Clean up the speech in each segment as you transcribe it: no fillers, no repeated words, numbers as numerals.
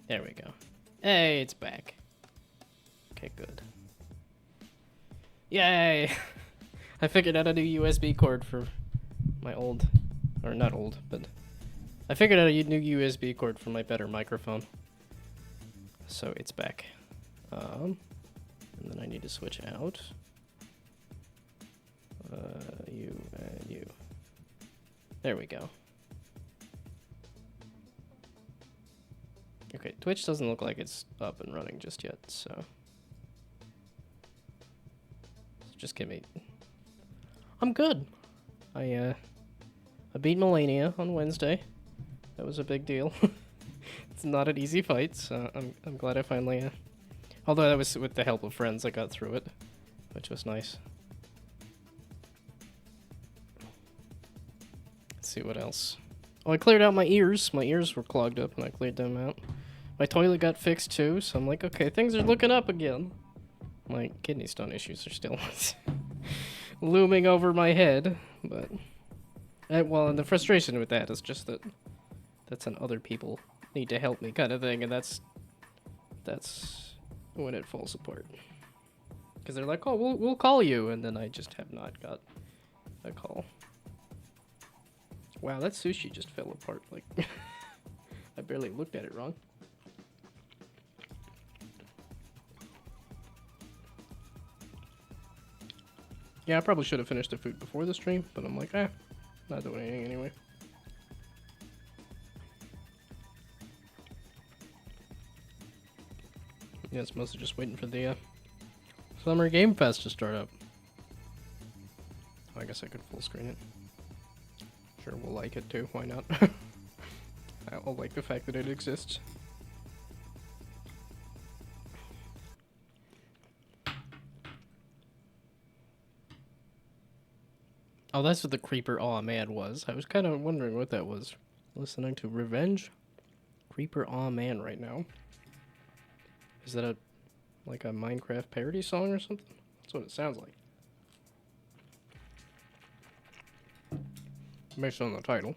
There we go. Hey, it's back. Okay, good. Yay! I figured out a new USB cord for my old, or not old, but I figured out a new USB cord for my better microphone. So it's back. And then I need to switch out. You and you. There we go. Okay, Twitch doesn't look like it's up and running just yet, so just give me. I'm good. I beat Melania on Wednesday. That was a big deal. It's not an easy fight, so I'm glad I finally. Although that was with the help of friends, I got through it, which was nice. Let's see what else. Oh, I cleared out my ears. My ears were clogged up, and I cleared them out. My toilet got fixed too, so I'm like, okay, things are looking up again. My kidney stone issues are still looming over my head, but well, and the frustration with that is just that that's an other people need to help me kind of thing, and that's when it falls apart. Because they're like, oh, we'll call you, and then I just have not got a call. Wow, that sushi just fell apart. Like, I barely looked at it wrong. Yeah, I probably should have finished the food before the stream, but I'm like, not doing anything anyway. Yeah, it's mostly just waiting for the Summer Game Fest to start up. Oh, I guess I could full screen it. Sure, we'll like it too. Why not? I'll like the fact that it exists. Oh, that's what the Creeper Aw Man was. I was kind of wondering what that was. Listening to Revenge? Creeper Aw Man right now. Is that like a Minecraft parody song or something? That's what it sounds like. Based on the title.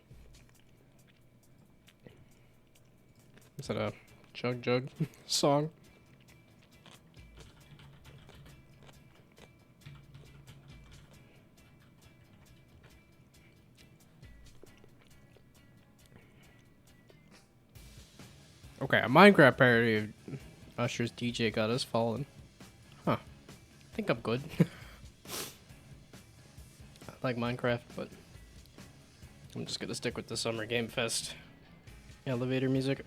Is that a Chug Jug song? Okay, a Minecraft parody of Usher's DJ Got Us Fallen. Huh. I think I'm good. I like Minecraft, but I'm just gonna stick with the Summer Game Fest elevator music.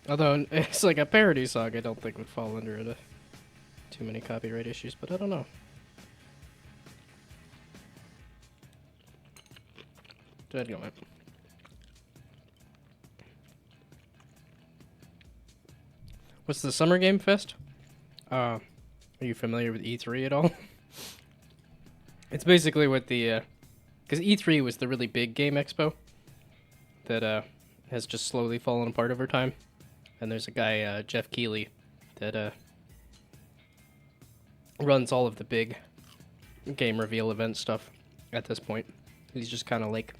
Although it's like a parody song, I don't think would fall under it. Too many copyright issues, but I don't know. Dadgummit. What's the Summer Game Fest? Are you familiar with E3 at all? It's basically what the, because E3 was the really big game expo that has just slowly fallen apart over time. And there's a guy, Jeff Keighley, that runs all of the big game reveal event stuff at this point. He's just kind of like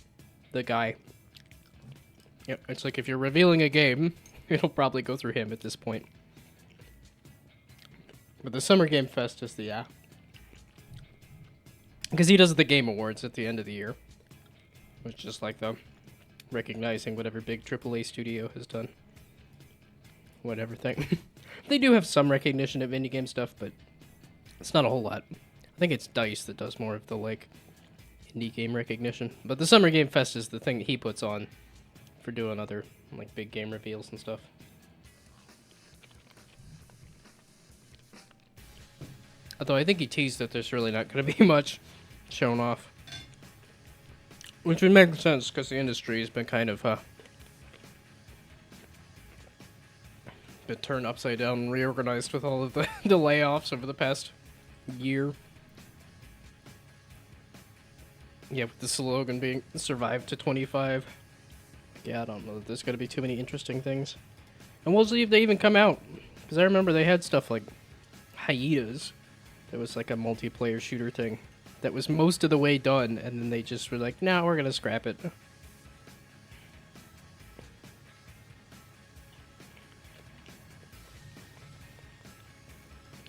the guy. Yep, it's like if you're revealing a game, it'll probably go through him at this point. But the Summer Game Fest is the, because he does the Game Awards at the end of the year. Which is just like the recognizing whatever big AAA studio has done. Whatever thing. They do have some recognition of indie game stuff, but it's not a whole lot. I think it's DICE that does more of the, like, indie game recognition. But the Summer Game Fest is the thing that he puts on for doing other, like, big game reveals and stuff. Although I think he teased that there's really not going to be much shown off. Which would make sense because the industry has been kind of been turned upside down and reorganized with all of the, the layoffs over the past year. Yeah, with the slogan being "Survive to 25." Yeah, I don't know. There's going to be too many interesting things. And we'll see if they even come out. Because I remember they had stuff like Hiatus. That was like a multiplayer shooter thing. That was most of the way done. And then they just were like, nah, we're going to scrap it.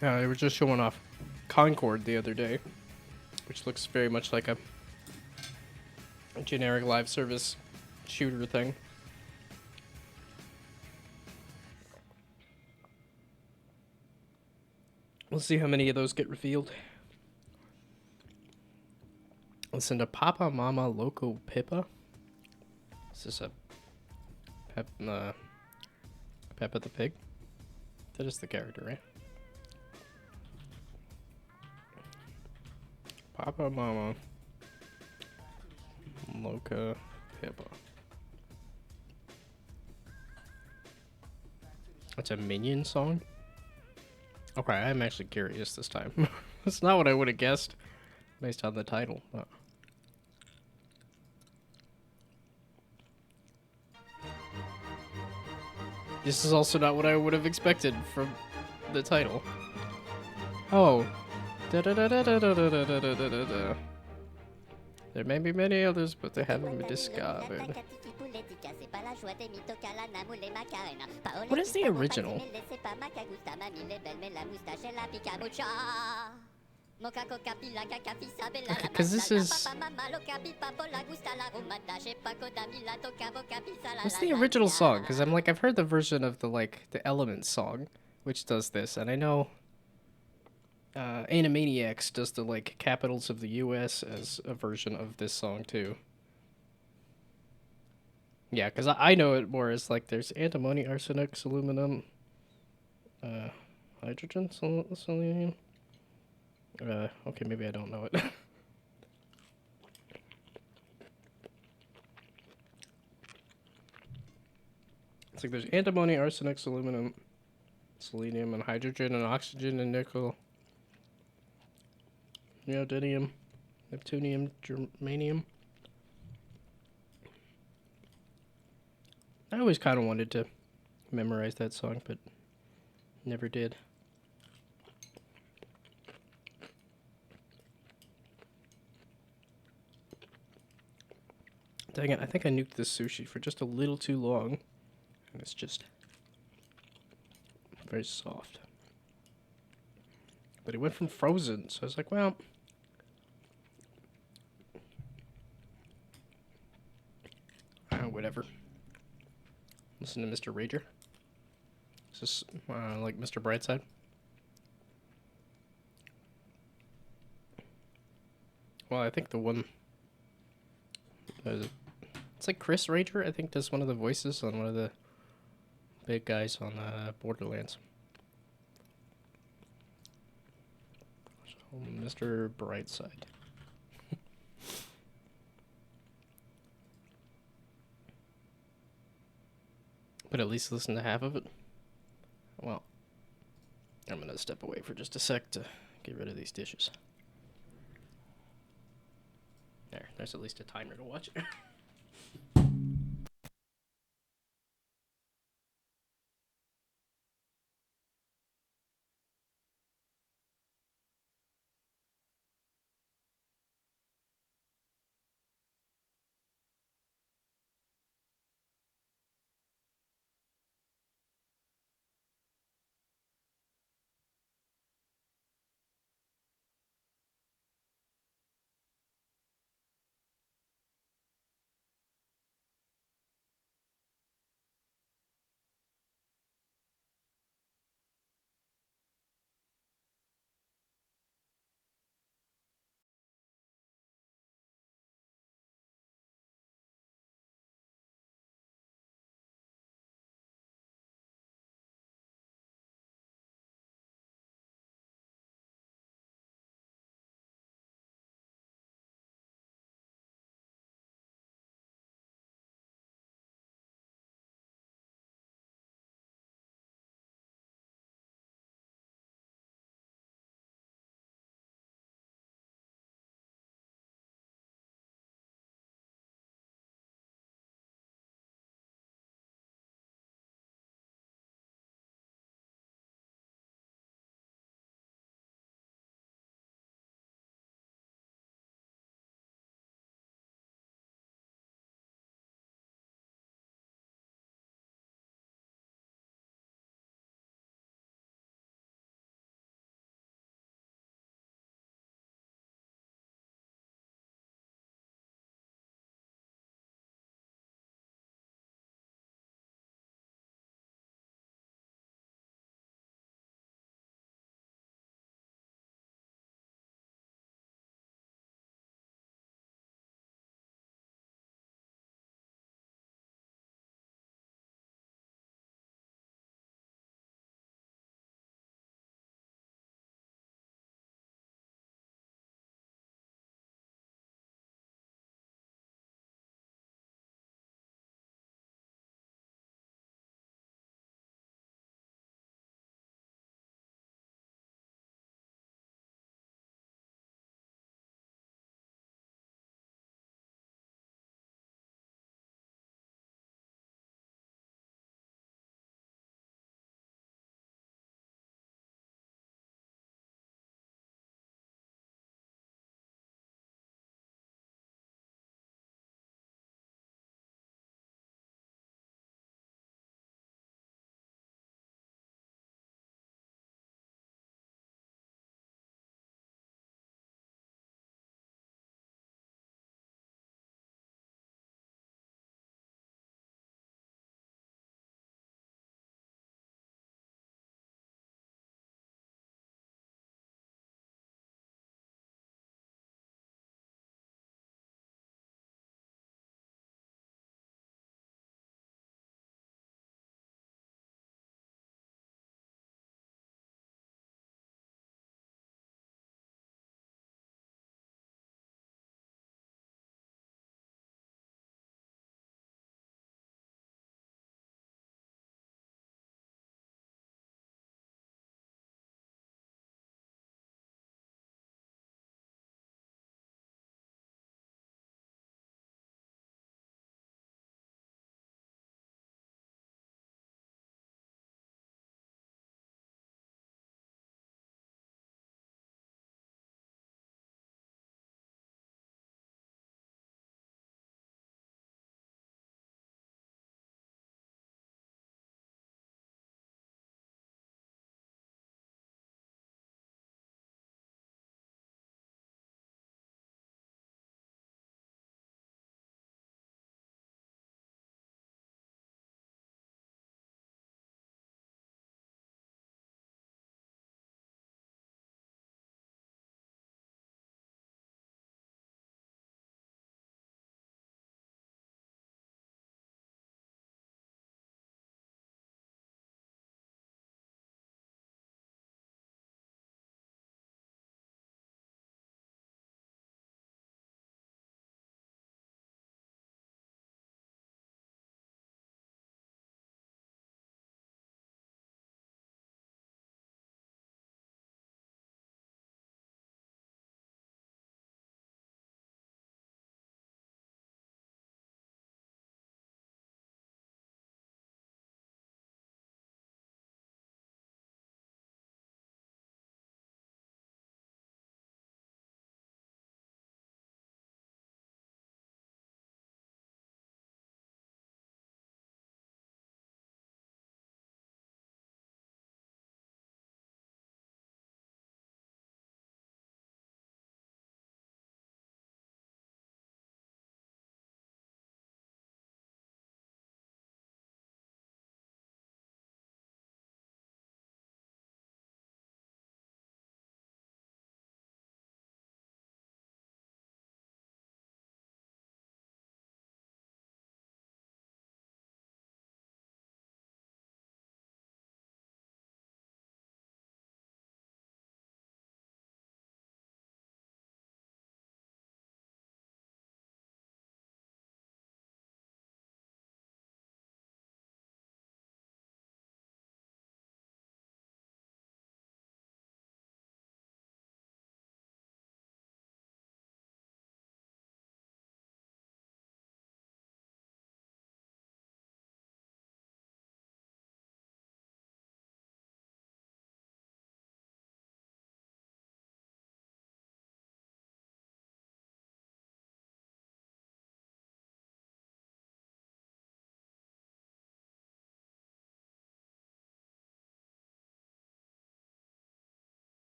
They were just showing off Concord the other day. Which looks very much like a generic live service shooter thing. We'll see how many of those get revealed. Listen to Papa Mama Loco Pippa. Is this a Peppa the Pig? That is the character, right? Papa Mama Loca Pippa. That's a Minion song? Okay, I'm actually curious this time. That's not what I would have guessed based on the title. But... This is also not what I would have expected from the title. Oh. Da-da-da-da-da-da-da-da-da-da. There may be many others, but they haven't been discovered. What is the original? Because this is... What's the original song? Because I'm like, I've heard the version of the, like, the Elements song, which does this, and I know... Animaniacs does the, like, capitals of the US as a version of this song, too. Yeah, because I know it more as, like, there's antimony, arsenic, aluminum, hydrogen, selenium. Okay, maybe I don't know it. It's like there's antimony, arsenic, aluminum, selenium, and hydrogen, and oxygen, and nickel. Neodymium, neptunium, germanium. I always kind of wanted to memorize that song, but never did. Dang it, I think I nuked this sushi for just a little too long. And it's just very soft. But it went from frozen, so I was like, well... whatever. Listen to Mr. Rager. Is this like Mr. Brightside? Well, I think the one... it's like Chris Rager, I think, does one of the voices on one of the big guys on Borderlands. So, Mr. Brightside. But at least listen to half of it. Well, I'm gonna step away for just a sec to get rid of these dishes. There's at least a timer to watch it.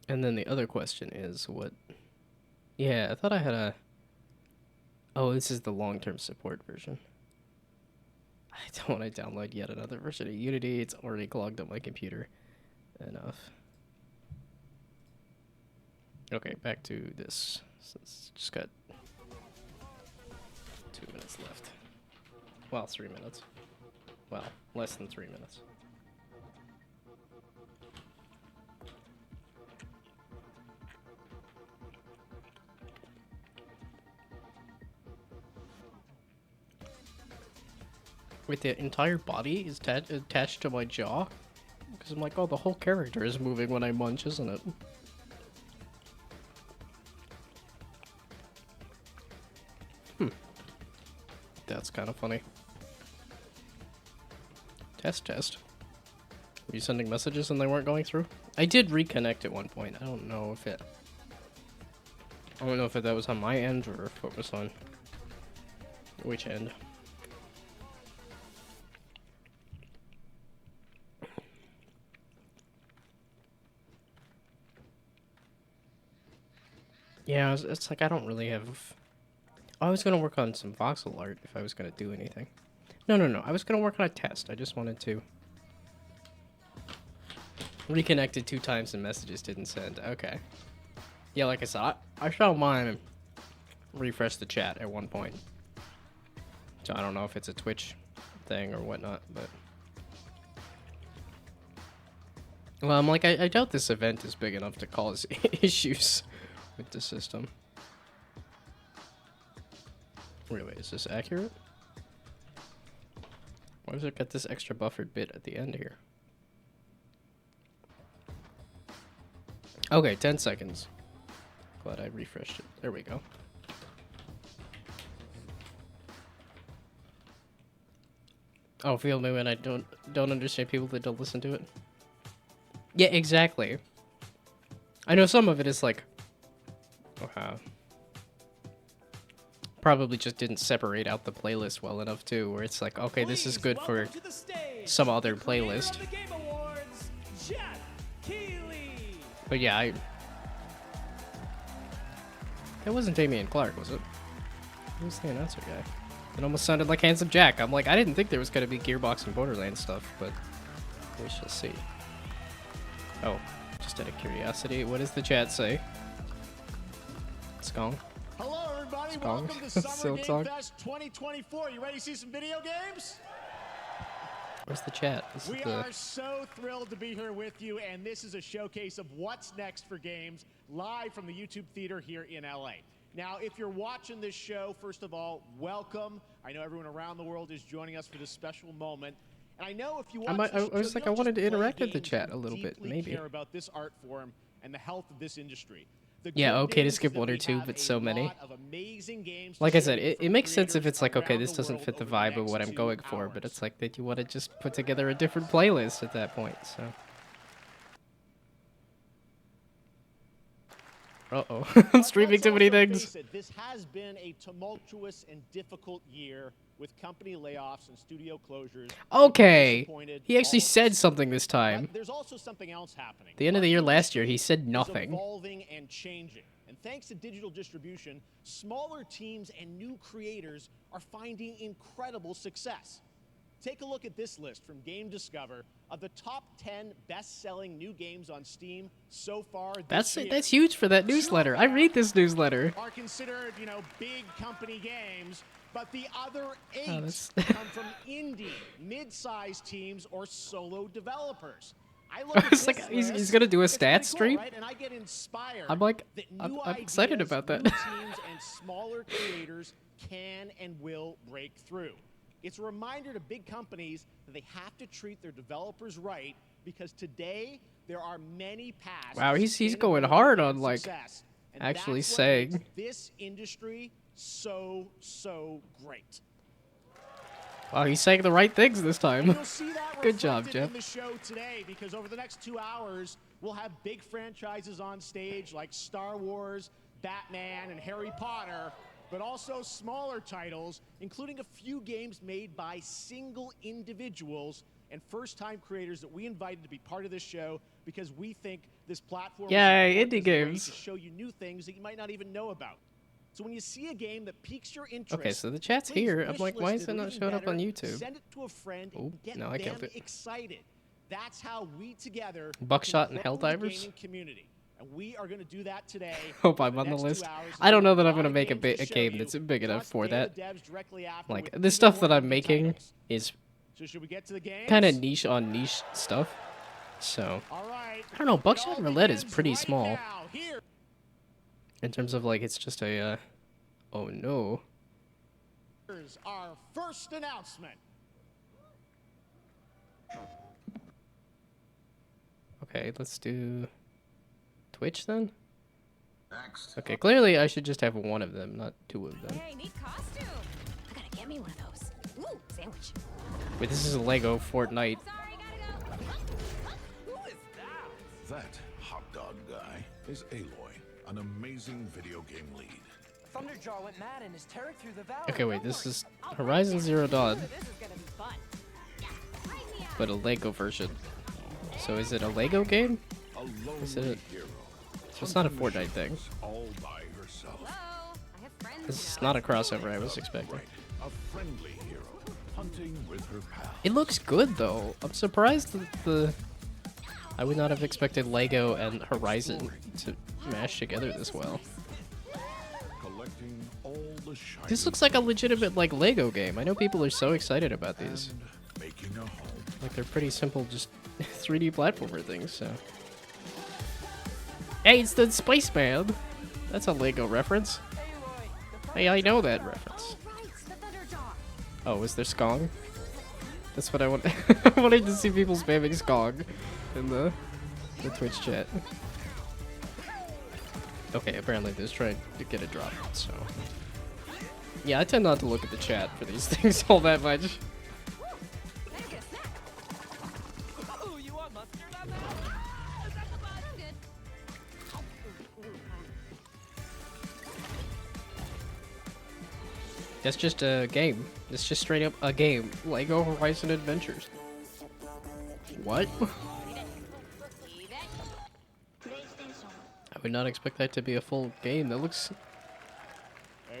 And then the other question is what... Yeah, I thought I had a... Oh, this is the long-term support version. I don't want to download yet another version of Unity. It's already clogged up my computer enough. Okay, back to this. So it's just got 2 minutes left. Well, 3 minutes. Well, less than 3 minutes. Wait, the entire body is attached to my jaw? Because I'm like, oh, the whole character is moving when I munch, isn't it? That's kind of funny. Test. Were you sending messages and they weren't going through? I did reconnect at one point. I don't know if that was on my end or if it was on which end. Yeah, it's like I don't really have... I was going to work on some voxel art if I was going to do anything. No. I was going to work on a test. I just wanted to... Reconnected 2 times and messages didn't send. Okay. Yeah, like I said, I found mine refresh the chat at one point. So I don't know if it's a Twitch thing or whatnot, but... Well, I'm like, I doubt this event is big enough to cause issues with the system. Wait, is this accurate? Why does it got this extra buffered bit at the end here? Okay, 10 seconds. Glad I refreshed it. There we go. Oh, feel me when I don't understand people that don't listen to it. Yeah, exactly. I know some of it is like, probably just didn't separate out the playlist well enough too, where it's like, okay, this is good for some other playlist. But yeah, it wasn't Damian Clark, was it? Who was the announcer guy? It almost sounded like Handsome Jack. I'm like, I didn't think there was going to be Gearbox and Borderlands stuff, but we shall see. Oh, just out of curiosity, what does the chat say? Skong? Hello, everybody. Skong? Welcome to Summer Silk Game Song? Fest 2024. You ready to see some video games? Where's the chat? We are so thrilled to be here with you, and this is a showcase of what's next for games live from the YouTube Theater here in LA. Now, if you're watching this show, first of all, welcome. I know everyone around the world is joining us for this special moment. And I know if you watch I was like, I wanted to interact with the chat a little bit, maybe. Care about this art form and the health of this industry. Yeah, okay to skip 1 or 2, but so many. Like I said, it makes sense if it's like, okay, this doesn't fit the vibe of what I'm going for, but it's like that you want to just put together a different playlist at that point, so. Uh-oh, I'm streaming too many things. This has been a tumultuous and difficult year with company layoffs and studio closures. Okay, he actually said something this time. But there's also something else happening. The end of the year last year, he said nothing. Evolving and changing. And thanks to digital distribution, smaller teams and new creators are finding incredible success. Take a look at this list from Game Discover of the top 10 best-selling new games on Steam so far this year. That's huge for that newsletter. I read this newsletter. Are considered, you know, big company games, but the other 8 come from indie, mid-sized teams or solo developers. I look at was like, he's gonna do a stats stream. Right? And I get inspired. I'm like, I'm excited about that. New teams and smaller creators can and will break through. It's a reminder to big companies that they have to treat their developers right, because today there are many paths. Wow, he's going hard on like actually saying this industry so great. Wow, he's saying the right things this time. You'll see that Good job, Jeff. in the show today, because over the next 2 hours we'll have big franchises on stage like Star Wars, Batman, and Harry Potter, but also smaller titles, including a few games made by single individuals and first-time creators that we invited to be part of this show because we think this This platform Yay, is indie important as a way games. to show you new things that you might not even know about. So when you see a game that piques your interest, Okay, so the chat's please here. I'm like, why wishlist is it or not even showing up on better, YouTube? Send it to a friend Oh, and get no, I killed them it. excited. That's how we together Buckshot can and grow the Helldivers? gaming community. And we are going to do that today. Hope for I'm on the next 2 list. hours. I don't know that A I'm lot gonna of make a games to show game you, that's big enough plus for Day that. of the Devs directly after Like, with the even stuff more that I'm indie making titles. is So should we get to the games? kind of niche on niche stuff. So, All right. I don't know. It Buckshot all Roulette is begins pretty right small now. Here in terms of like it's just a. Oh no. Here's our first announcement. Okay, let's do Twitch then. Next. Okay, clearly I should just have one of them, not two of them. Hey, neat costume. I gotta get me one of those. Ooh, sandwich. Wait, this is a Lego Fortnite. Sorry, gotta go. Who is that? That hot dog guy is Aloy, an amazing video game lead. Thunderjaw went mad and is tearing through the valley. Okay, wait, this is Horizon Zero Dawn, This is gonna be fun. Bring me out. but a Lego version. So is it a Lego game? A Is lonely it- hero. So it's not a hunting Fortnite thing. missions All by herself. Hello. I have friends. This you is know. not a crossover I was expecting. Right. A friendly hero hunting with her pals. It looks good though. I'm surprised that the. I would not have expected Lego and Horizon to mash together this well. Collecting all the shiny This looks like a legitimate like Lego game. I know people are so excited about these. and making a home. Like they're pretty simple, just 3D platformer things. So. Hey, it's the Spaceman. That's a Lego reference. Hey, I know that reference. Oh, right, the Thunderjaw. Oh, is there Skong? That's what I want. I wanted to see people spamming Skong in the Twitch chat. Okay, apparently there's trying to get a drop, so. Yeah, I tend not to look at the chat for these things all that much. Thank you, snack. Oh, you want mustard on that? I'm good. That's just a game. It's just straight up a game. Lego Horizon Adventures. What? Leave it. I would not expect that to be a full game. That looks.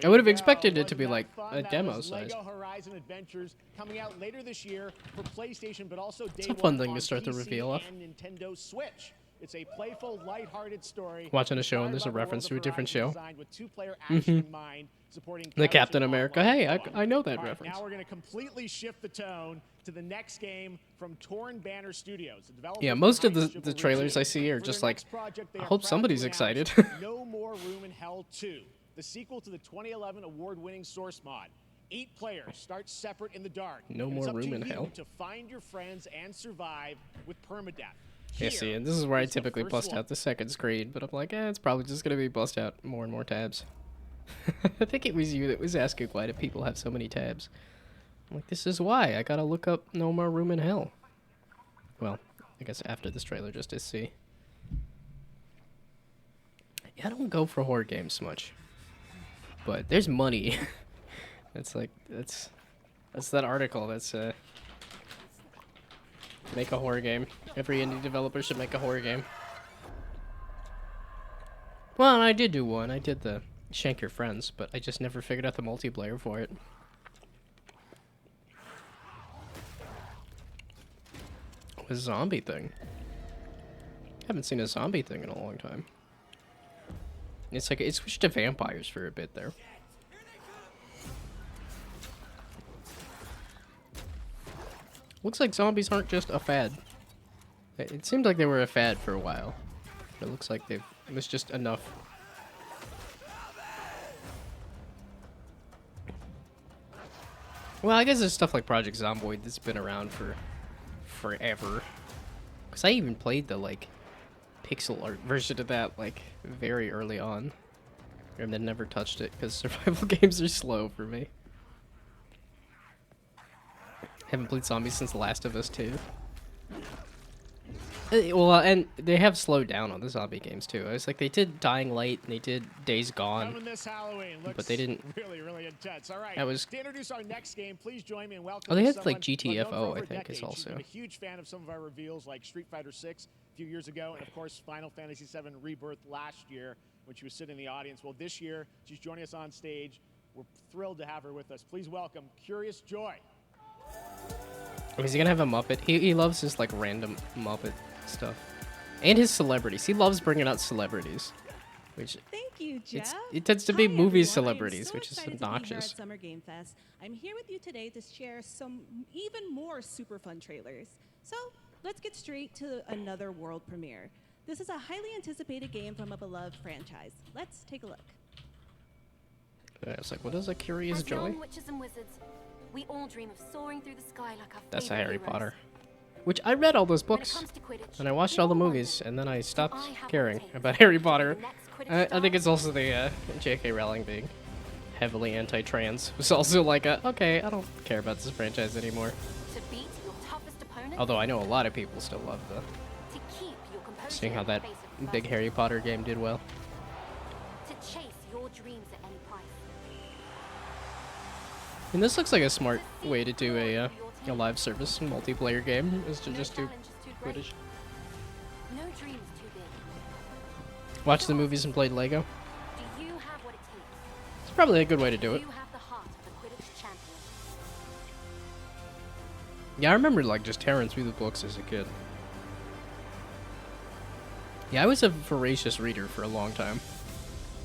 There I would have you go. expected it to Wasn't be that like fun? a That demo was size. Lego Horizon Adventures coming out later this year for PlayStation, but also day a fun one thing to on start the PC reveal off. and Nintendo Switch. It's a playful, lighthearted story. Watching a show and inspired there's by a the reference world to a of different Horizon, show. designed with two-player action in mind, supporting The characters Captain in America. online Hey, fun. I know that All right, reference. now we're going to completely shift the tone to the next game from Torn Banner Studios. The developers Yeah, most of behind the Chivalry trailers 2. I see are For just their like, next project, they I are hope proud to somebody's announce excited. No More Room in Hell 2, the sequel to the 2011 award-winning Source mod. 8 players start separate in the dark. No and it's More up to Room in you Hell? to find your friends and survive with permadeath. Yeah, see, Here and this is where I is the typically first bust one. out the second screen, but I'm like, it's probably just gonna be bust out more and more tabs. I think it was you that was asking why do people have so many tabs. I'm like, this is why. I gotta look up No More Room in Hell. Well, I guess after this trailer just to see. Yeah, I don't go for horror games much. But there's money. It's like, that's that article that's, make a horror game. Every indie developer should make a horror game. Well, and I did do one. I did the Shank Your Friends, but I just never figured out the multiplayer for it. A zombie thing. Haven't seen a zombie thing in a long time. It's like it switched to vampires for a bit there. Looks like zombies aren't just a fad. It seemed like they were a fad for a while. It looks like it was just enough. Well, I guess there's stuff like Project Zomboid that's been around for forever. Cause I even played the like pixel art version of that like very early on, and then never touched it because survival games are slow for me. Haven't played zombies since Last of Us 2. Well, and they have slowed down on the zombie games too. I was like, they did Dying Light, and they did Days Gone. Coming this Halloween. Looks they didn't- really intense. All right. That was- To introduce our next game, please join me in welcoming Oh, they had, someone like, who I've known for GTFO, over I a think, is decade. She's also. been a huge fan of some of our reveals like Street Fighter 6, a few years ago, and of course Final Fantasy VII Rebirth last year when she was sitting in the audience. Well, this year she's joining us on stage. We're thrilled to have her with us. Please welcome Curious Joy. Oh, is he gonna have a Muppet? He loves his like random Muppet stuff, and his celebrities. He loves bringing out celebrities, which Thank you, Jeff. it tends to be Hi, movie everyone. celebrities, I'm so which is excited to be here obnoxious. at Summer Game Fest. I'm here with you today to share some even more super fun trailers. So let's get straight to another world premiere. This is a highly anticipated game from a beloved franchise. Let's take a look. Yeah, it's like, what is a Curious As Joy? young witches and wizards, we all dream of soaring through the sky like our That's a favorite Harry heroes. Potter. Which I read all those When it books, comes to Quidditch, and I watched we all the wonder, movies, and then I stopped I have what caring it takes about Harry to be Potter. the next Quidditch I think star. it's also the J.K. Rowling being heavily anti-trans. Was also like, okay, I don't care about this franchise anymore. To beat your toughest opponent, Although I know a lot of people still love to keep your composure seeing how in the that face of big adversity, Harry Potter game did well. to chase your dreams at any price. And this looks like a smart way to do a live service multiplayer game, is to No just do challenge is too great. Quidditch. No dream is too big. Watch the movies and play Lego. Do you have what it takes? It's probably a good way to do Do it. you have the heart of a Quidditch champion? Yeah, I remember like just tearing through the books as a kid. Yeah, I was a voracious reader for a long time.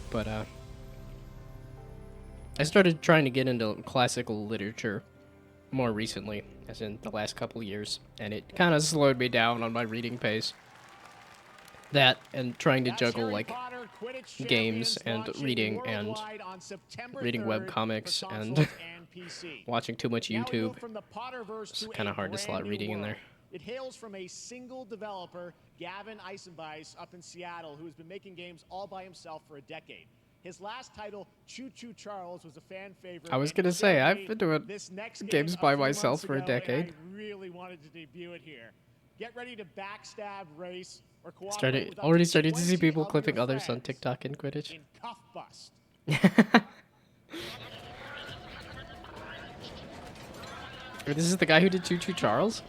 But I started trying to get into classical literature more recently, as in the last couple years, and it kind of slowed me down on my reading pace. That and trying to That's juggle Harry like Potter Quidditch games Champions and launching reading and worldwide on September reading 3rd webcomics for and consoles PC. watching too much Now we go YouTube. from the Potterverse It's to kinda a hard to slot brand new reading in there. world. It hails from a single developer, Gavin Eisenbeis, up in Seattle, who has been making games all by himself for a decade. His last title, Choo Choo Charles, was a fan favorite. I was and gonna say, I've incidentally, been doing this next games game by a few myself months for a ago, and decade. I really wanted to debut it here. Get ready to backstab, race, or cooperate Started with up already to started to see 20 people of clipping your others on friends TikTok and Quidditch. in Cuff Bust. This is the guy who did Choo Choo Charles?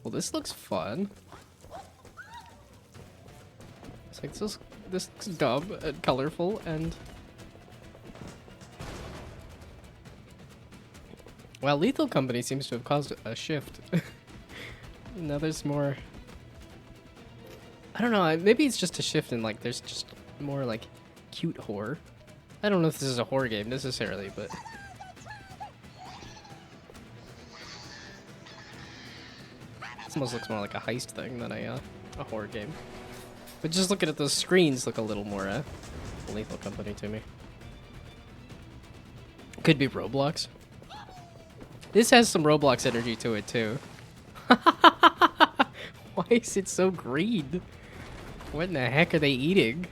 Well, this looks fun. It's like this looks dumb and colorful and... Well, Lethal Company seems to have caused a shift. Now there's more... I don't know, maybe it's just a shift in like, there's just more like cute horror. I don't know if this is a horror game necessarily, but... This almost looks more like a heist thing than a horror game. But just looking at those screens look a little more Lethal Company to me. Could be Roblox. This has some Roblox energy to it too. Why is it so green? What in the heck are they eating?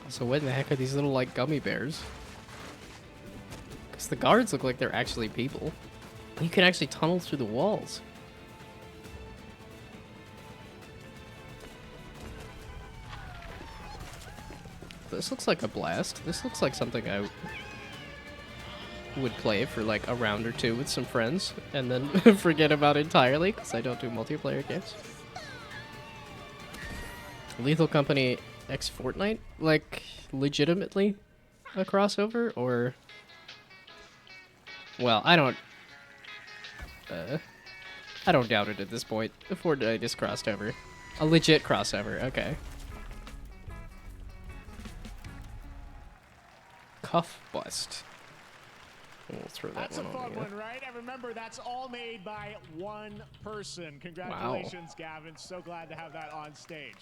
So what in the heck are these little like gummy bears? Because the guards look like they're actually people. You can actually tunnel through the walls. This looks like a blast. This looks like something I would play for like a round or two with some friends and then forget about entirely because I don't do multiplayer games. Lethal Company X Fortnite? Like, legitimately a crossover? Or... Well, I don't doubt it at this point. Fortnite is crossed over. A legit crossover, okay. Cuff Bust. We'll throw that That's a one fun on one, right? And remember, that's all made by one person. Congratulations, Gavin. So glad to have that on stage.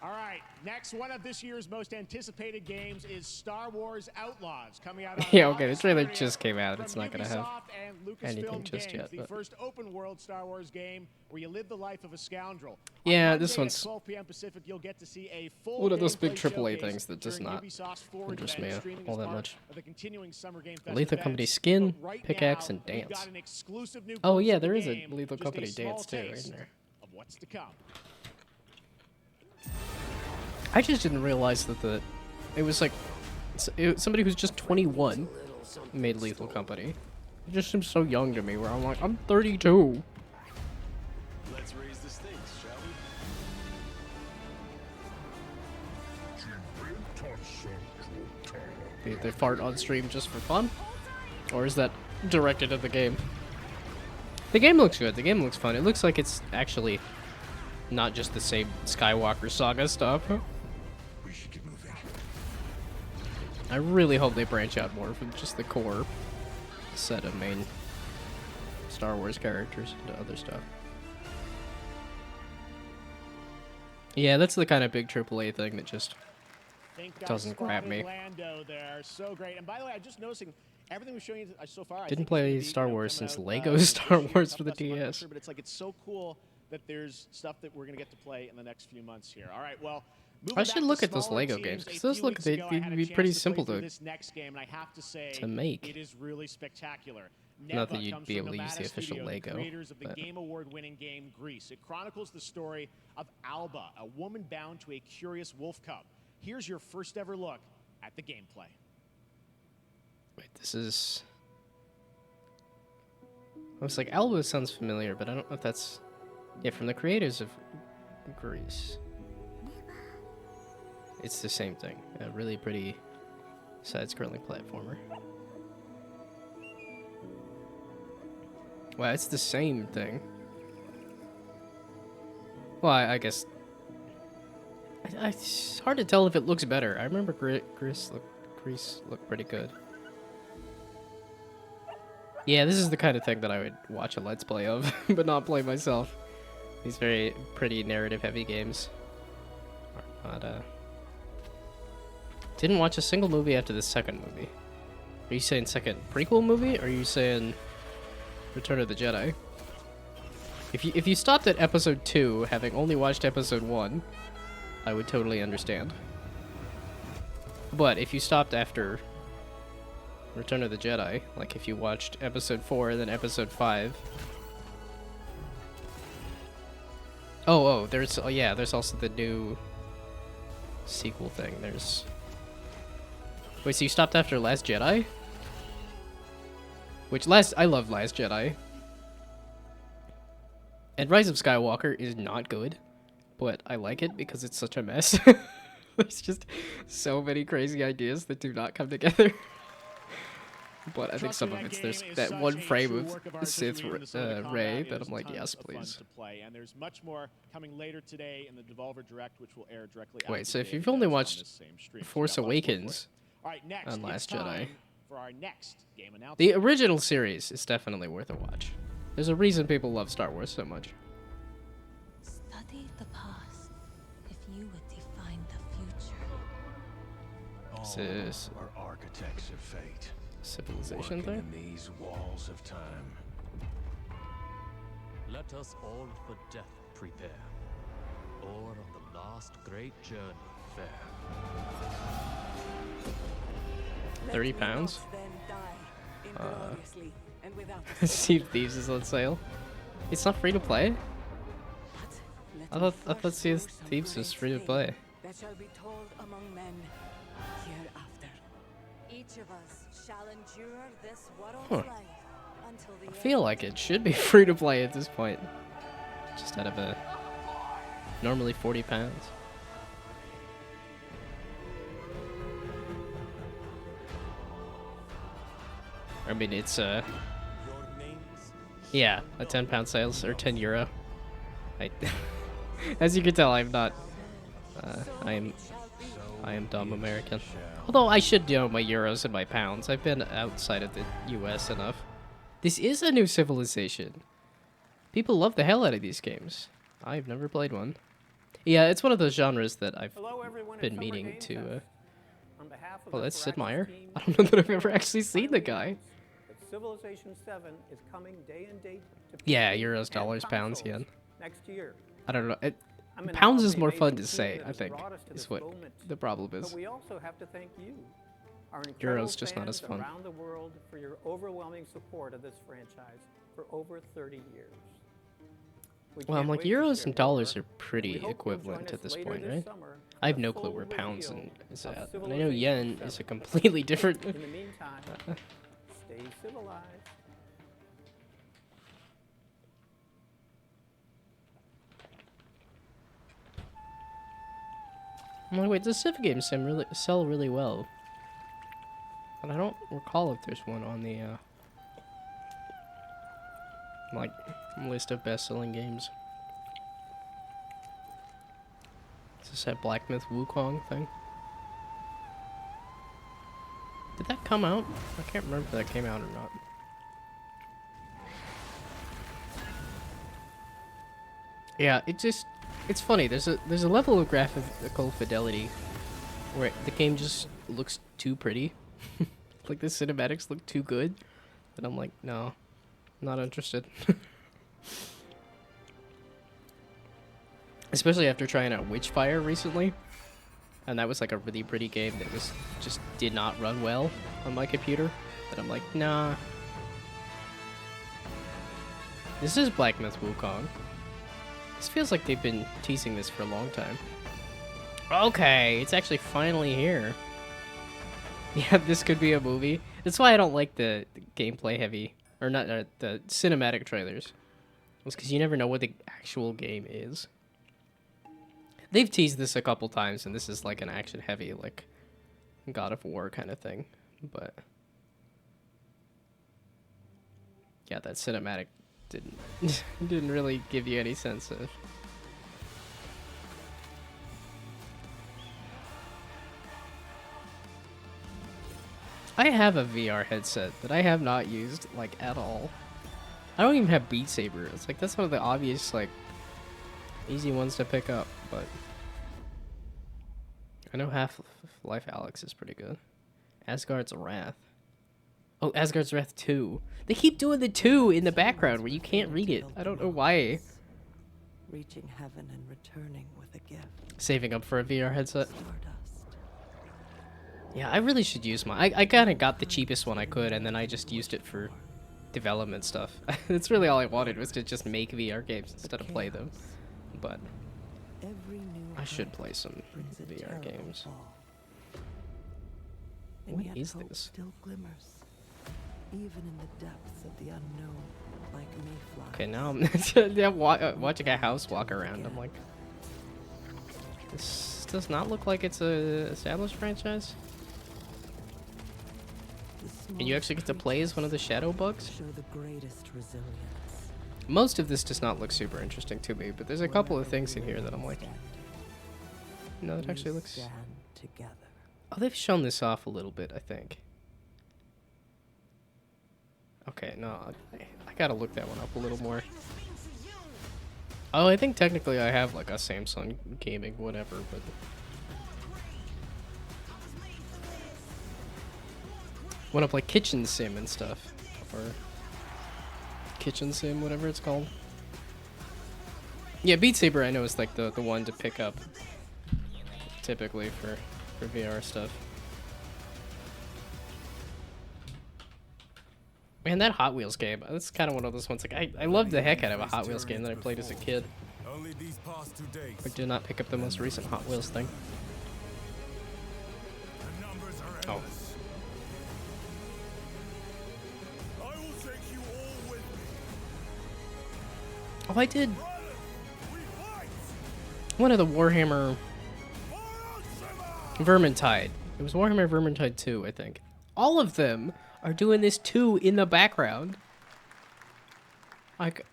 All right, next one of this year's most anticipated games is Star Wars Outlaws, coming out on Yeah, okay, the August trailer 30th just came out. from It's not gonna have Ubisoft and anything Lucasfilm just Games, yet, the but- first open-world Star Wars game where you live the life of a scoundrel. Yeah, On this Monday one's at 12 p.m. Pacific, you'll get to see a full one of those big gameplay AAA showcase things that does during not Ubisoft's Forward interest event, me streaming all as that part much. of the continuing Summer Game Fest Lethal events. Company skin, But right pickaxe, now, and we've dance. got an exclusive new Oh glimpse yeah, of the there is a game, Lethal just Company small dance too, right in taste there. of what's to come. I just didn't realize that it was like somebody who's just 21 made Lethal Company. It just seems so young to me, where I'm like, I'm 32. Let's raise the stakes, shall we? They fart on stream just for fun? Or is that directed at the game? The game looks good. The game looks fun. It looks like it's actually not just the same Skywalker Saga stuff. We should get moving. I really hope they branch out more from just the core set of main Star Wars characters into other stuff. Yeah, that's the kind of big AAA thing that just doesn't grab me. Lando there, so great. And by the way, I'm just noticing everything we're showing you so far. I Didn't think it's gonna play be, Star Wars coming since out, Lego this Star year, Wars some for the stuff I'm not DS. sure, but it's like it's so cool that there's stuff that we're gonna get to play in the next few months here. All right, well. I should look at those Lego games, because those look they'd be pretty simple to this next game, and I have to say, make. it is really spectacular. Not that Neva you'd comes be from able to use the Nomada official Studio, Lego, the creators of the but- Game Award-winning game Grease. It chronicles the story of Alba, a woman bound to a curious wolf cub. Here's your first ever look at the gameplay. Wait, this is... I was like, Alba sounds familiar, but I don't know if that's... Yeah, from the creators of Grease. It's the same thing. A really pretty side-scrolling platformer. Wow, it's the same thing. Well, I guess... it's hard to tell if it looks better. I remember Grease looked pretty good. Yeah, this is the kind of thing that I would watch a Let's Play of, but not play myself. These very pretty narrative-heavy games. Are not, Didn't watch a single movie after the second movie. Are you saying second prequel movie, or are you saying Return of the Jedi? If you stopped at episode 2, having only watched episode 1, I would totally understand. But if you stopped after Return of the Jedi, like if you watched episode 4 and then episode 5... there's also the new sequel thing. There's... Wait, so you stopped after Last Jedi? I love Last Jedi. And Rise of Skywalker is not good, but I like it because it's such a mess. There's just so many crazy ideas that do not come together. But I think some of it's there's that one frame of Sith Rey that I'm like, yes, please. And there's much more coming later today in the Devolver Direct, which will air directly. Wait, so if you've only watched Force Awakens all right, next, and Last Jedi, for our next game announcement. the original series is definitely worth a watch. There's a reason people love Star Wars so much. Study the past if you would define the future. This is Are architects of fate. Civilization Working thing. in these walls of time. Let us all for death prepare, or on the last great journey fare. 30 pounds? Sea of Thieves is on sale. It's not free to play? I thought Sea of Thieves was free to play. That shall be told among men hereafter. Each of us shall endure this world's Huh. life until the I feel like it should be free to play at this point. Just out of a... Normally 40 pounds. I mean, it's yeah, a 10-pound sales or 10 euro. As you can tell, I'm not. I am dumb American. Although I should know my euros and my pounds. I've been outside of the U.S. enough. This is a new Civilization. People love the hell out of these games. I've never played one. Yeah, it's one of those genres that I've been meaning to. Oh, that's Sid Meier. I don't know that I've ever actually seen the guy. Civilization 7 is coming day and date to Yeah, PC euros, and dollars, pounds, consoles yen. next year. I don't know. I'm in Pounds awe is of the more fun amazing to say, team that I has think, brought us to is this what moment. the problem But is. we also have to thank you, our incredible Euros just not as fans fun. around the world, for your overwhelming support of this franchise for over 30 years. We Well, I'm can't like, wait to euros share and dollars more, are pretty and we hope you'll equivalent join at this us later point, this right? summer I have for no full clue where pounds reveal is of at. And I know Civilization yen 7. is a completely different. In the meantime, stay civilized I'm like, wait, does Civ game sim really sell really well? But I don't recall if there's one on the like list of best-selling games. Is this that Black Myth Wukong thing? Did that come out? I can't remember if that came out or not. Yeah, it's funny. There's a level of graphical fidelity where the game just looks too pretty. Like the cinematics look too good. And I'm like, no, not interested. Especially after trying out Witchfire recently. And that was like a really pretty game that was just did not run well on my computer. And I'm like, nah. This is Black Myth Wukong. This feels like they've been teasing this for a long time. Okay, it's actually finally here. Yeah, this could be a movie. That's why I don't like the gameplay heavy, or not the cinematic trailers. It's because you never know what the actual game is. They've teased this a couple times, and this is like an action heavy, like God of War kind of thing. But yeah, that cinematic didn't really give you any sense of. I have a VR headset that I have not used like at all. I don't even have Beat Saber. It's like that's one of the obvious like easy ones to pick up, but I know Half-Life Alyx is pretty good. Asgard's Wrath. Oh, Asgard's Wrath 2. They keep doing the 2 in the background where you can't read it. I don't know why. Reaching heaven and returning with a gift. Saving up for a VR headset. Yeah, I really should use mine. I kind of got the cheapest one I could, and then I just used it for development stuff. That's really all I wanted, was to just make VR games instead of play them. But I should play some VR games. What is this? Still glimmers. Even in the depths of the unknown, like mayflies. Okay, now I'm watching a house walk around. I'm like, this does not look like it's a established franchise. And you actually get to play as one of the shadow bugs? Show the greatest resilience. Most of this does not look super interesting to me, but there's a couple of things in here that I'm like, no, it actually looks. Oh, they've shown this off a little bit, I think. Okay, no, I gotta look that one up a little more. Oh, I think technically I have like a Samsung gaming whatever, but want to play Kitchen Sim and stuff, or Kitchen Sim, whatever it's called. Yeah, Beat Saber I know is like the one to pick up typically for VR stuff. Man, that Hot Wheels game, that's kind of one of those ones, like, I loved the heck out of a Hot Wheels game that I played as a kid. I did not pick up the most recent Hot Wheels thing. Oh. Oh, I did one of the Warhammer Vermintide. It was Warhammer Vermintide 2, I think. All of them are doing this too in the background. Like,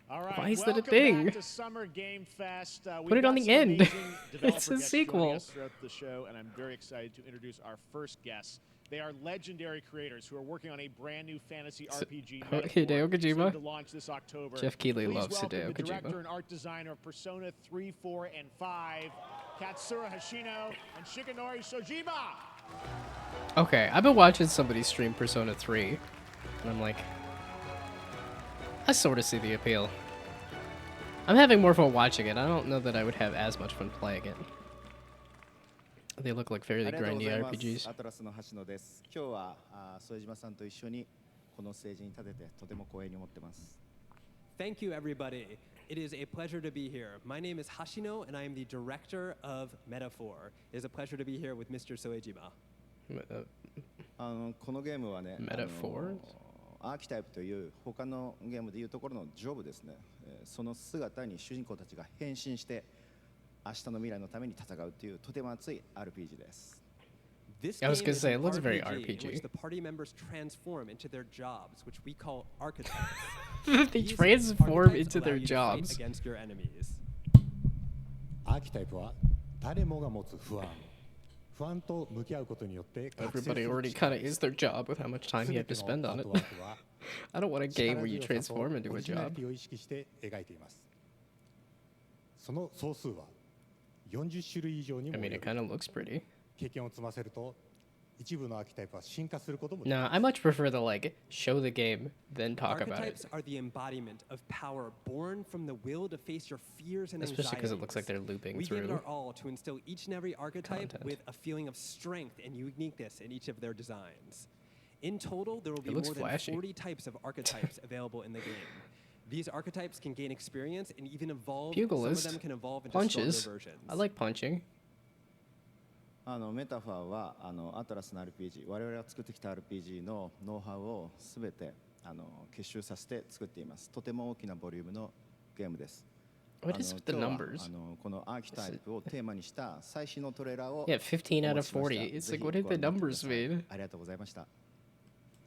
why is that a thing? Back to Summer Game Fest. Put it on the end. It's a sequel. Throughout the show, and I'm very excited to introduce our first guests. They are legendary creators who are working on a brand new fantasy RPG. Hideo Kojima. To launch this October. Jeff Keighley loves Hideo Kojima. The director and art designer of Persona 3, 4, and 5, Katsura Hashino and Shigenori Shojima. Okay, I've been watching somebody stream Persona 3, and I'm like, I sort of see the appeal. I'm having more fun watching it. I don't know that I would have as much fun playing it. They look like fairly grindy RPGs. アトラスの橋野です。今日は副島さんと一緒にこのステージに立ててとても光栄に思ってます。Thank you, everybody. It is a pleasure to be here. My name is Hashino, and I am the director of Metaphor. It is a pleasure to be here with Mr. Soejima. このゲームはね、 Metaphor? アーキタイプという他のゲームでいうところのジョブですね。その姿に主人公たちが変身して明日の未来のために戦うというとても熱い RPG です。This I was game gonna is say, an it looks very RPG in RPG. which the party members transform into their jobs, which we call archetypes. They These transform archetypes into allow their you to fight jobs. against your enemies. アーキタイプは誰もが持つ不安。不安と向き合うことによって Everybody already kind of is their job with how much time you have to spend on it. I don't want a game where you transform into a job. を意識して描いています。その総数は40種類以上に I も mean, it kind of looks pretty. 経験を積ませると一部のアーキタイプは進化することも Nah, I much prefer the like show the game then talk about it. Archetypes are the embodiment of power born from the will to face your fears and Especially because it anxieties. looks like they're looping We give it through. our all to instill each and every archetype content. with a feeling of strength and uniqueness in each of their designs. In total, there will be It looks more than flashy. 40 types of archetypes available in the game. These archetypes can gain experience and even evolve. Some of Pugilist. them can evolve into stronger Punches. versions. I like punching. メタファーはアトラスの RPG、我々が作ってきた RPG のノウハウをすべて結集させて作っています。とても大きなボリュームのゲームです。What is with the 今日は numbers? このアーキタイプをテーマにした最新のトレーラーを Yeah, 15 out of お持ちしました。 40. It's ぜ like, ひ what did ご the 覧になってくだ numbers さい。 mean? ありがとうございました。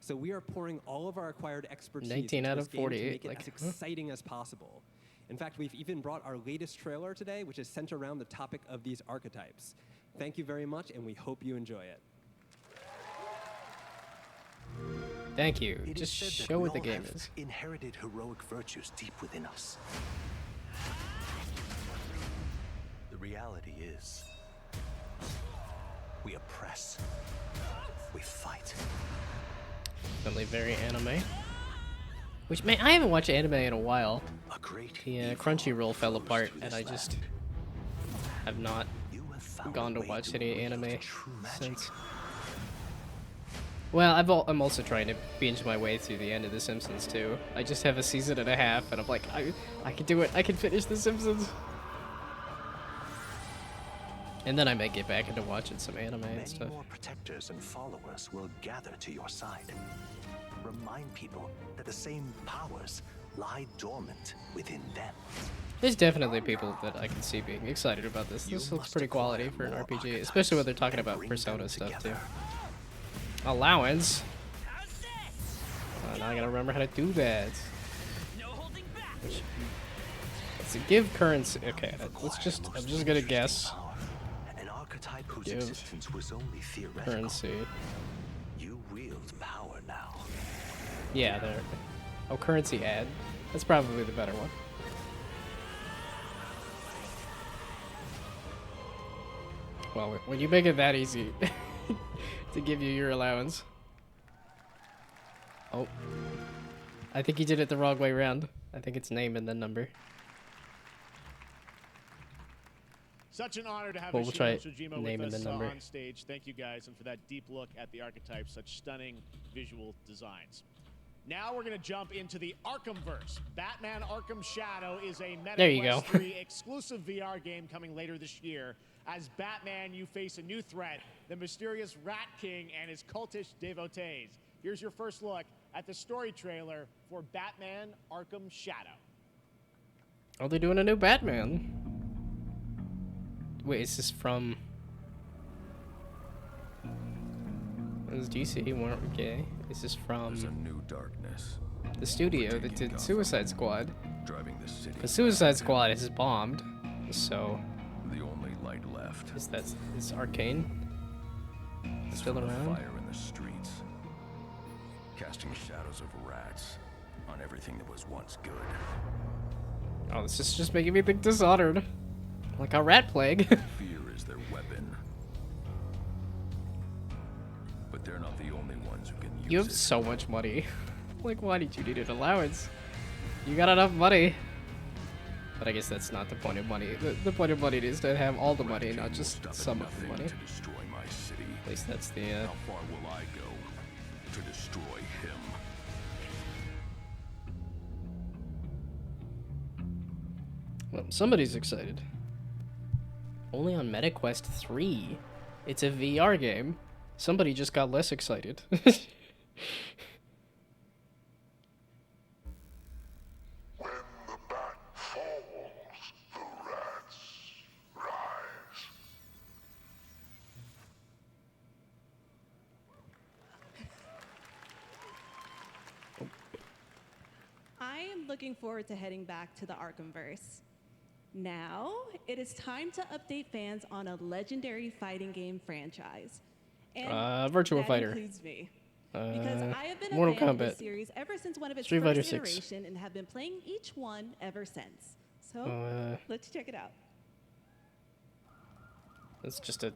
So we are pouring all of our acquired expertise 19 into out this of game to 48, make it like, as huh? exciting as possible. In fact, we've even brought our latest trailer today, which is centered around the topic of these archetypes. Thank you very much, and we hope you enjoy it. Thank you. It is Just said that show we what the all game have is. inherited heroic virtues deep within us. The reality is, we oppress, we fight. Definitely very anime. Which, man, I haven't watched anime in a while. A great The Crunchyroll fell apart, and I just have not gone to watch any anime since. Well, I'm also trying to binge my way through the end of The Simpsons too. I just have a season and a half, and I'm like, I can do it. I can finish The Simpsons. And then I may get back into watching some anime and Many stuff. more protectors and followers will gather to your side. Remind people that the same powers lie dormant within them. There's definitely people that I can see being excited about this. This looks pretty quality for an RPG, especially when they're talking about Persona stuff too. Allowance. Now I gotta remember how to do that. Which, let's see, give currency. Okay, I'm just gonna guess. An archetype whose Give existence was only theoretical. currency. You wield power now. Yeah, there. Oh, currency add. That's probably the better one. Well, when you make it that easy to give you your allowance. Oh. I think you did it the wrong way around. I think it's name and then number. Such an honor to have Well, we'll try Yoshimo Tsujima name with and us then number. on stage. Thank you guys, and for that deep look at the archetypes, such stunning visual designs. Now we're going to jump into the Arkhamverse. Batman Arkham Shadow is a There you MetaQuest go. 3 exclusive VR game coming later this year. As Batman, you face a new threat, the mysterious Rat King and his cultish devotees. Here's your first look at the story trailer for Batman Arkham Shadow. Oh, they're doing a new Batman. Wait, is this from... This is DC, okay. Is this from... There's a new darkness. The studio that did Suicide Squad. Driving the city. But Suicide Squad is bombed, so... The only light left. Is Arcane still from the around? fire in the streets. Casting shadows of rats on everything that was once good. Oh, this is just making me think Dishonored. Like a rat plague. Fear is their weapon. But they're not the only ones who can use You have it. so much money. Like, why did you need an allowance? You got enough money. But I guess that's not the point of money. The point of money is to have all the money, not just some of the money. To destroy my city. At least that's the... How far will I go to destroy him? Well, somebody's excited. Only on MetaQuest 3. It's a VR game. Somebody just got less excited. I am looking forward to heading back to the Arkhamverse. Now, it is time to update fans on a legendary fighting game franchise. And Virtua that Fighter. includes me. Because I have been a Mortal fan of Kombat. this series ever since one of its Street Fighter first 6. iteration and have been playing each one ever since. So, let's check it out. It's just a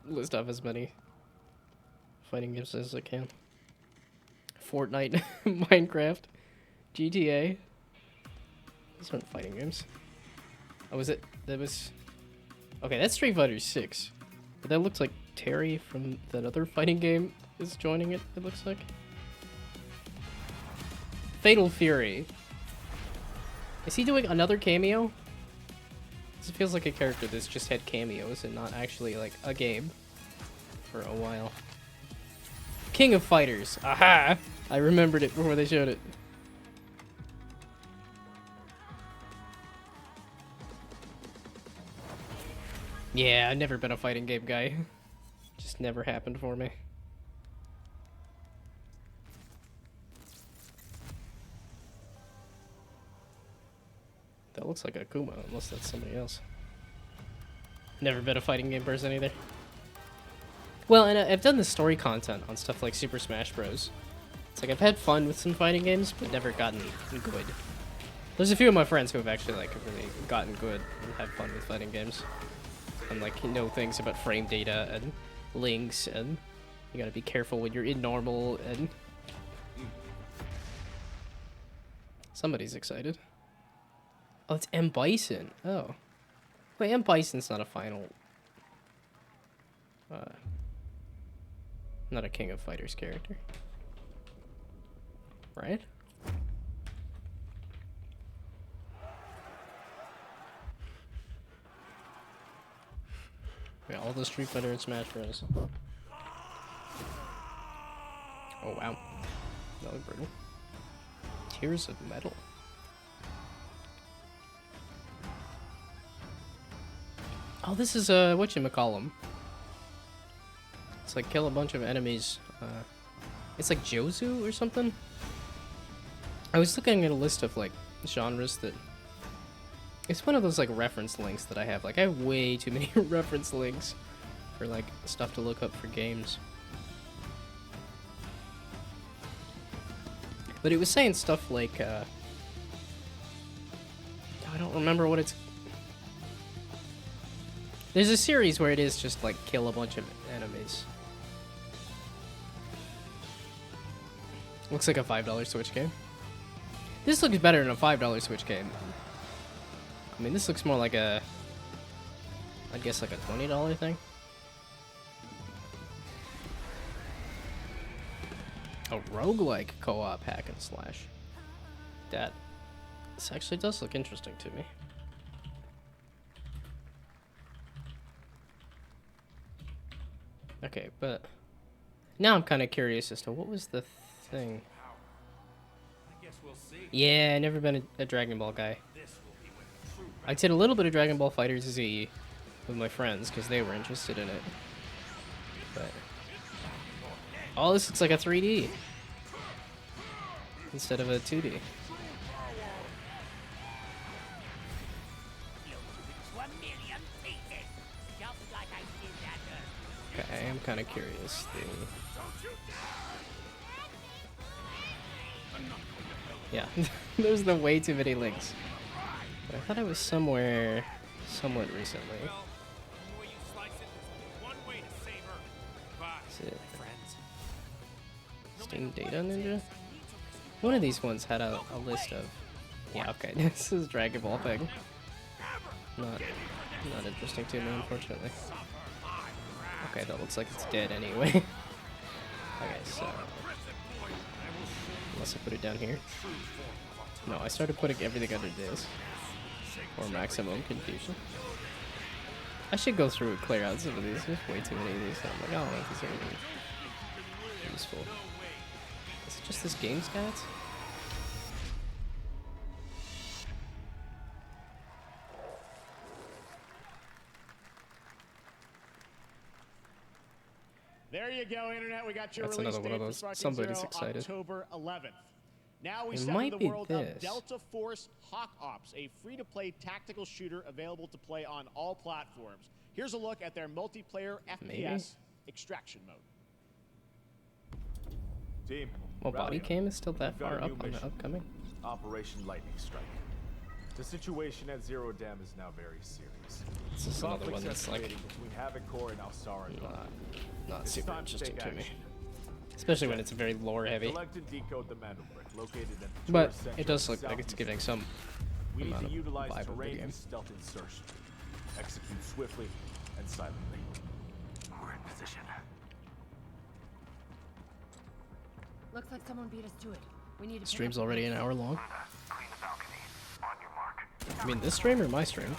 list of as many fighting games as I can. Fortnite, Minecraft, GTA. Those aren't fighting games. Oh, was it? That was... Okay, that's Street Fighter 6. But that looks like Terry from that other fighting game is joining it, it looks like. Fatal Fury. Is he doing another cameo? This feels like a character that's just had cameos and not actually like a game for a while. King of Fighters. Aha! I remembered it before they showed it. Yeah, I've never been a fighting game guy. Just never happened for me. That looks like Akuma, unless that's somebody else. Never been a fighting game person either. Well, and I've done the story content on stuff like Super Smash Bros. It's like I've had fun with some fighting games, but never gotten good. There's a few of my friends who have actually like really gotten good and had fun with fighting games. And like know things about frame data and links, and you gotta be careful when you're in normal, and somebody's excited. Oh, it's M. Bison. Oh. Wait, M. Bison's not a final... not a King of Fighters character. Right? Yeah, all the Street Fighter and Smash Bros. Oh, wow. That looked brutal. Tears of Metal. Oh, this is whatchamacallem. It's like kill a bunch of enemies. It's like Jozu or something. I was looking at a list of like genres that. It's one of those like reference links that I have. Like I have way too many reference links for like stuff to look up for games. But it was saying stuff like I don't remember what it's. There's a series where it is just like kill a bunch of enemies. Looks like a $5 Switch game. This looks better than a $5 Switch game. I mean, this looks more like a, I'd guess like a $20 thing. A roguelike co-op hack and slash. This actually does look interesting to me. Okay, but now I'm kind of curious as to what was the thing. Yeah, I've never been a Dragon Ball guy. I did a little bit of Dragon Ball FighterZ Z with my friends because they were interested in it. But oh, this looks like a 3D instead of a 2D. Okay, I'm kind of curious. Yeah, there's the way too many links. But I thought I was somewhere, somewhat recently. Is it Steam Data Ninja? One of these ones had a list of. Yeah, okay, this is Dragon Ball thing. Not interesting to me, unfortunately. Okay, that looks like it's dead anyway. Okay, so unless I put it down here. No, I started putting everything under this. Or maximum confusion. I should go through and clear out some of these. There's way too many of these. I'm like, oh, these are really useful. Is it just this game stats? There you go, Internet. We got your That's release another one date of for those. Sparking Somebody's Zero, excited. October 11th. Now we It step might into be the world of this. Delta Force Hawk Ops, a free-to-play tactical shooter available to play on all platforms. Here's a look at their multiplayer FPS extraction mode. Team, Well, body rally up. cam is still that We've got far a new up on the mission. upcoming. Operation Lightning Strike. The situation at Zero Dam is now very serious. This is another Conflict's one that's like escalating between Havoc Corps and Alsara. not It's super time to interesting take to me. action. Especially when it's very lore heavy. Collect and decode the Mandel Brick located in the But tourist center it does of look like it's Southeast giving some We need amount to of utilize vibe of the terrain game. and stealth insertion. Execute swiftly and silently. We're in position. Looks like someone beat us to it. We need to. Stream's already an hour long. I mean, this stream or my stream?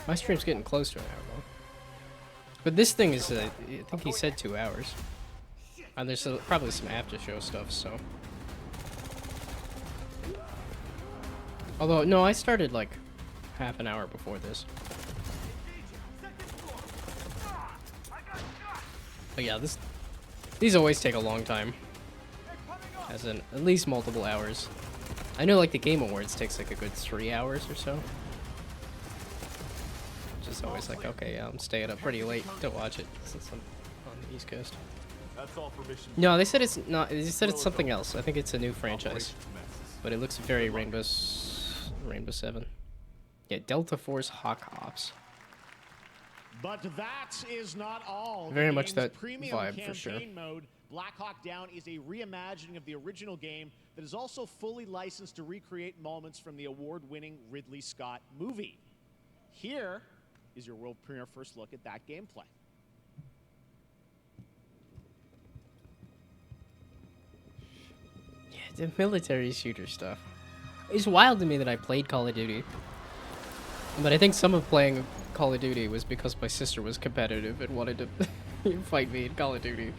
My stream's getting close to an hour long. But this thing is, I think he said 2 hours. And there's probably some after show stuff, so. Although, no, I started like half an hour before this. But yeah, these always take a long time. As in, at least multiple hours. I know like the Game Awards takes like a good 3 hours or so. Just always like, okay, yeah, I'm staying up pretty late to watch it since I'm on the East Coast. That's all for mission. No, they said it's not. They said it's something else. I think it's a new franchise, but it looks very Rainbow 7. Yeah, Delta Force Hawk Ops. But that is not all. Very The much game's that premium vibe, for sure. campaign mode, Black Hawk Down, is a reimagining of the original game that is also fully licensed to recreate moments from the award-winning Ridley Scott movie. Here is your world premiere first look at that gameplay. Yeah, the military shooter stuff. It's wild to me that I played Call of Duty. But I think some of playing Call of Duty was because my sister was competitive and wanted to fight me in Call of Duty.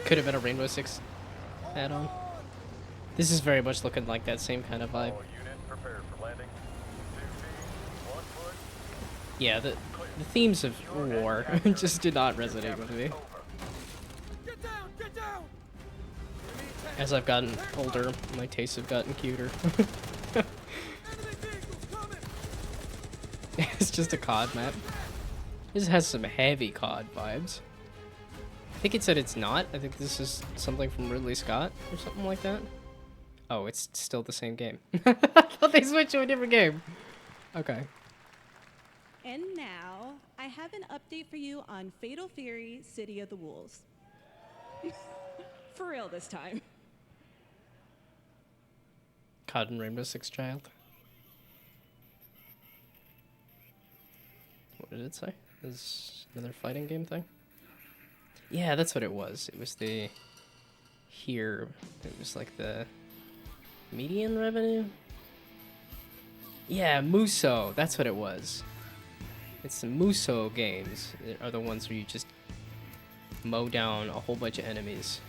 Could have been a Rainbow Six add-on. This is very much looking like that same kind of vibe. Yeah, the themes of war just did not resonate with me. As I've gotten older, my tastes have gotten cuter. It's just a COD map. This has some heavy COD vibes. I think it said it's not. I think this is something from Ridley Scott or something like that. Oh, it's still the same game. I thought they switched to a different game. Okay. And now, I have an update for you on Fatal Fury: City of the Wolves. For real this time. COD and Rainbow Six Child. What did it say? Is another fighting game thing? Yeah, that's what it was. It was the here. It was like the median revenue. Yeah, Muso. That's what it was. It's the Muso games. Are the ones where you just mow down a whole bunch of enemies.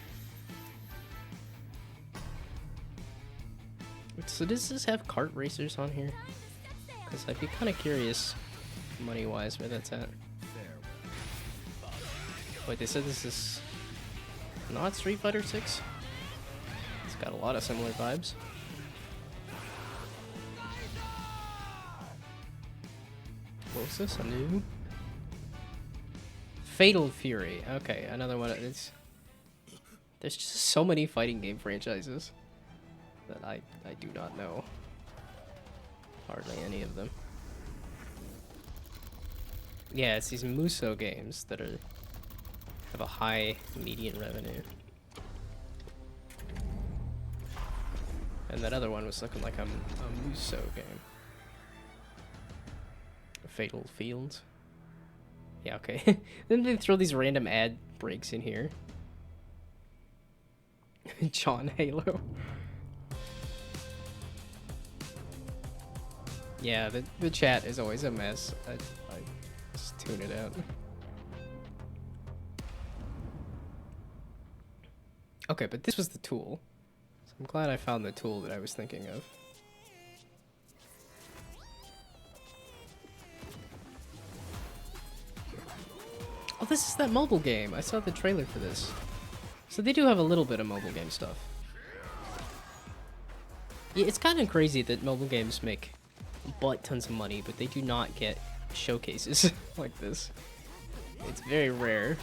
So does this have kart racers on here? Because I'd be kind of curious, money-wise, where that's at. Wait, they said this is not Street Fighter 6? It's got a lot of similar vibes. What was this? A new? Fatal Fury. Okay, another one. There's just so many fighting game franchises that I do not know hardly any of them. Yeah, it's these Muso games that have a high median revenue. And that other one was looking like a Muso game. Fatal Fields. Yeah, okay. Then they throw these random ad breaks in here. John Halo. Yeah, the chat is always a mess. I just tune it out. Okay, but this was the tool. So I'm glad I found the tool that I was thinking of. Oh, this is that mobile game. I saw the trailer for this. So they do have a little bit of mobile game stuff. Yeah, it's kind of crazy that mobile games make butt tons of money, but they do not get showcases like this. It's very rare.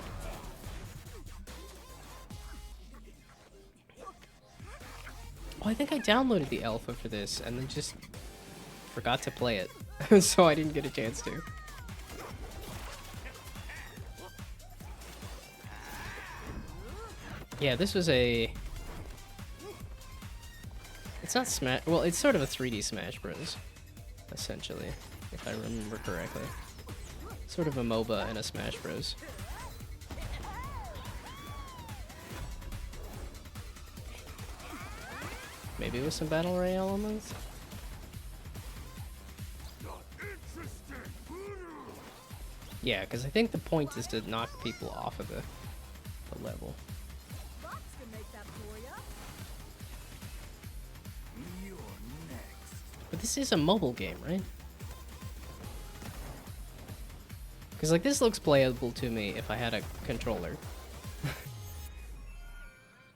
Oh, I think I downloaded the alpha for this and then just forgot to play it, so I didn't get a chance to. Yeah, this was a... It's not Smash... Well, it's sort of a 3D Smash Bros. Essentially, if I remember correctly. Sort of a MOBA and a Smash Bros. Maybe with some Battle Royale elements? Yeah, because I think the point is to knock people off of the level. But this is a mobile game, right? Because, like, this looks playable to me if I had a controller.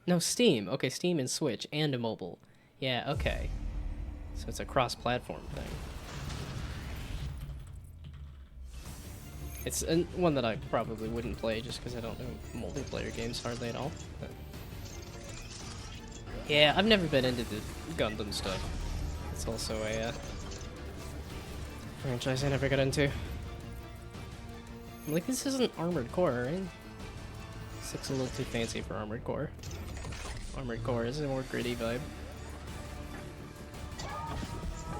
No, Steam. Okay, Steam and Switch and a mobile. Yeah, okay. So it's a cross-platform thing. It's one that I probably wouldn't play just because I don't know multiplayer games hardly at all. But yeah, I've never been into the Gundam stuff. It's also a franchise I never got into. Like, this isn't Armored Core, right? This looks a little too fancy for Armored Core. Armored Core is a more gritty vibe.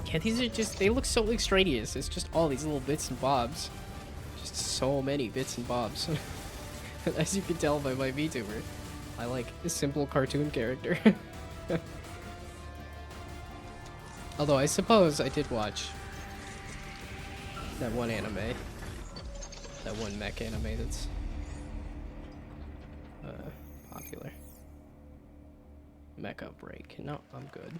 Yeah, these are just, they look so extraneous. It's just all these little bits and bobs. Just so many bits and bobs. As you can tell by my VTuber, I like a simple cartoon character. Although I suppose I did watch that one anime. That one mech anime that's popular. Mecha Break. No, I'm good.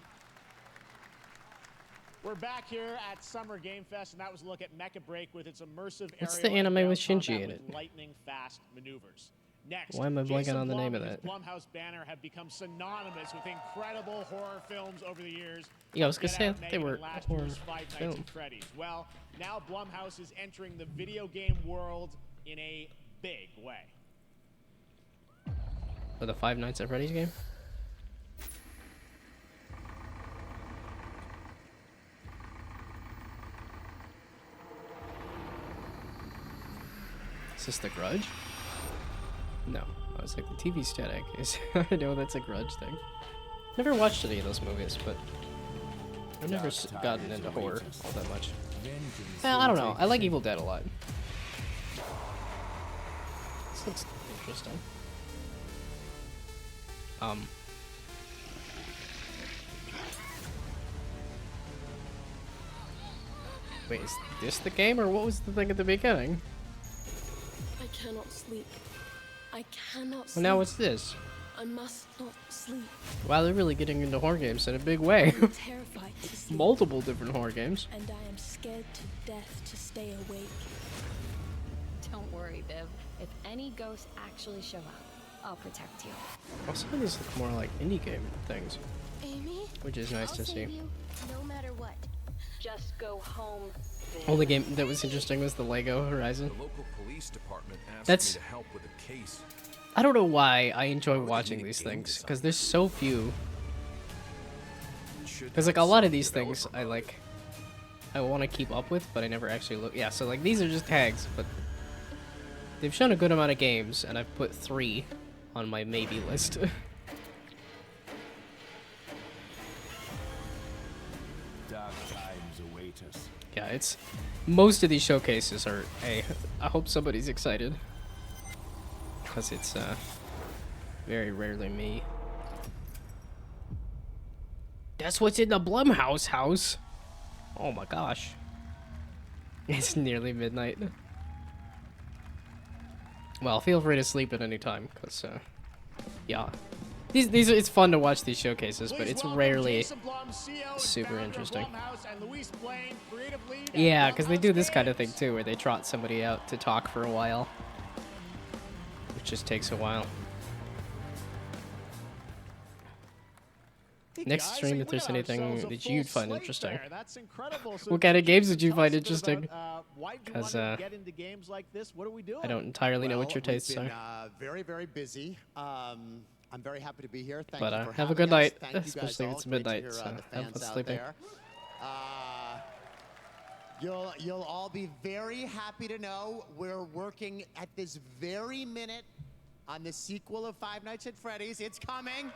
We're back here at Summer Game Fest, and that was a look at Mecha Break with its immersive What's aerial the anime and with ground Shinji combat in with it? lightning-fast maneuvers. Next, Why am I blanking Jason on the Blum name of and his that? Blumhouse banner have become synonymous with incredible horror films over the years. Yeah, I was gonna Get say, I Out, thought they Megan, were and last horror year's Five Nights film. at Freddy's. Well, now Blumhouse is entering the video game world in a big way. For the Five Nights at Freddy's game? Is this The Grudge? No. I was like, the TV static is... I know that's a Grudge thing. Never watched any of those movies, but... I've never gotten into horror all that much. Well, I don't know. I like Evil Dead a lot. This looks interesting. Wait, is this the game, or what was the thing at the beginning? I cannot sleep. I cannot sleep. Well, now what's this? I must not sleep. Wow, they're really getting into horror games in a big way. I'm terrified to sleep. Multiple different horror games. And I am scared to death to stay awake. Don't worry, Viv. If any ghosts actually show up, I'll protect you. Oh, some of these look more like indie game things, Amy? which is nice to see. You, no matter what. Just go home. Only game that was interesting was the Lego Horizon. The local police department asked That's... me to help with a case. I don't know why I enjoy watching these things, because there's so few. Because like a lot of these things I want to keep up with, but I never actually look. Yeah, so like these are just tags, but they've shown a good amount of games, and I've put 3 on my maybe list. Dark times await us. Yeah, it's most of these showcases are I hope somebody's excited, because it's very rarely me. That's what's in the Blumhouse house. Oh my gosh. It's nearly midnight. Well, feel free to sleep at any time, because yeah. These it's fun to watch these showcases, but it's rarely super interesting. Yeah, because they do this kind of thing too, where they trot somebody out to talk for a while, which just takes a while. Next stream, if there's anything that you'd find interesting. That's incredible. So What kind of games would you tell find us a bit interesting? about, why did you Because want to get into games like this? What are we doing? I don't entirely know what your tastes we've been, are. very, very busy. I'm very happy to be here. Thank But, you for have a having good us. night, Thank you guys especially if all. it's Great to midnight, hear, so the have fans fun out sleeping. there. You'll all be very happy to know we're working at this very minute on the sequel of Five Nights at Freddy's. It's coming.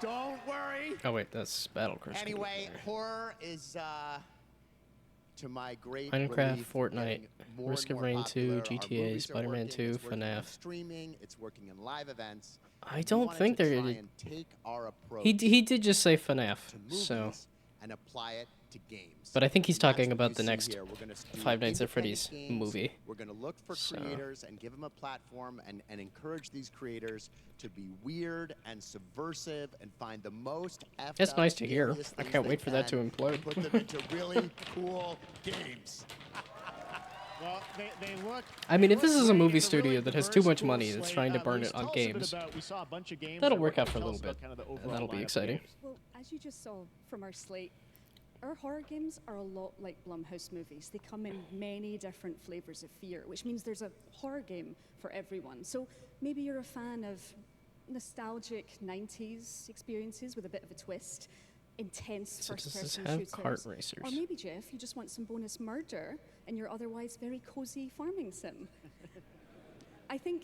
Don't worry. Oh wait, that's Battle Crush. Anyway, horror is to my great Minecraft, relief, Fortnite, getting more Risk and of more Rain popular. 2, Our GTA, movies are Spider-Man working. 2, It's working on FNAF. streaming. It's working in live events. I We don't wanted think to they're. try and take our approach He did just say FNAF, to so. movies and apply it to games. But I think he's And that's talking what about you the see next here. We're gonna do Five Nights at independent Freddy's games. movie. We're going to look for So- creators and give them a platform and encourage these creators to be weird and subversive and find the most effed That's up, nice to hear. scariest I things can't they wait for that to can implode. and Put them into really cool games. Well, they look. I mean, if they this look is a great. movie It's a really studio that has too diverse, much cool money that's slate. trying to burn Lise, it on tell us a bit games, about- we saw a bunch of games that'll that work were- out for a tell little us about bit, kind of the and overall that'll be lineup of exciting. games. Well, as you just saw from our slate, our horror games are a lot like Blumhouse movies. They come in many different flavors of fear, which means there's a horror game for everyone. So maybe you're a fan of nostalgic 90s experiences with a bit of a twist, intense So does this first-person have shooters. kart racers? Or maybe, Jeff, you just want some bonus murder in your otherwise very cozy farming sim. I think,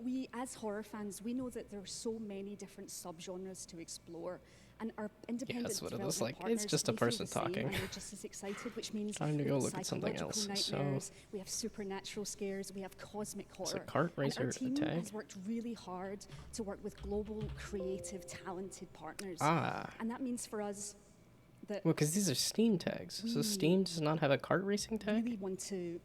we as horror fans, we know that there are so many different subgenres to explore, and our independent that's what it development looks like. It's partners, just a they feel person the same, talking. and they're just as excited, which means Time to we go have look at something psychological else. So- nightmares, we have supernatural scares, we have cosmic horror. a kart And racer our a team tag? has worked really hard to work with global, creative, talented partners. Ah. And that means for us that Well, because these are Steam tags. So we Steam does not have a kart racing tag? really want to,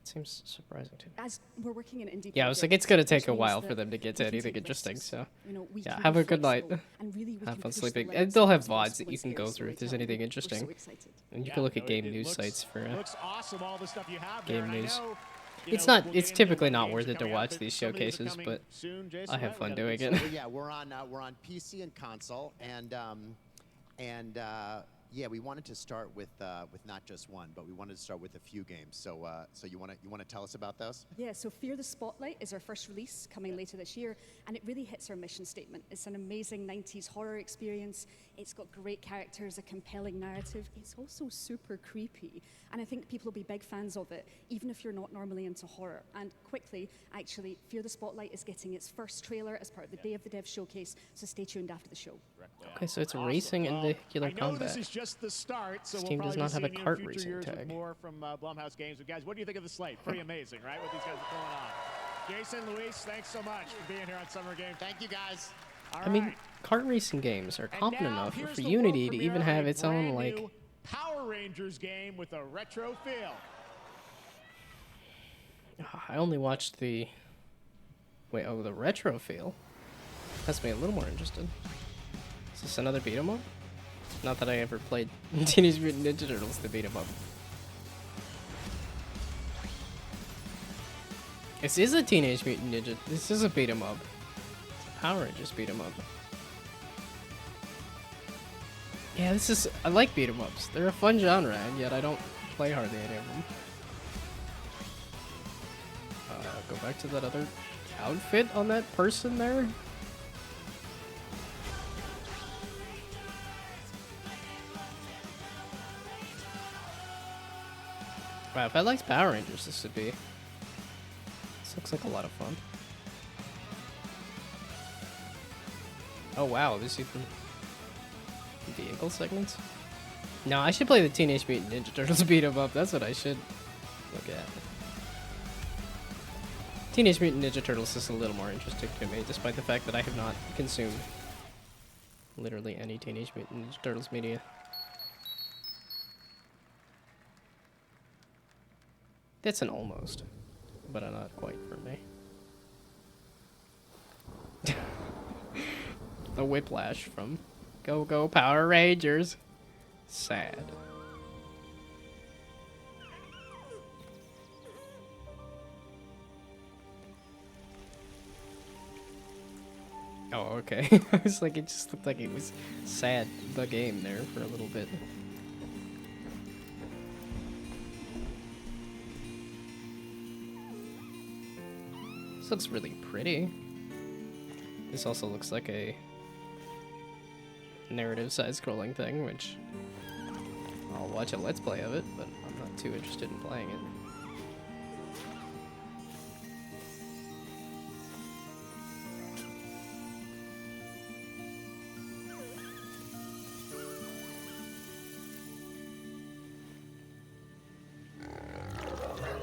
Seems surprising to me. as we're working in indie Yeah, I was like, projects, it's gonna which take a means while that for them to get to we can anything take interesting. risks. So, We yeah, can have be a good night. flexible, and really we Have can fun push the sleeping. limits And they'll of have what's VODs possible that you with can go scary through if there's storytelling. anything We're interesting. so excited. And you Yeah, can look no, at game it news looks- sites for looks awesome, all the stuff you have game there, and I news. know, It's we'll not. get It's into typically what not games worth are it to coming out, watch but these some of these are showcases, coming but soon, Jason, I have right? fun We got a doing big it. slate. Yeah, we're on PC and console, and yeah, we wanted to start with not just one, but we wanted to start with a few games. So you want to tell us about those? Yeah, so Fear the Spotlight is our first release coming later this year, and it really hits our mission statement. It's an amazing 90s horror experience. It's got great characters, a compelling narrative. It's also super creepy, and I think people will be big fans of it, even if you're not normally into horror. And quickly, actually, Fear the Spotlight is getting its first trailer as part of the Day of the Dev showcase, so stay tuned after the show. Okay, so it's racing and vehicular I know combat. this is just the start, so Steam we'll does probably not have a be seeing you kart in future racing years with tag. more from Blumhouse Games. But guys, what do you think of the slate? Pretty amazing, right? What these guys are pulling on. Jason, Luis, thanks so much for being here on Summer Game. Thank you, guys. I mean, kart racing games are common now enough here's for the Unity world to even premiere of have a its own brand like. new Power Rangers game with a retro feel. I only watched the. Wait, oh, the retro feel. That's me a little more interested. Is this another beat 'em up? Not that I ever played Teenage Mutant Ninja Turtles to beat 'em up. This is a Teenage Mutant Ninja. This is a beat 'em up. It's a Power Rangers beat 'em up. Yeah, this is. I like beat 'em ups. They're a fun genre, and yet I don't play hardly any of them. Go back to that other outfit on that person there. Wow, if I liked Power Rangers, this would be. This looks like a lot of fun. Oh wow, this even vehicle segments. No, I should play the Teenage Mutant Ninja Turtles beat 'em up. That's what I should look at. Teenage Mutant Ninja Turtles is a little more interesting to me, despite the fact that I have not consumed literally any Teenage Mutant Ninja Turtles media. That's an almost, but not quite for me. The whiplash from Go Go Power Rangers. Sad. Oh, okay. I was like, it just looked like it was sad, the game there, for a little bit. This looks really pretty. This also looks like a narrative side-scrolling thing, which I'll watch a Let's Play of it, but I'm not too interested in playing it.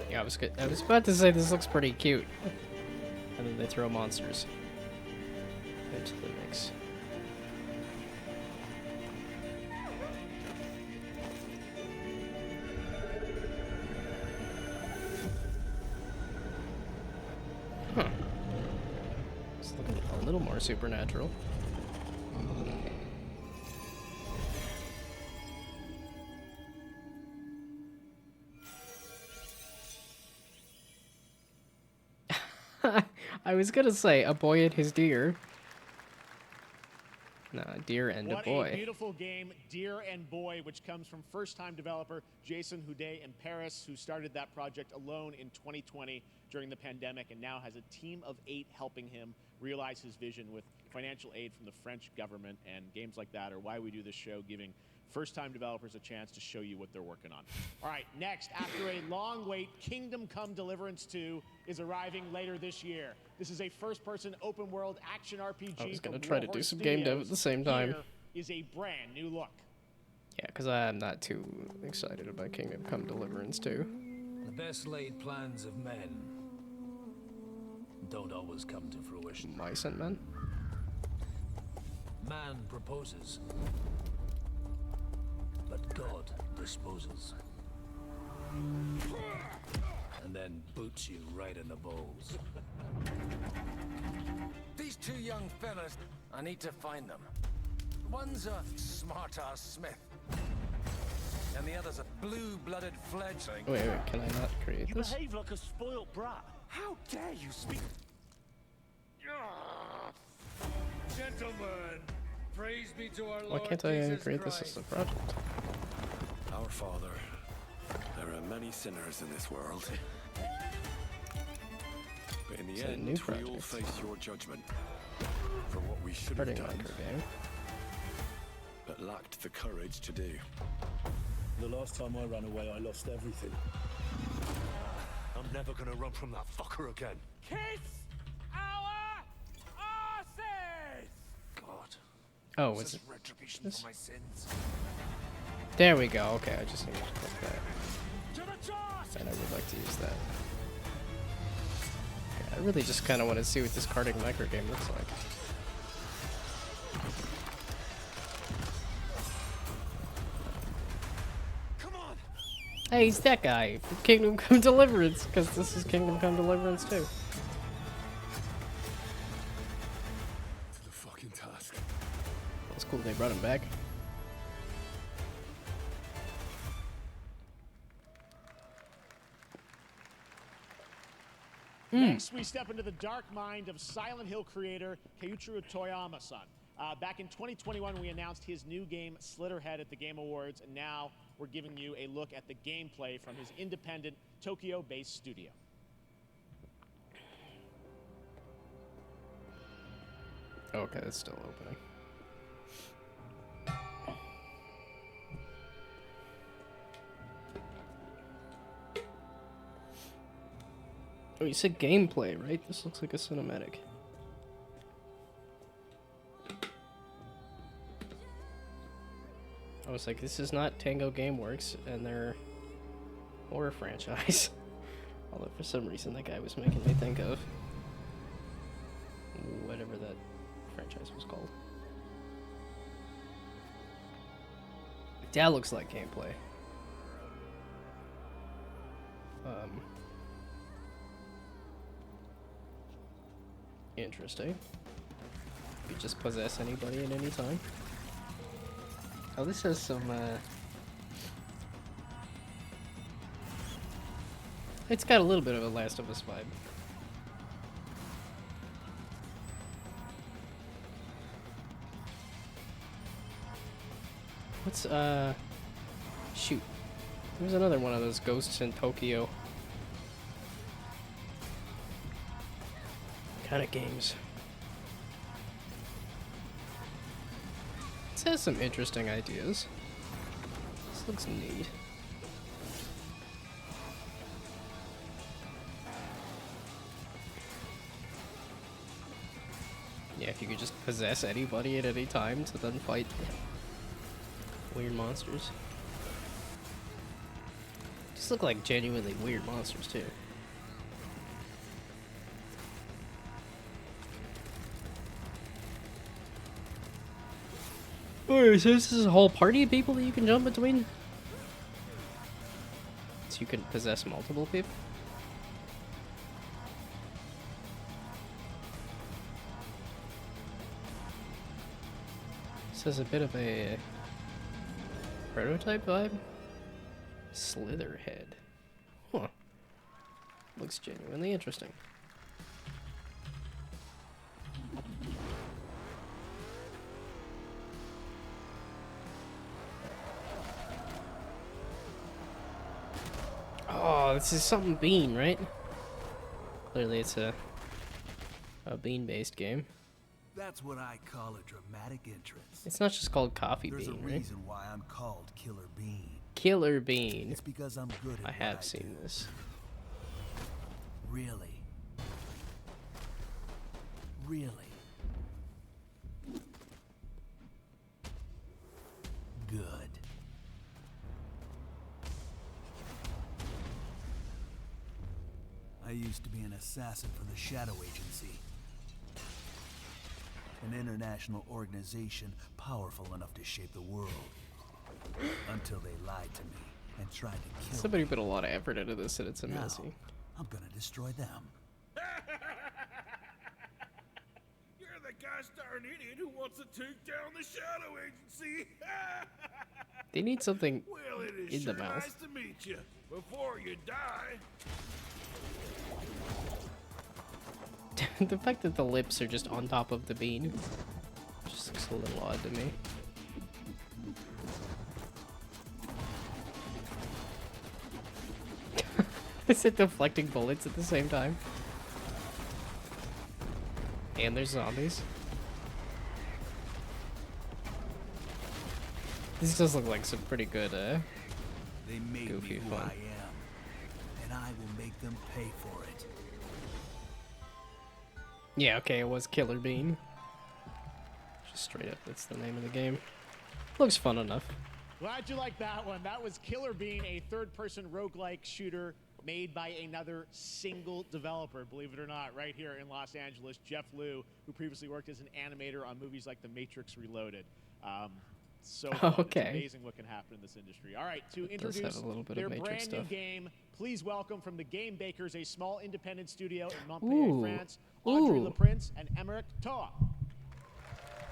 Yeah, I was about to say this looks pretty cute. And then they throw monsters into the mix. Huh. It's looking a little more supernatural. I was gonna say a boy and his deer. No, deer and a boy. What a beautiful game, Deer and Boy, which comes from first-time developer Jason Houdet in Paris, who started that project alone in 2020 during the pandemic and now has a team of 8 helping him realize his vision with financial aid from the French government. And games like that are why we do this show, giving first-time developers a chance to show you what they're working on. All right, next, after a long wait, Kingdom Come Deliverance 2 is arriving later this year. This is a first-person open-world action RPG. I was gonna try to do some game dev at the same time. Here is a brand new look. Yeah, because I'm not too excited about Kingdom Come Deliverance 2. The best laid plans of men don't always come to fruition. Mice and men? Man proposes, but God disposes. And then boots you right in the balls. These 2 young fellas, I need to find them. One's a smart-ass Smith, and the other's a blue-blooded fledgling. Wait, can I not create this? behave like a spoiled brat. How dare you speak? Gentlemen, praise be to our Why Lord can't I Jesus create this Christ. as a project? Our Father, there are many sinners in this world. But in the It's a end, new we all project. face your judgment for what we should have Starting done, like her game. but lacked the courage to do. The last time I ran away, I lost everything. I'm never gonna run from that fucker again. Kiss our asses! God. Oh, This was is it retribution this? for my sins. There we go. Okay, I just need to click that. To the task! And I would like to use that. Okay, I really just kind of want to see what this karting micro game looks like. Hey, he's that guy from Kingdom Come Deliverance, because this is Kingdom Come Deliverance too. The fucking task. That's cool they brought him back. Next, we step into the dark mind of Silent Hill creator Keiichiro Toyama-san. Back in 2021, we announced his new game, Slitterhead, at the Game Awards, and now we're giving you a look at the gameplay from his independent, Tokyo-based studio. Okay, it's still opening. Oh, you said gameplay, right? This looks like a cinematic. I was like, this is not Tango Gameworks and their horror franchise. Although for some reason that guy was making me think of whatever that franchise was called. That looks like gameplay. Interesting. You just possess anybody at any time. Oh, this has some, it's got a little bit of a Last of Us vibe. What's shoot. There's another one of those ghosts in Tokyo kind of games. This has some interesting ideas. This looks neat. Yeah, if you could just possess anybody at any time to then fight weird monsters. Just look like genuinely weird monsters too. Oh, so this is a whole party of people that you can jump between? So you can possess multiple people? This has a bit of a prototype vibe. Slitherhead. Huh. Looks genuinely interesting. Oh, this is something bean, right? Clearly it's a bean-based game. That's what I call a dramatic entrance. It's not just called Coffee There's Bean, a right? reason why I'm called Killer Bean. Killer Bean. It's because I'm good at I have seen this. Really? Really? Good. I used to be an assassin for the Shadow Agency. An international organization powerful enough to shape the world. Until they lied to me and tried to kill Somebody put a lot of effort into this and it's Now, amazing. I'm gonna destroy them. You're the gosh darn idiot who wants to take down the Shadow Agency. They need something Well, it is in sure the mouth. nice to meet you. Before you die. The fact that the lips are just on top of the bean just looks a little odd to me. Is it deflecting bullets at the same time? And there's zombies. This does look like some pretty good, They made goofy me who fun. I am, and I will make them pay for it. Yeah, okay, it was Killer Bean. Just straight up, that's the name of the game. Looks fun enough. Glad you liked that one. That was Killer Bean, a third-person roguelike shooter made by another single developer, believe it or not, right here in Los Angeles, Jeff Liu, who previously worked as an animator on movies like The Matrix Reloaded. So fun. Okay. It's amazing what can happen in this industry. All right, to It does introduce have a little bit their of Matrix brand new stuff. game, please welcome from the Game Bakers, a small independent studio in Montpellier, Ooh. France, Audrey Ooh. LaPrince and Emmerich Toa.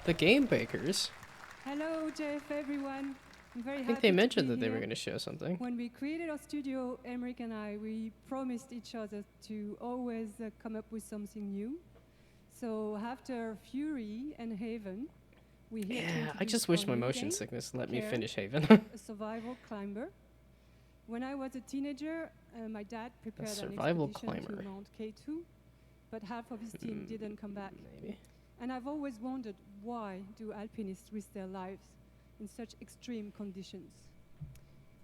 The Game Bakers. Hello, Jeff, everyone. I'm very I happy think they to mentioned be that they were here. going to show something. When we created our studio, Emmerich and I, we promised each other to always come up with something new. So after Fury and Haven, we here to Yeah, I introduce just wish our my new motion game, sickness let me Cairn, finish Haven. a survival climber. When I was a teenager, my dad prepared an survival expedition climber. to Mount K2, but half of his team didn't come back. Maybe. And I've always wondered, why do alpinists risk their lives in such extreme conditions?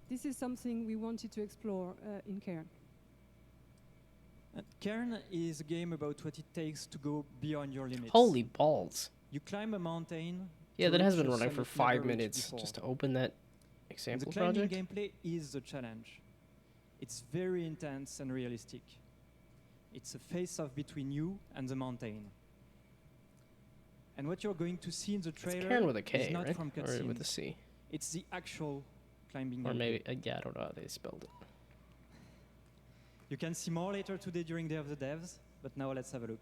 This is something we wanted to explore in Cairn. Cairn is a game about what it takes to go beyond your limits. Holy balls. You climb a mountain. Yeah, to that has reach been a running for summit 5 never reached minutes before. just to open that And example the climbing project. gameplay is the challenge. It's very intense and realistic. It's a face-off between you and the mountain. And what you're going to see in the trailer Cairn with a is K, not right? from Or with a cutscenes. C. It's the actual climbing Or gameplay. maybe, yeah, I don't know how they spelled it. You can see more later today during Day of the Devs, but now let's have a look.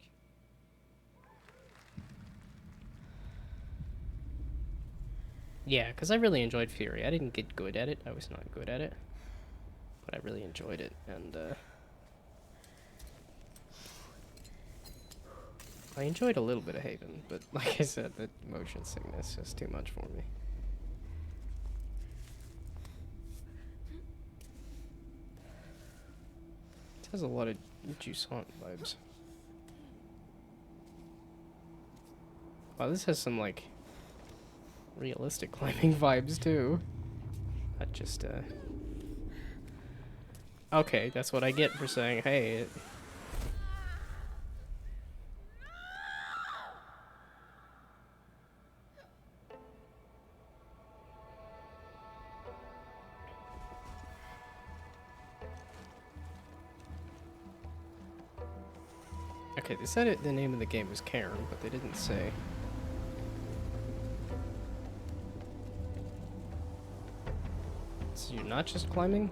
Yeah, because I really enjoyed Fury. I didn't get good at it. I was not good at it. But I really enjoyed it. And, I enjoyed a little bit of Haven. But like I said, the motion sickness is too much for me. has a lot of Jusant vibes. Wow, this has some like realistic climbing vibes too. Not just okay, that's what I get for saying, hey. Okay, they said the name of the game was Cairn, but they didn't say. So you're not just climbing?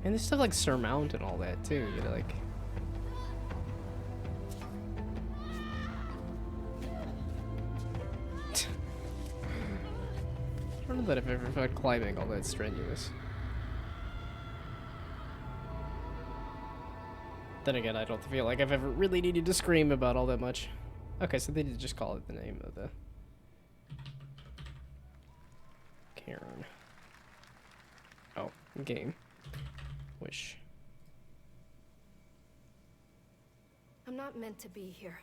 And there's stuff like surmount and all that too. You're like. I don't know that I've ever found climbing all that strenuous. Then again, I don't feel like I've ever really needed to scream about all that much. Okay, so they did just call it the name of the Cairn. Oh, game. Wish. I'm not meant to be here.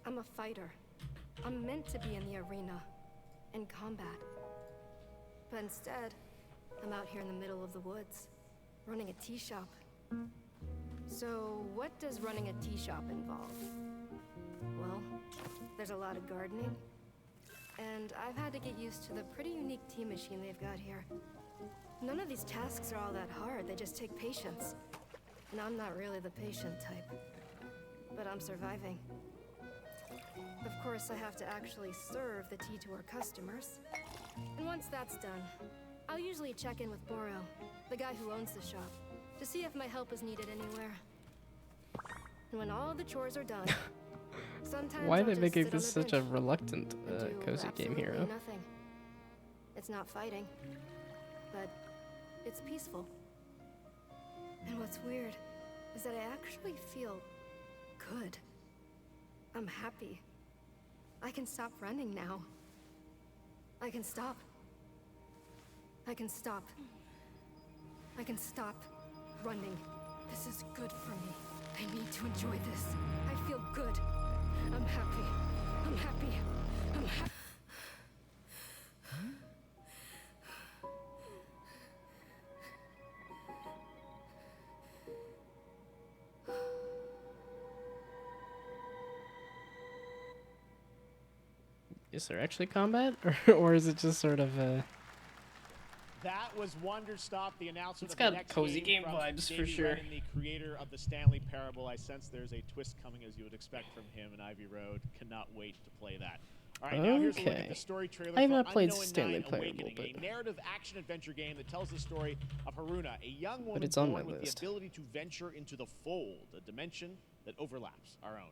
I'm a fighter. I'm meant to be in the arena, in combat. But instead, I'm out here in the middle of the woods, running a tea shop. So, what does running a tea shop involve? Well, there's a lot of gardening, and I've had to get used to the pretty unique tea machine they've got here. None of these tasks are all that hard, they just take patience. And I'm not really the patient type, but I'm surviving. Of course, I have to actually serve the tea to our customers. And once that's done, I'll usually check in with Boro, the guy who owns the shop, to see if my help is needed anywhere. And when all the chores are done, sometimes Why are I'll they just making sit on this the such a bench reluctant, and do cozy game absolutely hero? Nothing. It's not fighting, but it's peaceful. And what's weird is that I actually feel good. I'm happy. I can stop running now. I can stop. I can stop. I can stop running. This is good for me. I need to enjoy this. I feel good. I'm happy. I'm happy. I'm happy. Is there actually combat, or is it just sort of That was Wonderstop, the announcer It's of the got next cozy game from vibes for Davey sure. Redden, the creator of the Stanley Parable. I sense there's a twist coming, as you would expect from him in Ivy Road. Cannot wait to play that. All right, now here's a look at Okay. the story trailer I have for not played Unknown Stanley Nine Parable, Awakening, but a narrative action-adventure game that tells the story of Haruna, a young woman it's on born my with list. the ability to venture into the fold, a dimension that overlaps our own.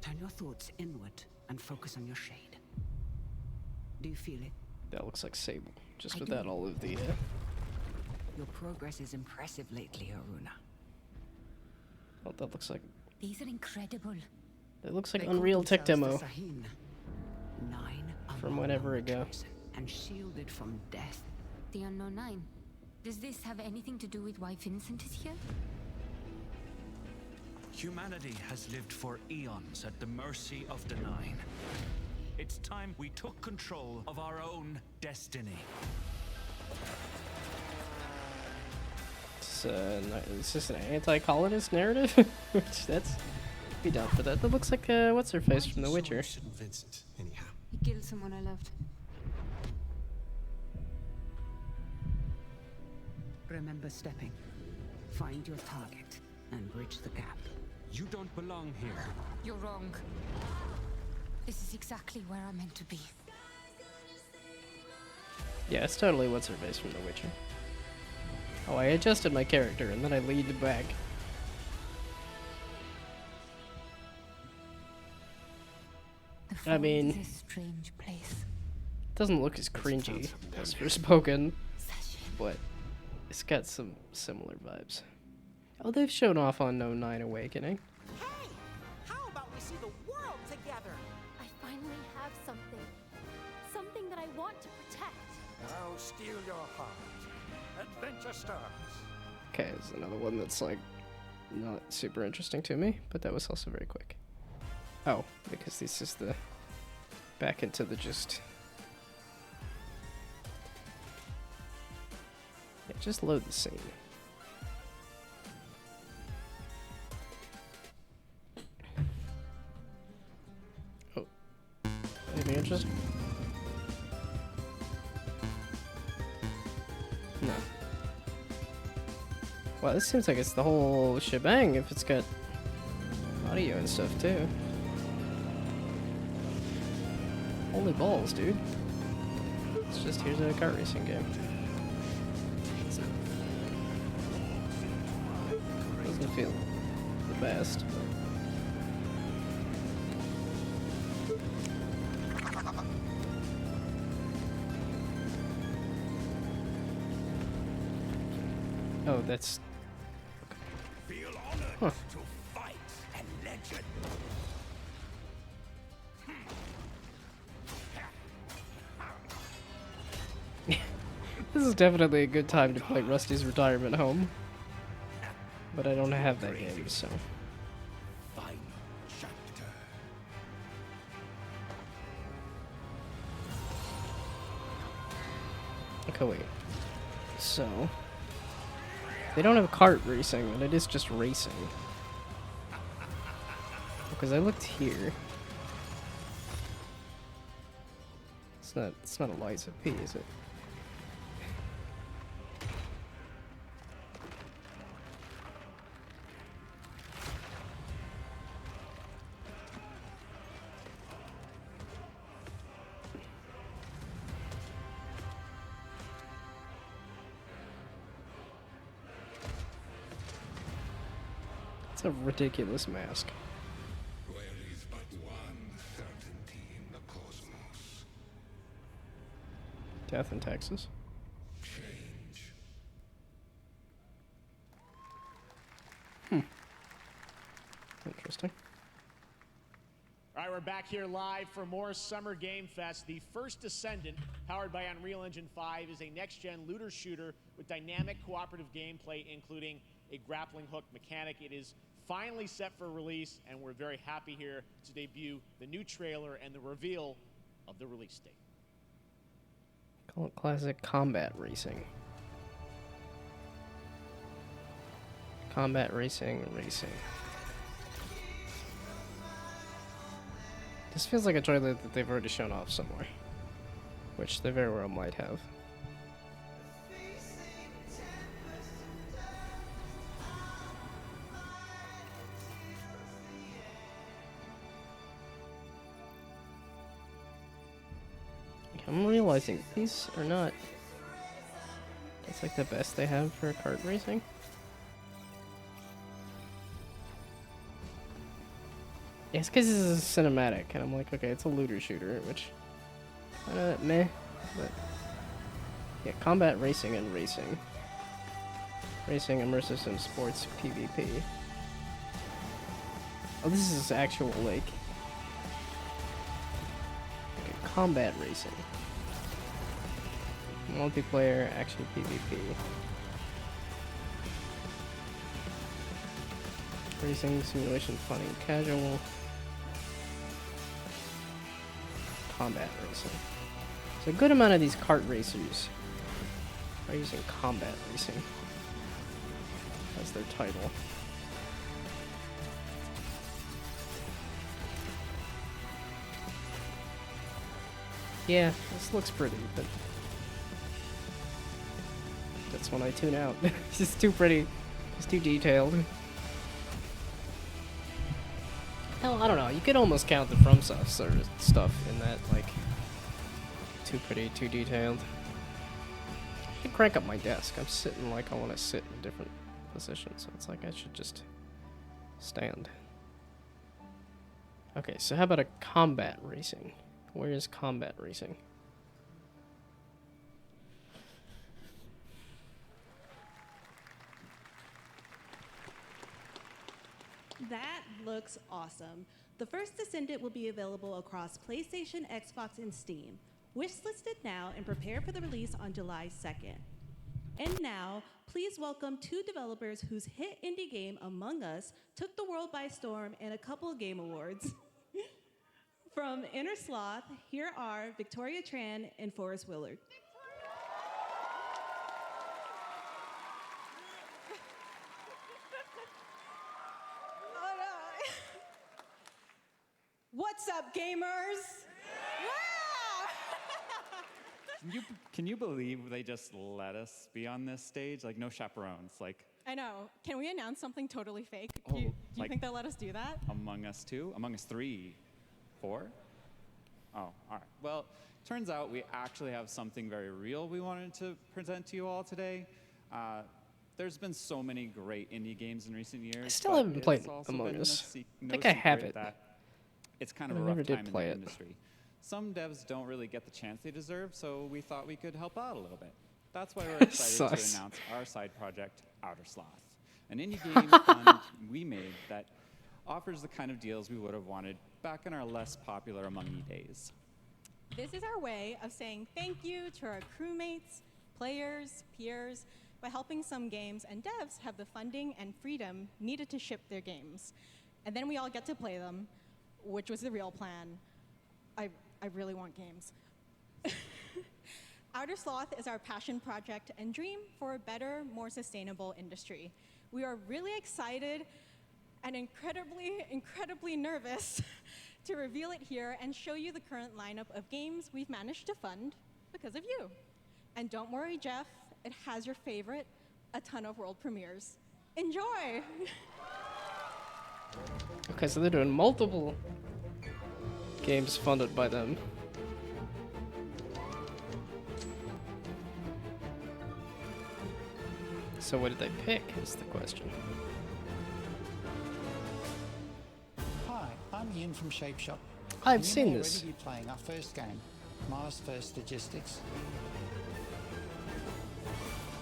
Turn your thoughts inward and focus on your shade. Do you feel it? that looks like Sable, just I without do. all of the. Your progress is impressive lately, Haruna. Oh, that looks like. These are incredible. That looks like They call Unreal Tech themselves demo the Sahin. 9 from unknown whenever ago. chosen and shielded from death. The Unknown Nine. Does this have anything to do with why Vincent is here? Humanity has lived for eons at the mercy of the Nine. It's time we took control of our own destiny. It's just an anti-colonist narrative, which that's be down for that. That looks like what's her face from The Witcher. Vincent, anyhow. He killed someone I loved. Remember stepping. Find your target and bridge the gap. You don't belong here. You're wrong. This is exactly where I'm meant to be. Yeah, it's totally what's her face from The Witcher. Oh, I adjusted my character and then I leaned back. I mean, It's a strange place. it doesn't look as cringy as Forspoken, but it's got some similar vibes. Oh, they've shown off Unknown 9 Awakening. How about we see the world together? I finally have something. Something that I want to protect. I'll steal your heart. Adventure starts. Okay, there's another one that's like not super interesting to me, but that was also very quick. Oh, because this is the back into the just. Yeah, just load the scene. Oh, anything interesting? No. Wow, this seems like it's the whole shebang if it's got audio and stuff too. Holy balls, dude. It's just, here's a kart racing game. Doesn't feel the best. Oh, that's... Feel honored Huh. to fight and legend. This is definitely a good time to play Rusty's Retirement Home. But I don't have that game, so... Final chapter. Okay, wait. So... They don't have kart racing, but it is just racing. Because I looked here. It's not a Liza P, is it? It's a ridiculous mask. There is but one certainty in the cosmos. Death in Texas. Change. Interesting. All right, we're back here live for more Summer Game Fest. The first Descendant, powered by Unreal Engine 5, is a next-gen looter shooter with dynamic cooperative gameplay, including a grappling hook mechanic. It is finally set for release, and we're very happy here to debut the new trailer and the reveal of the release date. Call it classic combat racing. Combat racing, racing. This feels like a trailer that they've already shown off somewhere. Which they very well might have. I'm realizing these are not... It's like the best they have for kart racing. Yeah, it's because this is a cinematic, and I'm like, okay, it's a looter shooter, which kinda meh, but yeah, combat racing and racing. Racing, immersive sim, sports, PvP. Oh, this is actual, like, okay, combat racing. Multiplayer, action PvP. Racing, simulation, funny, casual. Combat racing. So a good amount of these kart racers are using combat racing as their title. Yeah, this looks pretty, but that's when I tune out. It's just too pretty. It's too detailed. Hell, I don't know. You could almost count the FromSoft sort of stuff in that, like, too pretty, too detailed. I should crank up my desk. I'm sitting like I want to sit in a different position, so it's like I should just stand. Okay, so how about a combat racing? Where is combat racing? That looks awesome. The first Descendant will be available across PlayStation, Xbox, and Steam. Wishlist it now and prepare for the release on July 2nd. And now, please welcome two developers whose hit indie game, Among Us, took the world by storm in a couple game awards. From Inner Sloth, here are Victoria Tran and Forrest Willard. What's up, gamers? Can you believe they just let us be on this stage? Like, no chaperones. Like, I know. Can we announce something totally fake? Oh, Do you like- think they'll let us do that? Among Us 2? Among Us 3? 4? Oh, all right. Well, turns out we actually have something very real we wanted to present to you all today. There's been so many great indie games in recent years. I still but haven't it's played also Among been no Us. no I think I have secret it. that It's kind of I a never rough did time in play the it. industry. Some devs don't really get the chance they deserve, so we thought we could help out a little bit. That's why we're excited Sus. to announce our side project, Outer Sloth, an indie game fund we made that offers the kind of deals we would have wanted back in our less popular Among Me days. This is our way of saying thank you to our crewmates, players, peers, by helping some games and devs have the funding and freedom needed to ship their games. And then we all get to play them, which was the real plan. I really want games. Outer Sloth is our passion project and dream for a better, more sustainable industry. We are really excited and incredibly nervous to reveal it here and show you the current lineup of games we've managed to fund because of you. And don't worry, Jeff, it has your favorite, a ton of world premieres. Enjoy! Okay, so they're doing multiple games funded by them. So what did they pick is the question. Hi, I'm Ian from Shape Shop. I've And seen you may this. already be playing our first game, Mars First Logistics.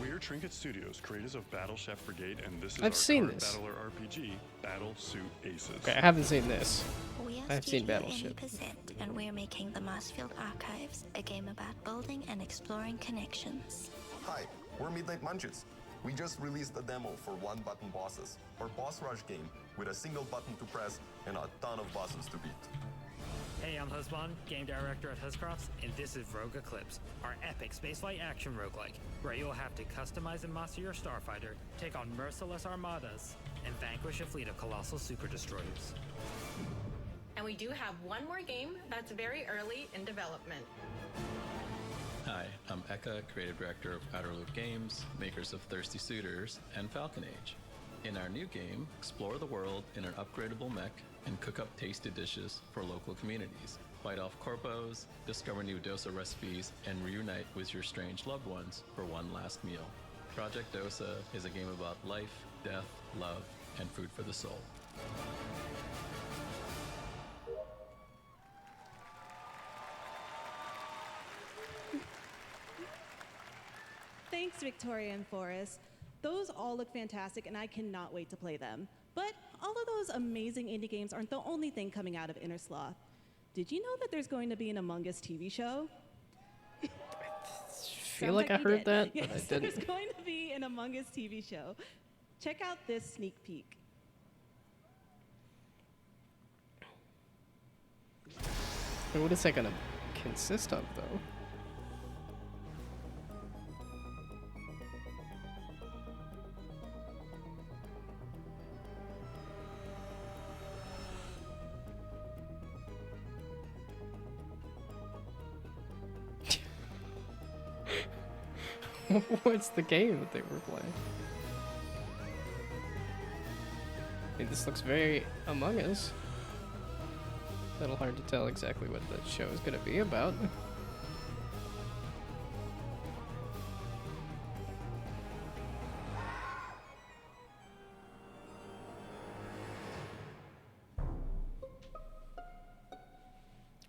We're Trinket Studios, creators of Battle Chef Brigade, and this is I've our seen card this. battler RPG, Battle Suit Aces. Okay, I haven't seen this. We are I've seen Studio Battleship. 80%, and we're making the Marsfield Archives, a game about building and exploring connections. Hi, we're Midnight Munches. We just released a demo for one-button bosses, our boss rush game with a single button to press and a ton of bosses to beat. Hey, I'm Husband, game director at Huscrofts, and this is Rogue Eclipse, our epic spaceflight action roguelike, where you'll have to customize and master your starfighter, take on merciless armadas, and vanquish a fleet of colossal super destroyers. And we do have one more game that's very early in development. Hi, I'm Eka, creative director of Outer Loop Games, makers of Thirsty Suitors and Falcon Age. In our new game, explore the world in an upgradable mech and cook up tasty dishes for local communities. Fight off corpos, discover new dosa recipes, and reunite with your strange loved ones for one last meal. Project Dosa is a game about life, death, love, and food for the soul. Thanks, Victoria and Forrest. Those all look fantastic, and I cannot wait to play them. But all of those amazing indie games aren't the only thing coming out of Inner Sloth. Did you know that there's going to be an Among Us TV show? I feel like I you heard did. that, Yes, but I didn't. there's going to be an Among Us TV show. Check out this sneak peek. What is that gonna consist of, though? What's the game that they were playing? Hey, this looks very Among Us. A little hard to tell exactly what the show is going to be about.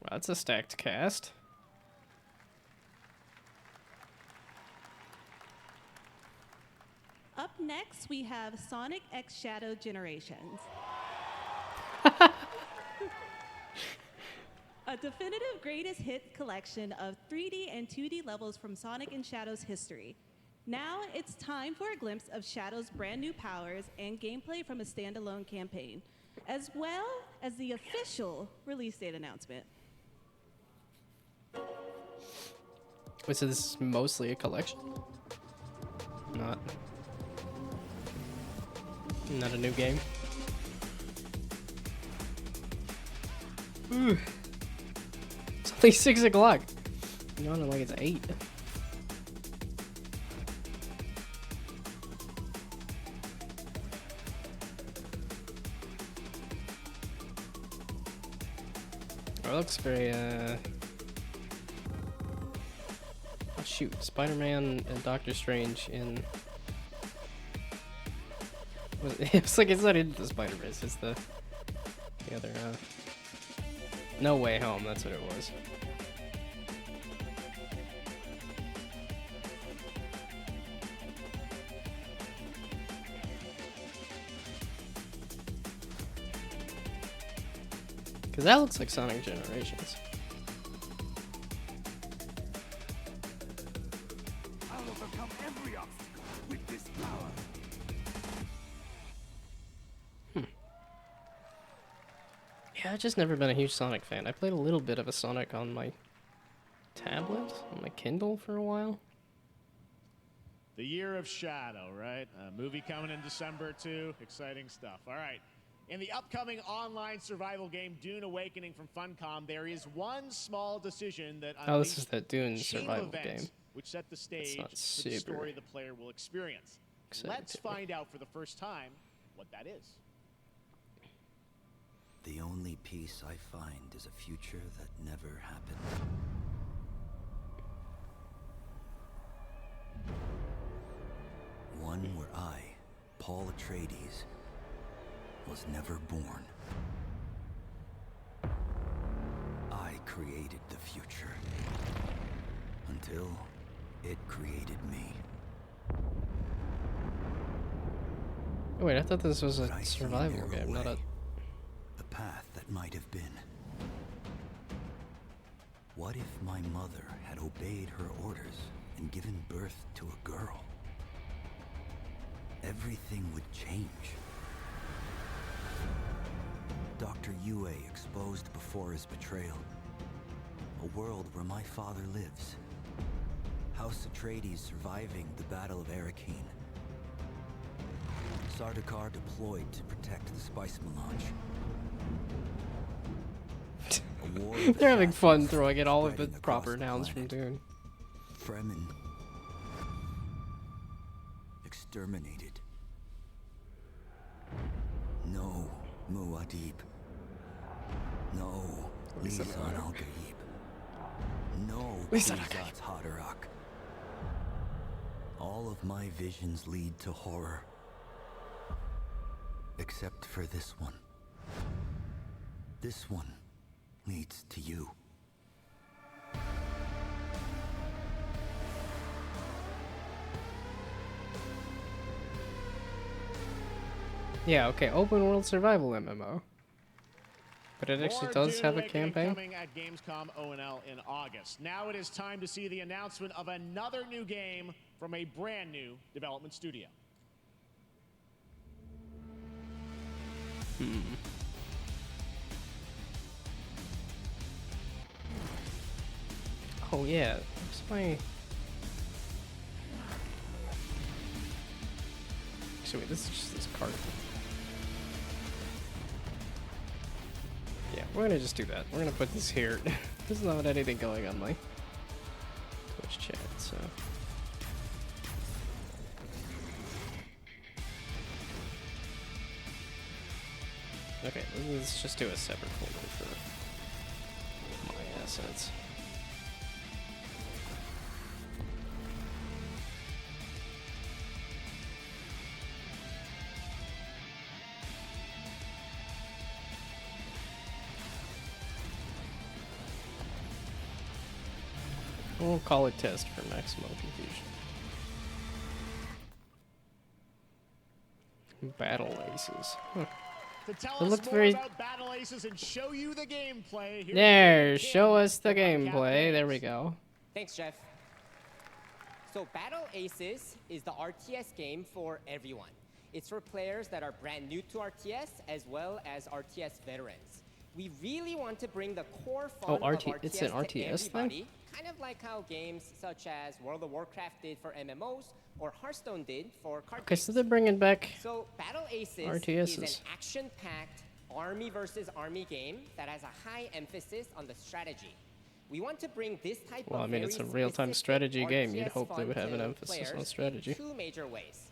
Wow, that's a stacked cast. Up next, we have Sonic X Shadow Generations. A definitive greatest hit collection of 3D and 2D levels from Sonic and Shadow's history. Now it's time for a glimpse of Shadow's brand new powers and gameplay from a standalone campaign, as well as the official release date announcement. Wait, so this is mostly a collection? Not a new game? Ooh. It's only 6 o'clock. You know, like it's 8. It looks very, oh shoot, Spider-Man and Doctor Strange in... It's like, it's not in the Spider-Verse, it's the other, No Way Home, that's what it was. Because that looks like Sonic Generations. I'll overcome every obstacle with this power. Yeah, I've just never been a huge Sonic fan. I played a little bit of a Sonic on my tablet, on my Kindle for a while. The Year of Shadow, right? A movie coming in December too. Exciting stuff. All right. In the upcoming online survival game Dune Awakening from Funcom, there is one small decision that Oh, this is unleashed that Dune a chain of survival events game. which set the stage not for the super story the player will experience. exciting Let's to me. find out for the first time what that is. The only peace I find is a future that never happened. One where I, Paul Atreides, was never born. I created the future until it created me. Oh, wait, I thought this was But a I see survival narrow game, not a... way, the path that might have been. What if my mother had obeyed her orders and given birth to a girl? Everything would change. Dr. Yue exposed before his betrayal. A world where my father lives. House Atreides surviving the Battle of Arrakeen. Sardaukar deployed to protect the Spice Melange. A war of They're having fun assassins throwing in all of the spreading proper across the nouns from planet. Dune. Fremen exterminated. No Muad'Dib. No Lisan Lisan al-Gaib. No Lisan Kwisatz Haderach. All of my visions lead to horror. Except for this one. This one leads to you. Yeah, okay, open world survival MMO. But it actually More does Dune have a Awakening campaign? coming at Gamescom ONL in August. Now it is time to see the announcement of another new game from a brand new development studio. Oh yeah, what's my... So wait, this is just this card. Yeah, we're gonna just do that. We're gonna put this here. There's not anything going on my Twitch chat, so... Okay, let's just do a separate folder for my assets. We'll call it test for maximum confusion. Battle Aces. Huh. To tell It us looked more very- about Battle Aces and show you the gameplay. Here's There, David show Kim us the from Whitecap gameplay. Games. There we go. Thanks, Jeff. So Battle Aces is the RTS game for everyone. It's for players that are brand new to RTS as well as RTS veterans. We really want to bring the core fun of RTS it's an to RTS thing? everybody, kind of like how games such as World of Warcraft did for MMOs or Hearthstone did for card Okay, games. so they're bringing back So Battle Aces RTSs. is an action-packed army versus army game that has a high emphasis on the strategy. We want to bring this type Well, of I mean, it's a very real-time specific strategy game. You'd RTS hope they fun would have an to emphasis on players strategy. Two major ways.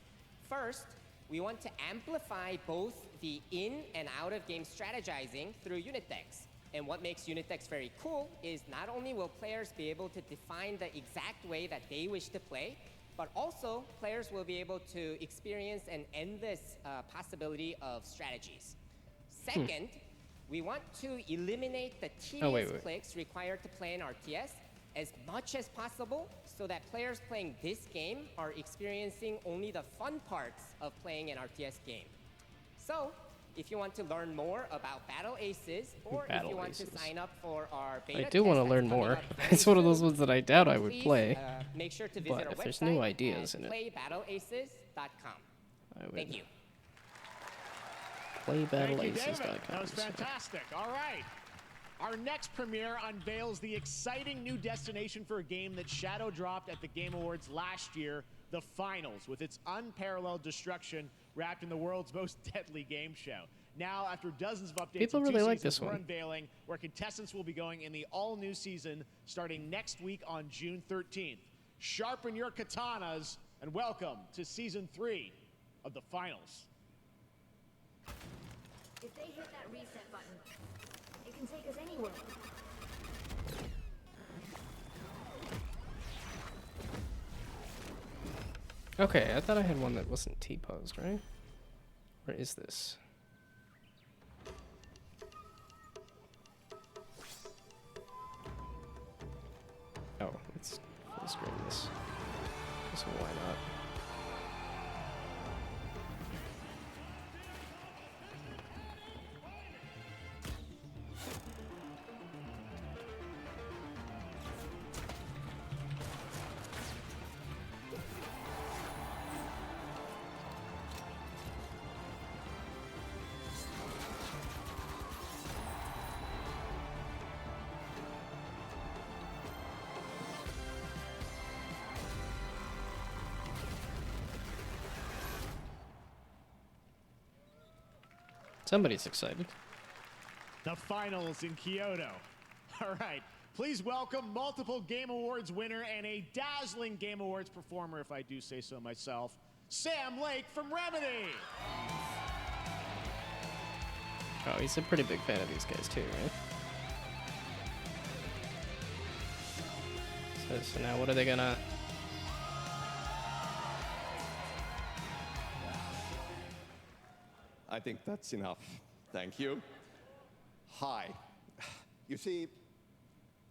First, we want to amplify both the in and out of game strategizing through unit decks. And what makes unit decks very cool is not only will players be able to define the exact way that they wish to play, but also players will be able to experience an endless possibility of strategies. Second, we want to eliminate the tedious clicks required to play an RTS as much as possible so that players playing this game are experiencing only the fun parts of playing an RTS game. So, if you want to learn more about Battle Aces, or if Battle you want Aces. to sign up for our beta I test do want to that's learn coming more. up very It's one of those soon, ones that I doubt I would please, play. make sure to visit But our if there's website new ideas at in it, playbattleaces.com. I would Thank you. Thank you, David. playbattleaces.com. That was fantastic. All right. Our next premiere unveils the exciting new destination for a game that shadow dropped at the Game Awards last year, the Finals, with its unparalleled destruction wrapped in the world's most deadly game show. Now, after dozens of updates People and two really like seasons, this we're one. unveiling where contestants will be going in the all-new season starting next week on June 13th. Sharpen your katanas and welcome to Season 3 of the Finals. If they hit that reset button, it can take us anywhere. Okay, I thought I had one that wasn't T-posed, right? Or is this? Oh, let's full screen this. So why not? Somebody's excited. The Finals in Kyoto. All right. Please welcome multiple Game Awards winner and a dazzling Game Awards performer, if I do say so myself, Sam Lake from Remedy. Oh, he's a pretty big fan of these guys too, right? So now what are they gonna... I think that's enough. Thank you. Hi. You see,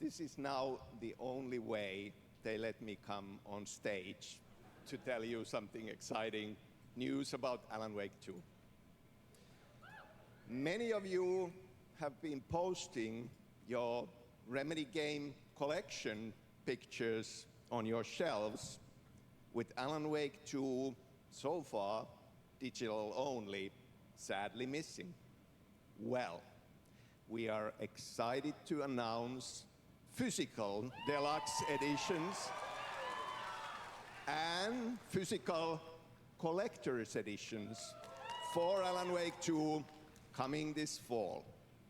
this is now the only way they let me come on stage to tell you something exciting news about Alan Wake 2. Many of you have been posting your Remedy game collection pictures on your shelves with Alan Wake 2 so far digital only, sadly missing. Well, we are excited to announce physical deluxe editions and physical collector's editions for Alan Wake 2 coming this fall.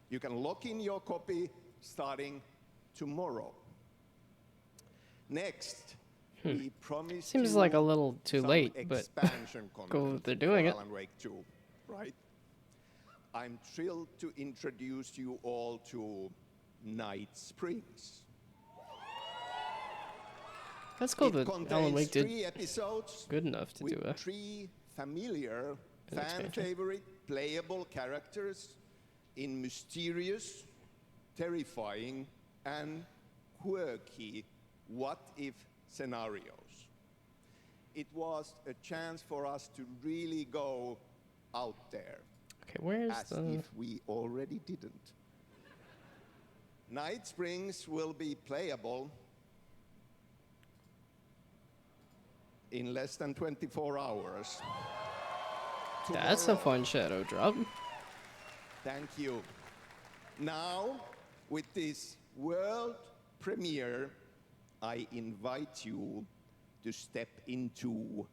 You can lock in your copy starting tomorrow. Next, we promise Seems you like a little too some late, but expansion cool content that they're doing for it. Alan Wake 2, right? I'm thrilled to introduce you all to Night Springs. That's cool It that Alan contains Wake did 3 episodes good enough to with do a 3 familiar, an expansion. fan-favorite playable characters in mysterious, terrifying, and quirky what-if scenarios. It was a chance for us to really go out there. Okay, Okay, where's as the... if we already didn't. Night Springs will be playable in less than 24 hours. That's a fun shadow drop. Thank you. Now, with this world premiere, I invite you to step into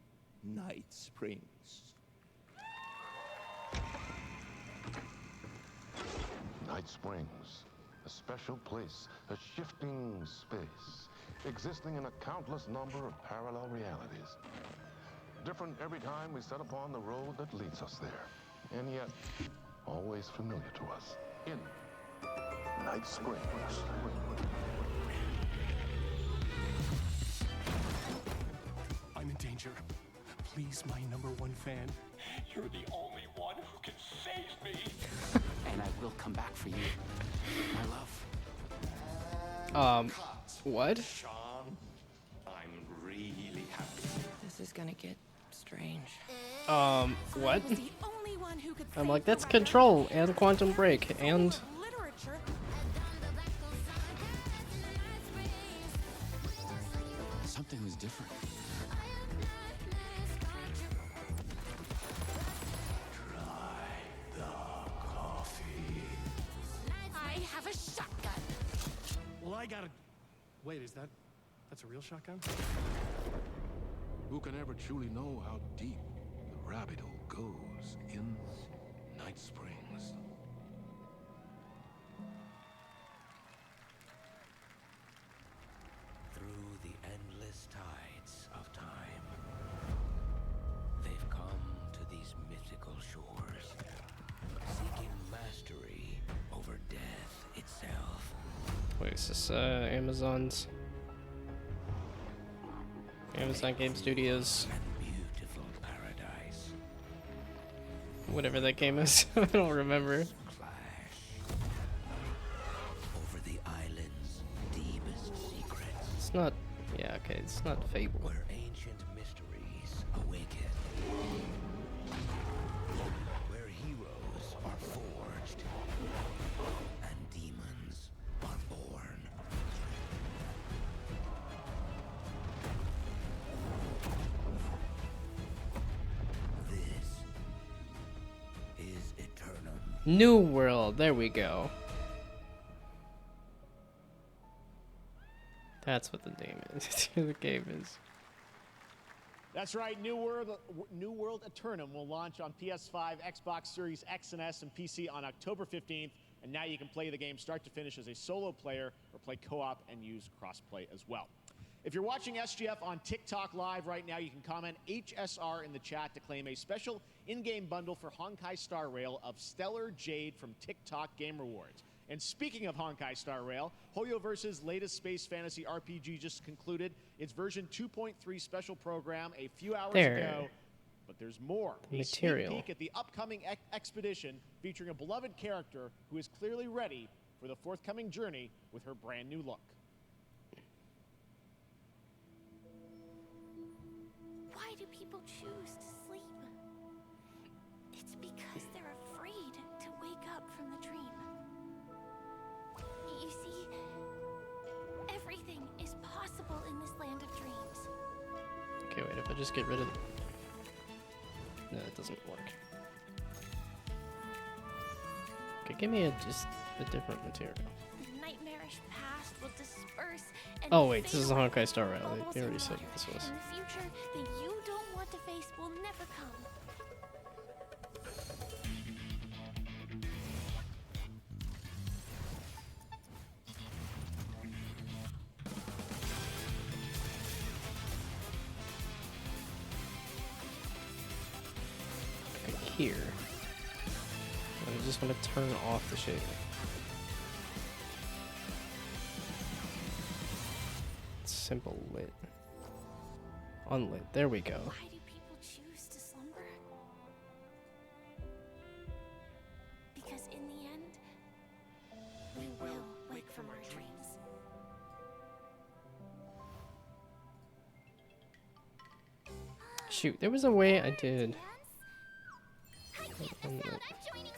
Night Springs. Night Springs, a special place, a shifting space, existing in a countless number of parallel realities. Different every time we set upon the road that leads us there, and yet always familiar to us. In Night Springs. I'm in danger. Please, my #1 fan. You're the only one who can save me. And I will come back for you, my love. What? Sean, I'm really happy. This is gonna get strange. What? I was the only one who could I'm save like, the that's record. Control and Quantum Break and... Literature. Something was different. I have a shotgun. Well, I gotta... Wait, that's a real shotgun? Who can ever truly know how deep the rabbit hole goes in Night Springs? Through the endless tides of time, they've come to these mythical shores, seeking mastery over death itself. Wait, is this Amazon's... Amazon Game Studios... Beautiful paradise. Whatever that game is. I don't remember. Over the island's deepest secrets. It's not... Yeah, okay, it's not Fable. Where ancient mysteries awaken. Where heroes are forged. And demons are born. This is Eternum. New World, there we go. That's what the name is. The game is. That's right. New World Eternum will launch on PS5, Xbox Series X and S, and PC on October 15th. And now you can play the game start to finish as a solo player or play co-op and use crossplay as well. If you're watching SGF on TikTok Live right now, you can comment HSR in the chat to claim a special in-game bundle for Honkai Star Rail of Stellar Jade from TikTok Game Rewards. And speaking of Honkai Star Rail, Hoyoverse's latest space fantasy RPG just concluded its version 2.3 special program a few hours ago. But there's more. A Material. sneak peek at the upcoming expedition featuring a beloved character who is clearly ready for the forthcoming journey with her brand new look. Why do people choose to sleep? It's because they're afraid to wake up from the dream. You see, everything is possible in this land of dreams. Okay, wait, if I just get rid of... No, it doesn't work. Okay, give me just a different material. The nightmarish past will disperse and Oh wait, this fade is a away. Honkai Star Rail. Almost They already in said water. what this was. And the future that you don't want to face will never come. Okay, here. I'm just gonna turn off the shading. Simple lit. Unlit. There we go. Why do people choose to slumber? Because in the end, we will wake from our dreams. Shoot, there was a way I did. I can't miss out. I'm joining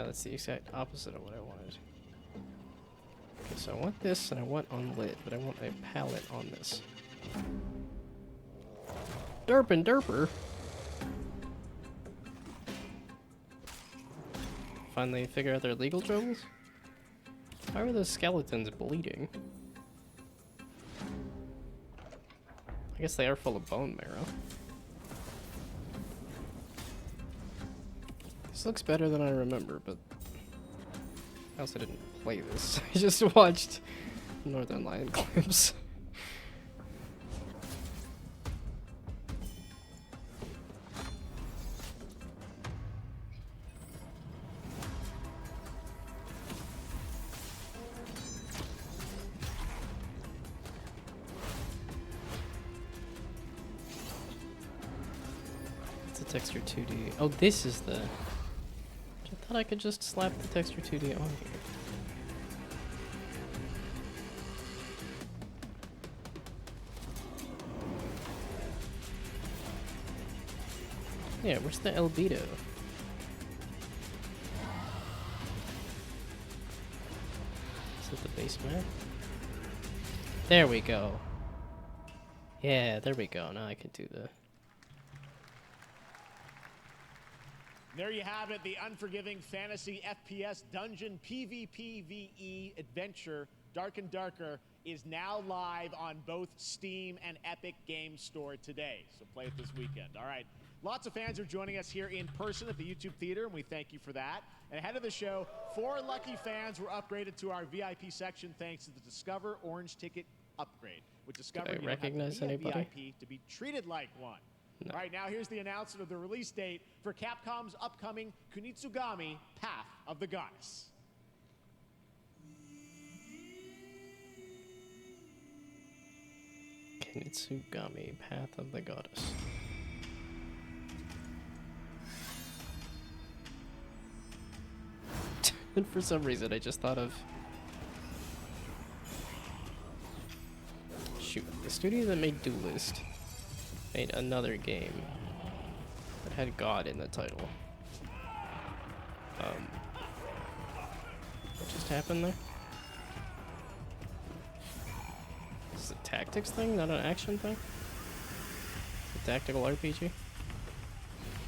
No, that's the exact opposite of what I wanted. Okay, so I want this and I want unlit, but I want a palette on this. Derpin' derper! Finally figure out their legal troubles? Why were those skeletons bleeding? I guess they are full of bone marrow. This looks better than I remember, but I also didn't play this. I just watched Northern Lion clips. It's a texture 2D. Oh, this is the... I thought I could just slap the texture 2D on here. Yeah, where's the albedo? Is it the base map? There we go. Yeah, there we go. Now I can do the... There you have it, the unforgiving fantasy FPS dungeon PvPvE adventure, Dark and Darker, is now live on both Steam and Epic Games Store today. So play it this weekend. All right. Lots of fans are joining us here in person at the YouTube Theater, and we thank you for that. And ahead of the show, 4 lucky fans were upgraded to our VIP section thanks to the Discover Orange Ticket upgrade. With Discover, Do I recognize anybody? VIP to be treated like one. No. All right, now here's the announcement of the release date for Capcom's upcoming Kunitsugami Path of the Goddess. Kunitsugami Path of the Goddess. And for some reason I just thought of... Shoot, the studio that made Duelist made another game that had God in the title. What just happened there? Is it a tactics thing, not an action thing? It's a tactical RPG?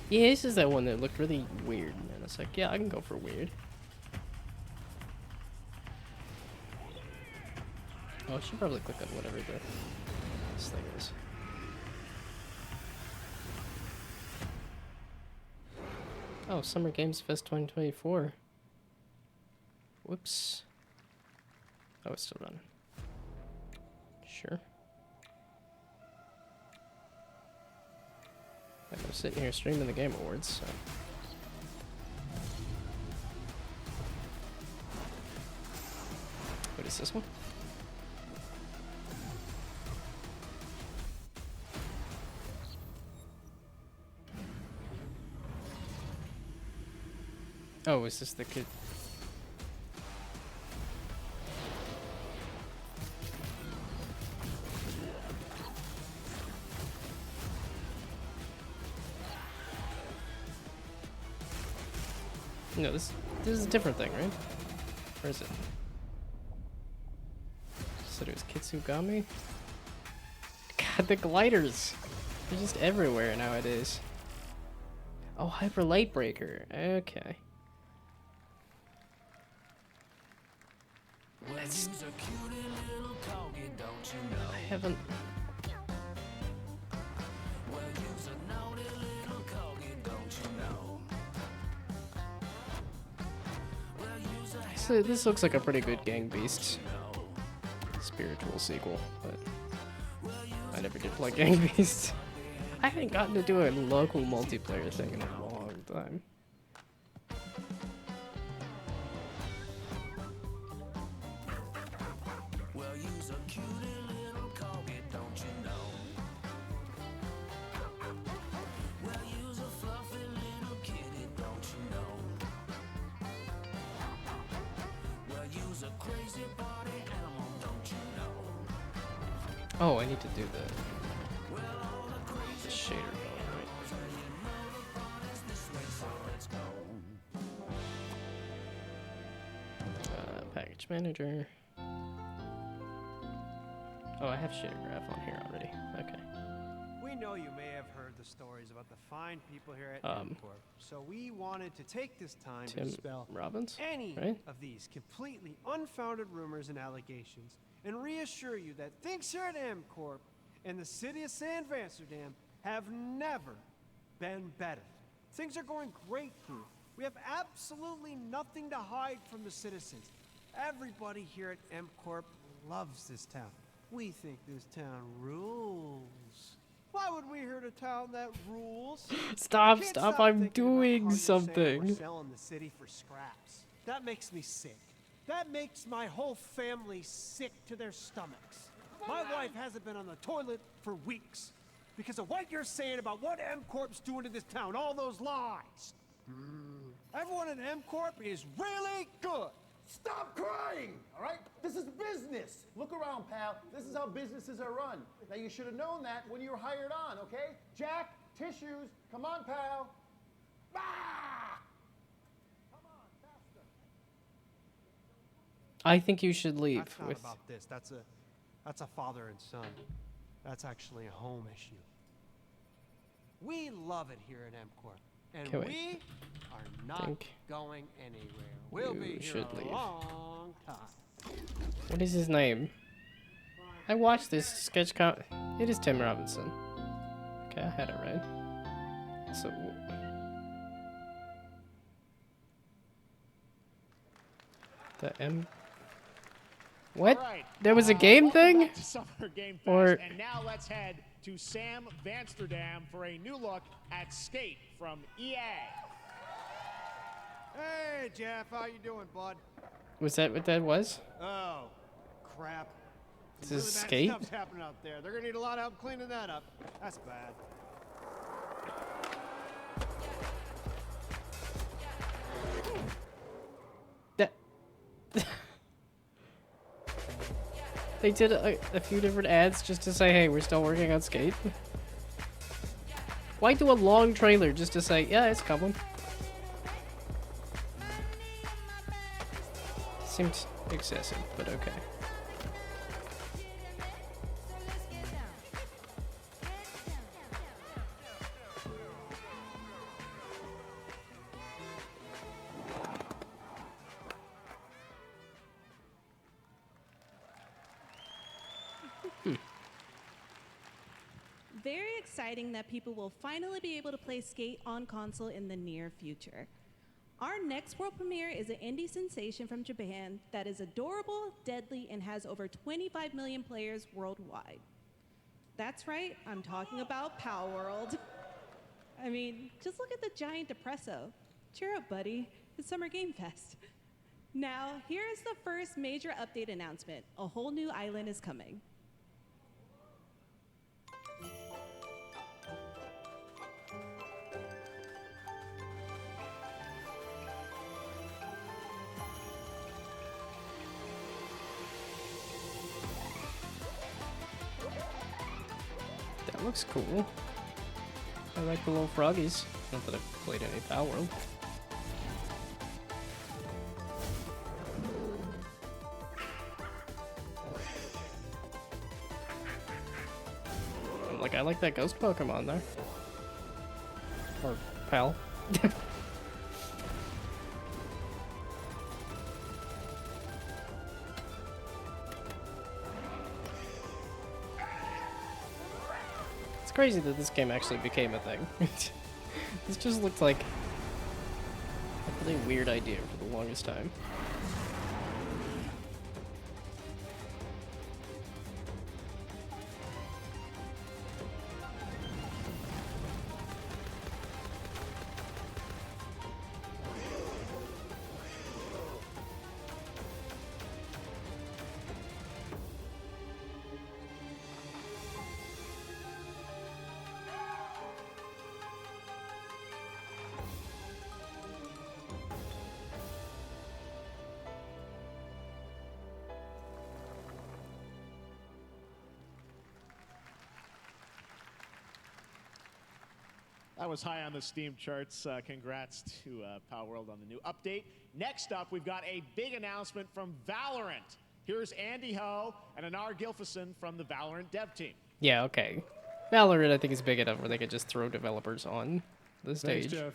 Yeah, this is that one that looked really weird, and it's like, yeah, I can go for weird. Oh, I should probably click on whatever this thing is. Oh, Summer Games Fest 2024. Whoops. Oh, it's still running. Sure. I'm sitting here streaming the Game Awards, so... What is this one? Oh, is this the kid? No, this is a different thing, right? Where is it? Said it was Kitsugami? God, the gliders! They're just everywhere nowadays. Oh, Hyper Light Breaker. Okay. That's... I haven't... So this looks like a pretty good Gang Beasts spiritual sequel, but I never did play Gang Beasts. I haven't gotten to do a local multiplayer thing in a long time. Oh, I need to do the shader going, right? manager. Oh, I have Shittergraph on here already. Okay. We know you may have heard the stories about the fine people here at MCorp, so we wanted to take this time to Tim dispel Robbins, any right? of these completely unfounded rumors and allegations, and reassure you that things here at MCorp and the city of San Amsterdam have never been better. Things are going great here. We have absolutely nothing to hide from the citizens. Everybody here at MCorp loves this town. We think this town rules. Why would we hurt a town that rules? Stop, Can't stop, stop I'm thinking about how doing you're saying something. We're selling the city for scraps. That makes me sick. That makes my whole family sick to their stomachs. My wife hasn't been on the toilet for weeks because of what you're saying about what MCorp's doing to this town, all those lies. Everyone at MCorp is really good. Stop crying, all right? This is business. Look around, pal. This is how businesses are run. Now, you should have known that when you were hired on, okay? Jack, tissues. Come on, pal. Ah! I think you should leave That's not with. about this. That's a father and son. That's actually a home issue. We love it here at MCorp, and Okay, wait. we are not Think going anywhere. We'll you be here should a leave. long time. What is his name? I watched this sketch It is Tim Robinson. Okay, I had it right. So. The M. What? All right, There was a game welcome thing? back to Summer Game Fest, Or- and now let's head to Sam Amsterdam for a new look at Skate from EA. Hey, Jeff, how you doing, bud? Was that what that was? Oh, crap. This Some is really bad Skate? stuff's happening out there. They're gonna need a lot of help cleaning that up. That's bad. They did a few different ads just to say, hey, we're still working on Skate. Why do a long trailer just to say, yeah, it's coming? Seems excessive, but okay. Very exciting that people will finally be able to play Skate on console in the near future. Our next world premiere is an indie sensation from Japan that is adorable, deadly, and has over 25 million players worldwide. That's right, I'm talking about Palworld. I mean, just look at the giant depresso. Cheer up, buddy. It's Summer Game Fest. Now, here is the first major update announcement. A whole new island is coming. That looks cool. I like the little froggies. Not that I've played any Palworld. Like, I like that ghost Pokemon there. Or Pal. It's crazy that this game actually became a thing. This just looked like a really weird idea for the longest time. That was high on the Steam charts. Congrats to Power World on the new update. Next up, we've got a big announcement from Valorant. Here's Andy Ho and Anar Gilfison from the Valorant dev team. Yeah, okay. Valorant, I think, is big enough where they could just throw developers on the stage. Thanks, Jeff.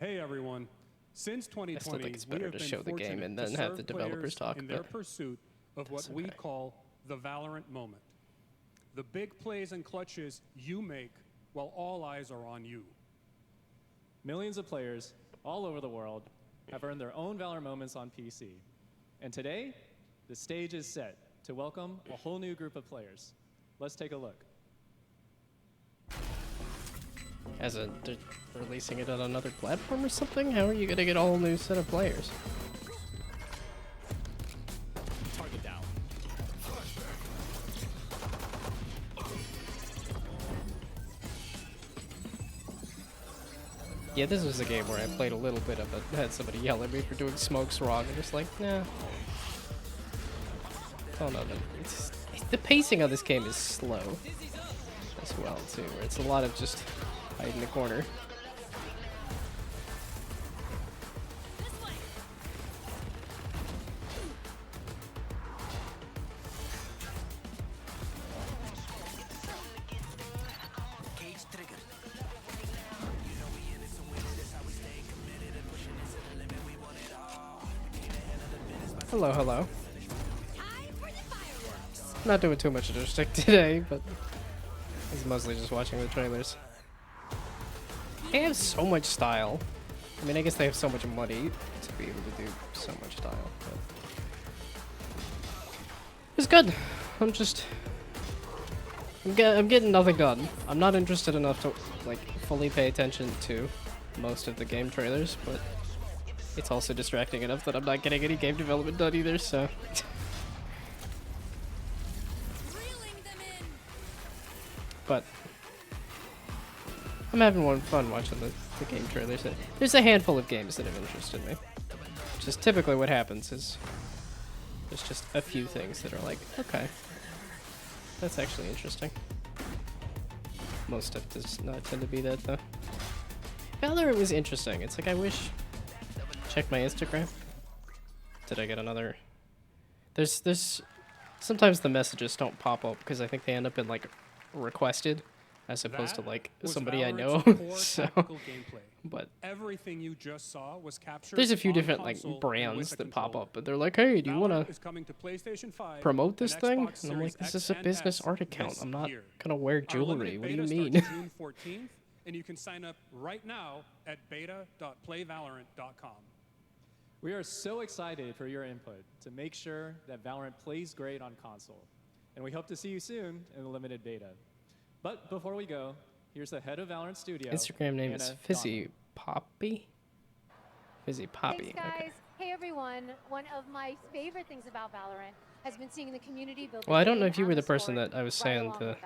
Hey, everyone. Since 2020, I still think it's we better have to been show the game fortunate and to then have serve the developers players talk, in their but pursuit of what we call the Valorant moment. The big plays and clutches you make while all eyes are on you. Millions of players all over the world have earned their own Valorant moments on PC. And today, the stage is set to welcome a whole new group of players. Let's take a look. As a, they're releasing it on another platform or something? How are you gonna get a whole new set of players? Target down. Yeah, this was a game where I played a little bit of it, had somebody yell at me for doing smokes wrong, and just like, nah. Oh no, the pacing of this game is slow as well too, where it's a lot of just hide in the corner. Hello, hello. Not doing too much interesting today, but it's mostly just watching the trailers. They have so much style. I mean, I guess they have so much money to be able to do so much style. But it's good. I'm getting nothing done. I'm not interested enough to like fully pay attention to most of the game trailers, but it's also distracting enough that I'm not getting any game development done either, so. But I'm having fun watching the game trailers. There's a handful of games that have interested me. Just typically what happens is there's just a few things that are like, okay, that's actually interesting. Most stuff does not tend to be that though. Valorant was interesting. It's like I wish. Check my Instagram. Did I get another? There's sometimes the messages don't pop up because I think they end up in like requested as opposed to like somebody I know. So, but everything you just saw was captured. There's a few on different like console brands and that with a pop up, but they're like, hey, do you want Valorant is coming to PlayStation 5 promote this and thing? Xbox And I'm like, Series this is X a and business S art account. this I'm not year. gonna wear Our jewelry. limited What do you beta mean? starts June 14th, and you can sign up right now at beta.playvalorant.com. We are so excited for your input to make sure that Valorant plays great on console. And we hope to see you soon in the limited beta. But before we go, here's the head of Valorant Studio. Instagram name is Anna Fizzy Poppy. Fizzy Poppy. Thanks, guys. Okay. Hey, everyone. One of my favorite things about Valorant has been seeing the community build. Well, I don't know if you were the person that I was saying to.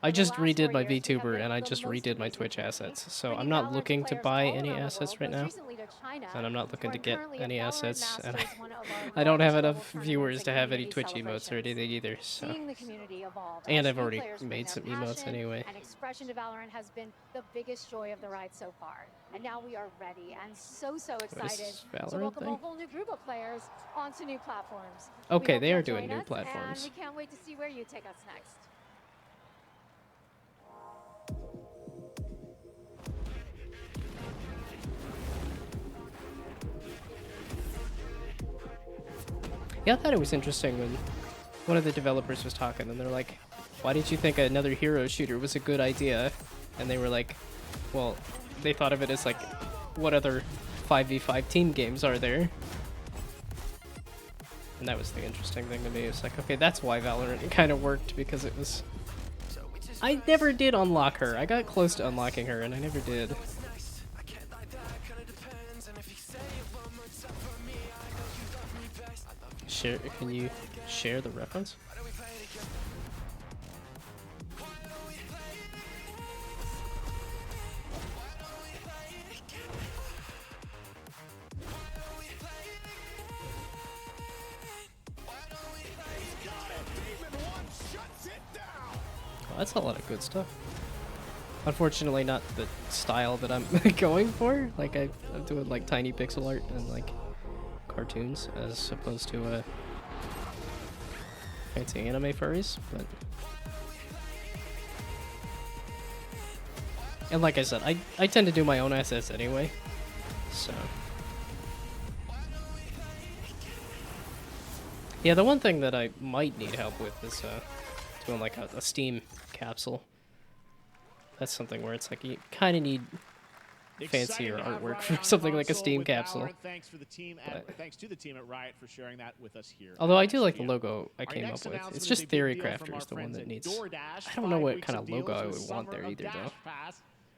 I just redid my VTuber and I just redid my Twitch assets, so I'm not looking to buy any assets right now, and I'm not looking to get any assets, and I don't have enough viewers to have any Twitch emotes or anything either, so. And I've already made some emotes anyway. And expression to Valorant has been the biggest joy of the ride so far, and now we are ready and so excited to welcome a whole new group of players onto new platforms. Okay, they are doing new And platforms. we can't wait to see where you take us next. Yeah, I thought it was interesting when one of the developers was talking and they're like, why did you think another hero shooter was a good idea? And they were like, well, they thought of it as like, what other 5v5 team games are there? And that was the interesting thing to me. It's like, okay, that's why Valorant kind of worked, because it was... I never did unlock her. I got close to unlocking her and I never did. Share, can you share the reference? Oh, that's a lot of good stuff. Unfortunately, not the style that I'm going for. Like I'm doing like tiny pixel art and like cartoons as opposed to fancy anime furries. But and like I said, I tend to do my own assets anyway, so. Yeah, the one thing that I might need help with is doing like a Steam capsule. That's something where it's like you kind of need fancier artwork for something like a Steam capsule. Thanks to the team at Riot for sharing that with us here. Although I do like the logo I came up with. It's just Theory Crafter is the one that needs. I don't know what kind of logo I would want there either though.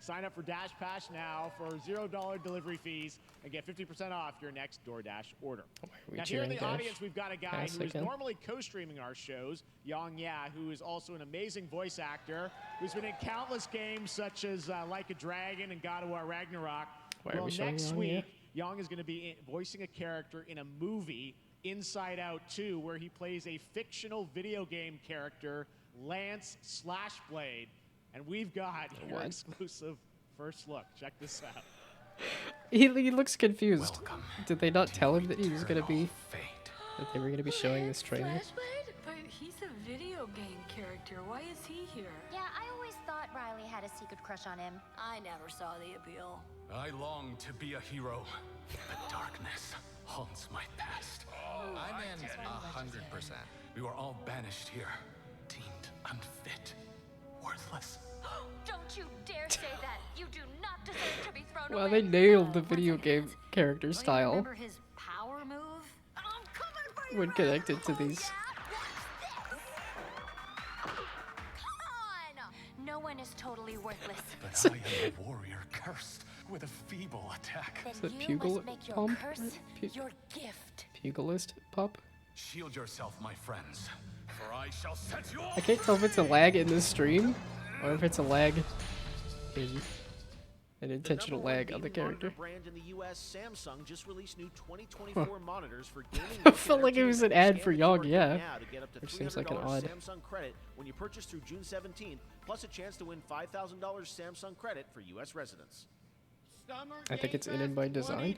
Sign up for Dash Pass now for $0 delivery fees and get 50% off your next DoorDash order. Now here in the audience, we've got a guy who is normally co-streaming our shows, Yang Ya, who is also an amazing voice actor, who's been in countless games such as Like a Dragon and God of War Ragnarok. Well, next week, Yang is going to be voicing a character in a movie, Inside Out 2, where he plays a fictional video game character, Lance Slashblade. And we've got your exclusive first look. Check this out. He looks confused. Welcome. Did they not tell him that he was going to be... that they were going to be showing this trailer? But he's a video game character. Why is he here? Yeah, I always thought Riley had a secret crush on him. I never saw the appeal. I long to be a hero, but darkness haunts my past. I'm in 100%. We were all banished here, deemed unfit, worthless. Don't you dare say that! You do not deserve to be thrown Well, away. they nailed the video game character style Remember his power move? when connected to these. Come on! No one is totally worthless. But I am a warrior cursed with a feeble attack. Then you must make your curse your gift. Pugilist pup? Shield yourself, my friends, for I shall set you I can't tell if it's a lag in this stream or if it's a lag in an intentional lag on the character. Brand in the US, Samsung just released new 2024 monitors for gaming. I felt like it was an ad for Yog, yeah. Which seems like an odd. Samsung credit when you purchase through June 17th, plus a chance to win $5,000 Samsung credit for US residents. I think it's in by design.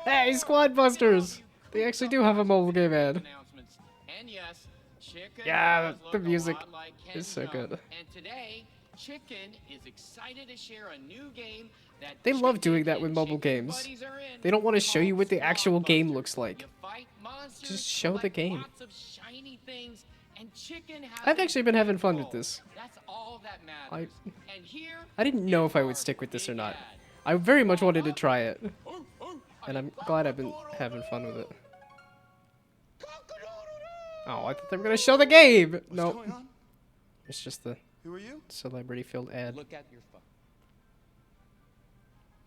Hey, Squad Busters! They actually do have a mobile game ad. And yes, Chicken Yeah, does the look a music lot like is so Kenzone. good. And today, Chicken is excited to share a new game that They love doing that with mobile games. buddies are in. They don't want to show you what the actual game looks like. Fight monsters, Just show the collect game. lots of shiny things, and Chicken has I've a actually been having fun with goal. this. That's all that matters. And here, I didn't know if I would stick with this or not. I very much wanted to try it. And I'm glad I've been having fun with it. Oh, I thought they were going to show the game! Nope. It's just the celebrity-filled ad. look at your phone.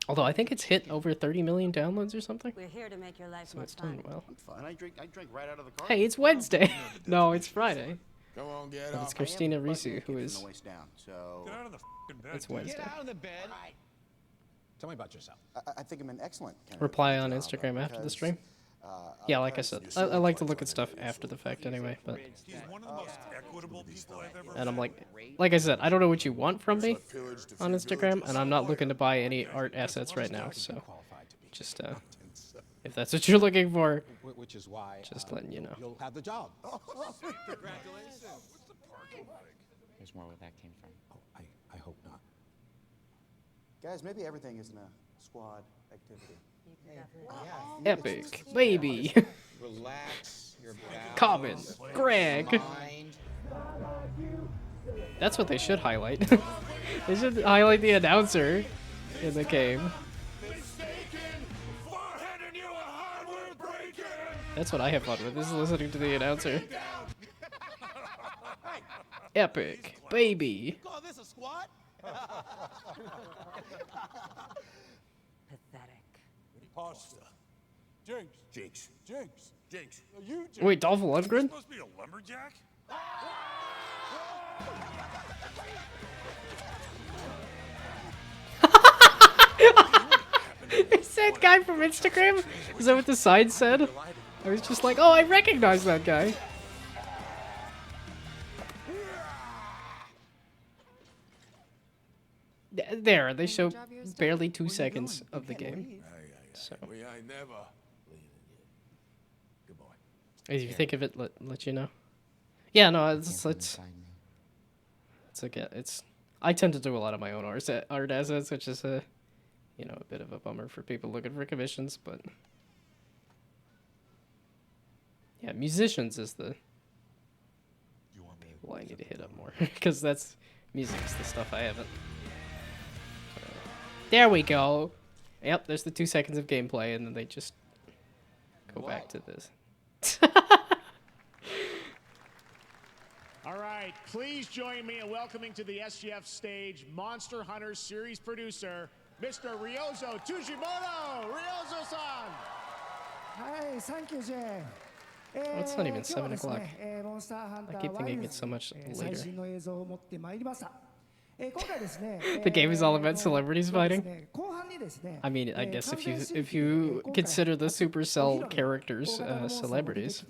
Although I think it's hit over 30 million downloads or something. We're here to make your life So more it's done fun. well. I'm fine. I drink right out of the car. Hey, it's Wednesday. No, it's Friday. Come on, get But it's Christina Risu who is... So Get out of the f***ing bed. It's Wednesday. Get out of the bed. Tell me about yourself. I think I'm an excellent candidate. Reply on Instagram after the stream. Yeah, like I said, I like to look at stuff after the fact anyway, but... He's one of the most equitable people I've ever And I'm like I said, I don't know what you want from me on Instagram, and I'm not looking to buy any art assets right now, so just, if that's what you're looking for, Which is why just letting you know. you'll have the job. Congratulations. There's more where that came from. Oh, I hope not. Guys, maybe everything isn't a squad activity. Epic, baby. Relax your bowels. Common, Greg. Mind. That's what they should highlight. They should highlight the announcer in the game. That's what I have fun with, is listening to the announcer. Epic, baby. Call this a squad? Pathetic. Pasta. Jinx. You, Jinx. Wait, Dolph Lundgren? Supposed to be a lumberjack? Is that guy from Instagram? Is that what the sign said? I was just like, oh, I recognize that guy. There, they show barely 2 seconds of the game. So, We ain't never. if you think of it, let you know. Yeah, no, it's okay. I tend to do a lot of my own art assets, which is a bit of a bummer for people looking for commissions, but yeah, musicians is the people I need to hit up more because music's the stuff I haven't. There we go. Yep, there's the 2 seconds of gameplay, and then they just go back to this. All right, please join me in welcoming to the SGF stage Monster Hunter series producer, Mr. Ryozo Tujimoto! Ryozo-san! Hi, thank you, Jay. Oh, it's not even 7 o'clock. I keep thinking it's so much later. The game is all about celebrities fighting. I mean, I guess if you consider the Supercell characters celebrities.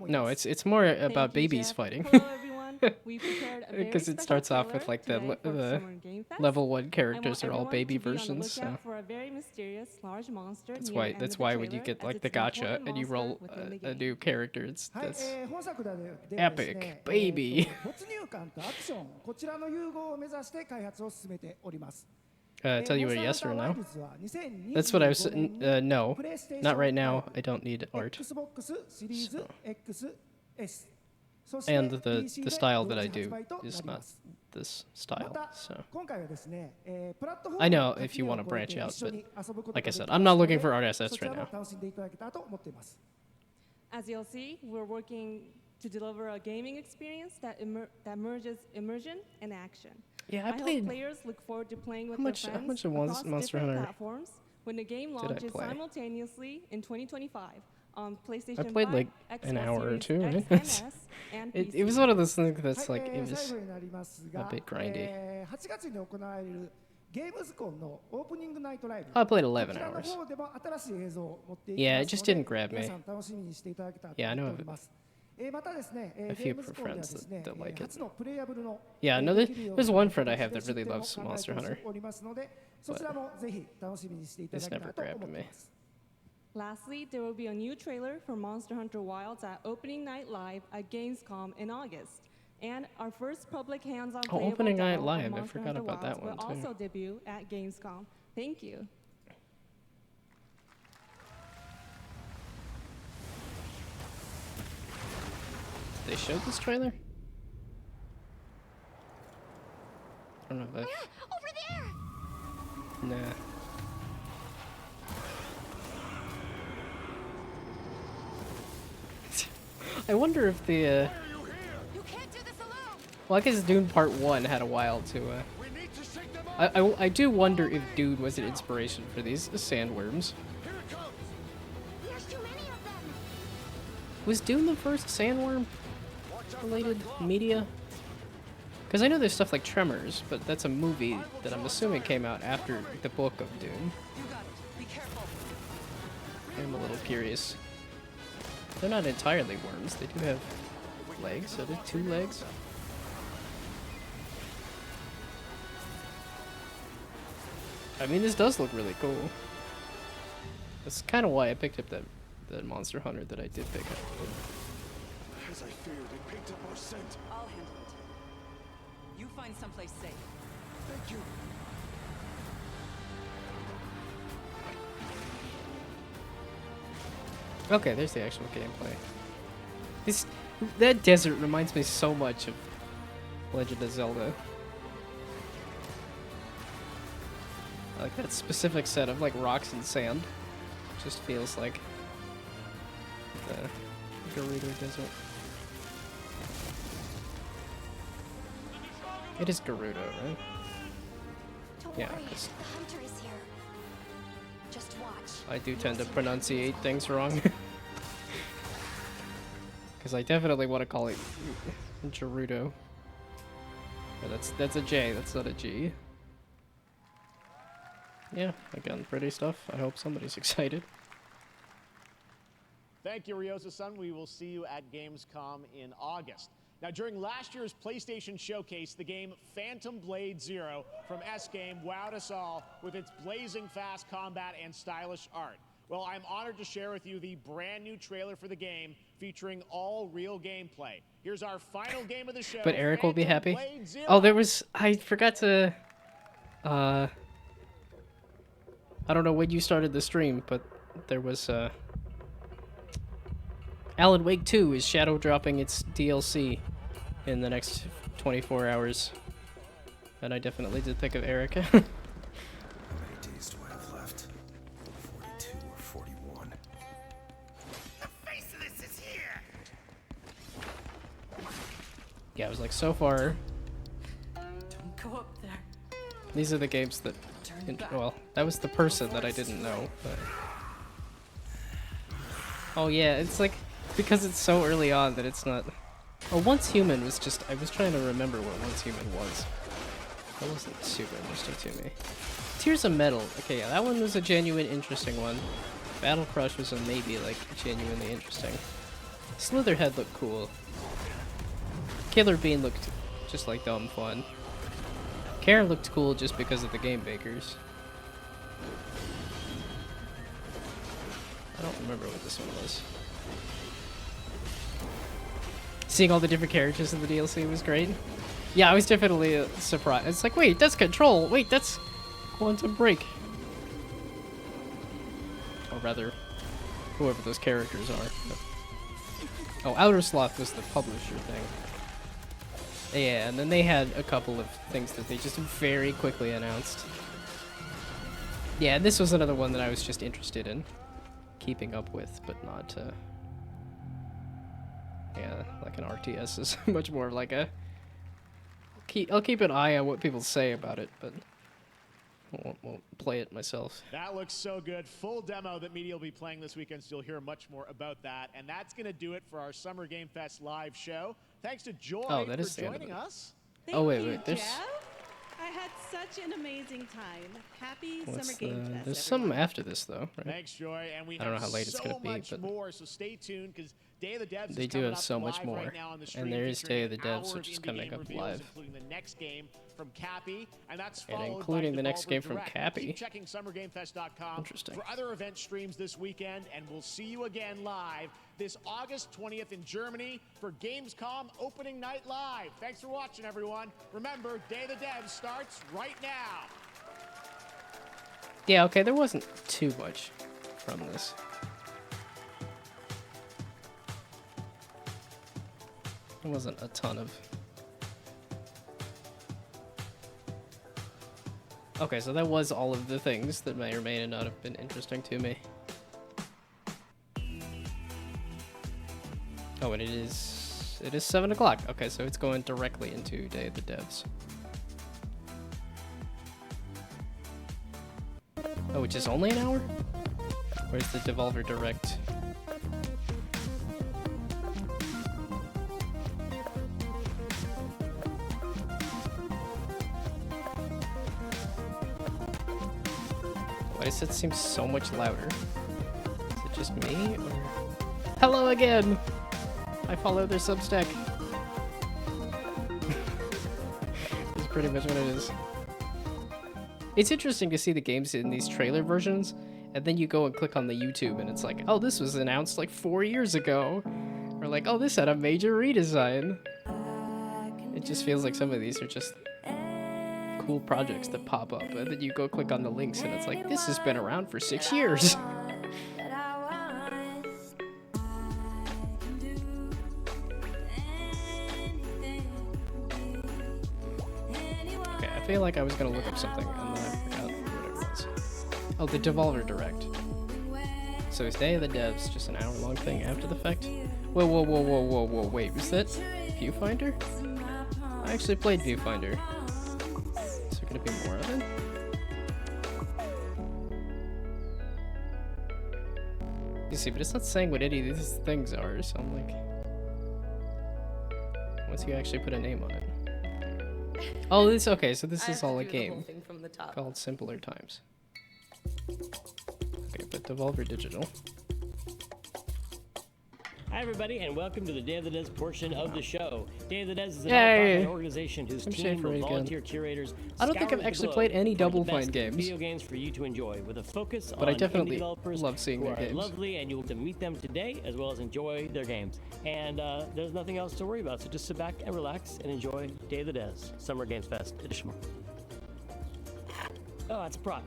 No, it's more about babies fighting. Because it starts off with like the level 1 characters are all baby versions. So. That's why when you get like the gacha and you roll a new character, that's epic baby. Tell you a yes or no? That's what I was. No, not right now. I don't need art. So. And the style that I do is not this style. So I know if you want to branch out, but like I said, I'm not looking for art assets right now. As you'll see, we're working to deliver a gaming experience that merges immersion and action. Yeah, I hope players look forward to playing with their friends across different platforms when the game launches simultaneously in 2025 on PlayStation 5, I played like an hour or two, right? It was one of those things that's like, it was a bit grindy. I played 11 hours. Yeah, it just didn't grab me. Yeah, I know a few friends that like it. Yeah, no, there's one friend I have that really loves Monster Hunter, but it's never grabbed me. Lastly, there will be a new trailer for Monster Hunter Wilds at Opening Night Live at Gamescom in August. And our first public hands-on playable Opening Night demo Live, for I Monster forgot Hunter about that Wilds one will too. also debut at Gamescom. Thank you. They showed this trailer? I don't know if Over there! Nah. I wonder if the You can't do this alone. well, I guess Dune Part 1 had a while to I do wonder if Dune was an inspiration for these sandworms. There's too many of them. Was Dune the first sandworm related media? Because I know there's stuff like Tremors, but that's a movie that I'm assuming came out after the book of Dune. I'm a little curious. They're not entirely worms. They do have legs. Are there 2 legs? I mean, this does look really cool. That's kind of why I picked up that Monster Hunter that I did pick up. As I feared, it picked up our scent. I'll handle it. You find someplace safe. Thank you. Okay, there's the actual gameplay. That desert reminds me so much of Legend of Zelda. Like that specific set of like rocks and sand. Just feels like the Gerudo Desert. It is Gerudo, right? Don't Yeah, worry, the hunter is here. Just watch. I do tend to pronunciate things wrong. Because I definitely want to call it Gerudo. But that's a J, that's not a G. Yeah, again, pretty stuff. I hope somebody's excited. Thank you, Ryozo-san. We will see you at Gamescom in August. Now, during last year's PlayStation Showcase, the game Phantom Blade Zero from S-Game wowed us all with its blazing fast combat and stylish art. Well, I'm honored to share with you the brand new trailer for the game featuring all real gameplay. Here's our final game of the show. But Eric will be Phantom happy. Blade Zero. Oh, I forgot to, I don't know when you started the stream, but there was, Alan Wake 2 is shadow dropping its DLC in the next 24 hours. And I definitely did think of Erica. How many days do I have left? 42 or 41. The face of this is here. Yeah, I was like, so far, Don't go up there. these are the games that, well, that was the person that I didn't know, but... Oh yeah, it's like, because it's so early on that it's not... Oh, Once Human was just... I was trying to remember what Once Human was. That wasn't super interesting to me. Tears of Metal. Okay, yeah, that one was a genuine interesting one. Battle Crush was a maybe, like, genuinely interesting. Slitherhead looked cool. Killer Bean looked just like dumb fun. Karen looked cool just because of the game makers. I don't remember what this one was. Seeing all the different characters in the DLC was great. Yeah, I was definitely surprised. It's like, wait, that's Control. Wait, that's Quantum Break. Or rather, whoever those characters are. Oh, Outer Sloth was the publisher thing. Yeah, and then they had a couple of things that they just very quickly announced. Yeah, and this was another one that I was just interested in keeping up with, but not, yeah, like an RTS is much more like a... I'll keep an eye on what people say about it, but won't play it myself. That looks so good. Full demo that media will be playing this weekend, so you'll hear much more about that. And that's going to do it for our Summer Game Fest live show. Thanks to Joy for joining us. Oh, wait, there's... I had such an amazing time. Happy What's Summer Game Fest. There's some after this, though, right? Thanks, Joy. And we I don't know have how late it's gonna so be, much but more, so stay tuned, because Day of the Devs they is do coming have up so much live more. right now on the stream, And there is featuring Day of the an hour Devs, which of is indie coming game up reveals, live. including the next game from Cappy, and that's And followed including by the next Devolver game from Direct. Cappy. Keep checking SummerGameFest.com Interesting. for other event streams this weekend, and we'll see you again live this August 20th in Germany for Gamescom Opening Night Live. Thanks for watching, everyone. Remember, Day of the Devs starts right now. Yeah, okay, there wasn't too much from this. There wasn't a ton of... Okay, so that was all of the things that may or may not have been interesting to me. Oh, and it is 7 o'clock. Okay, so it's going directly into Day of the Devs. Oh, which is only an hour? Where's the Devolver Direct? Why does it seem so much louder? Is it just me, or... Hello again! I follow their Substack. That's pretty much what it is. It's interesting to see the games in these trailer versions, and then you go and click on the YouTube, and it's like, oh, this was announced like 4 years ago. Or like, oh, this had a major redesign. It just feels like some of these are just cool projects that pop up, and then you go click on the links, and it's like, this has been around for 6 years. I feel like I was gonna look up something and then I forgot what it was. Oh, the Devolver Direct. So is Day of the Devs just an hour-long thing after the fact? Whoa, wait, was that Viewfinder? I actually played Viewfinder. Is there gonna be more of it? You see, but it's not saying what any of these things are, so I'm like... Once you actually put a name on it. Oh, this okay. So this is all a game called Simpler Times. Okay, but Devolver Digital. Hi, everybody, and welcome to the Day of the Des portion of the show. Day of the Des is an Yay! all-profit organization whose I'm team Schaefer of again. volunteer curators I don't think I've scours the actually globe played any for the Double best Fine games. Video games for you to enjoy, with a focus But I on definitely indie developers love seeing who their are games. lovely, and you'll get to meet them today, as well as enjoy their games. And there's nothing else to worry about, so just sit back and relax and enjoy Day of the Des, Summer Games Fest edition. Oh, that's a prop.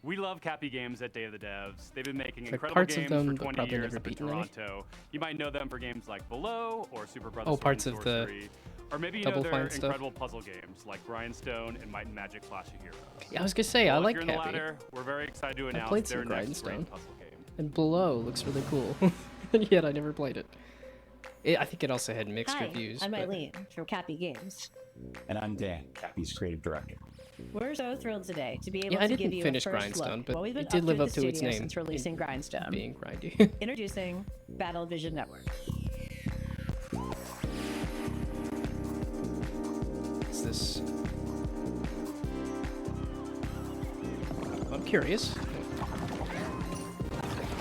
We love Cappy Games at Day of the Devs. They've been making Like incredible parts of games them, for but 20 probably years never up in beaten any. Toronto. You might know them for games like Below or Super Brothers Oh, Sword parts and of the Sorcery. Or maybe you Double know Fine their stuff. incredible puzzle games like Grindstone and Might and Magic Clash of Heroes. Yeah, I was gonna say, I Well, if like you're in the Cappy. latter, we're very excited to I announce played their some next great Grindstone. puzzle game. And Below looks really cool. And yet I never played it. I think it also had mixed Hi, reviews. I'm but- Eileen from Cappy Games. And I'm Dan, Cappy's creative director. We're so thrilled today to be able Yeah, I to give didn't you finish a first Grindstone, look but what we've been it did live to up the to its studio name since releasing in Grindstone. being grindy. Introducing Battle Vision Network. Is this? I'm curious.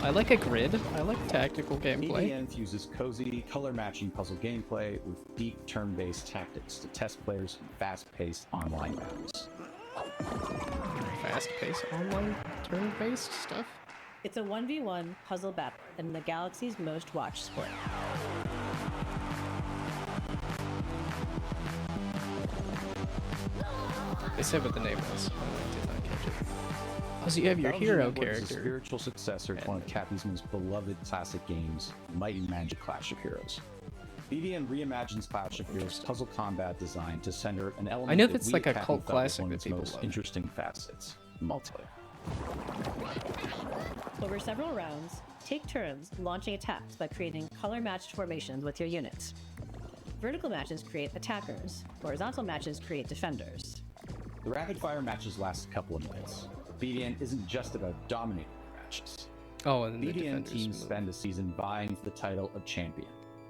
I like a grid. I like tactical gameplay. EDN fuses cozy, color-matching puzzle gameplay with deep turn-based tactics to test players in fast-paced online battles. Fast-paced online turn-based stuff. It's a 1v1 puzzle battle in the galaxy's most watched sport. They said what the name was. I did not catch it. Oh, so you have your Battle hero Network is a character. spiritual successor to one of Cappy's most beloved classic games, Might and Magic Clash of Heroes. BDN reimagines Clash of Heroes' puzzle combat design to center an element I know that that's we like at a Cappy cult felt was classic one of that its people most love. interesting facets, multiplayer. Over several rounds, take turns launching attacks by creating color-matched formations with your units. Vertical matches create attackers. Horizontal matches create defenders. The rapid-fire matches last a couple of minutes. BDN isn't just about dominating the matches. Oh, and the BDN defenders teams move. spend a season vying for the title of champion,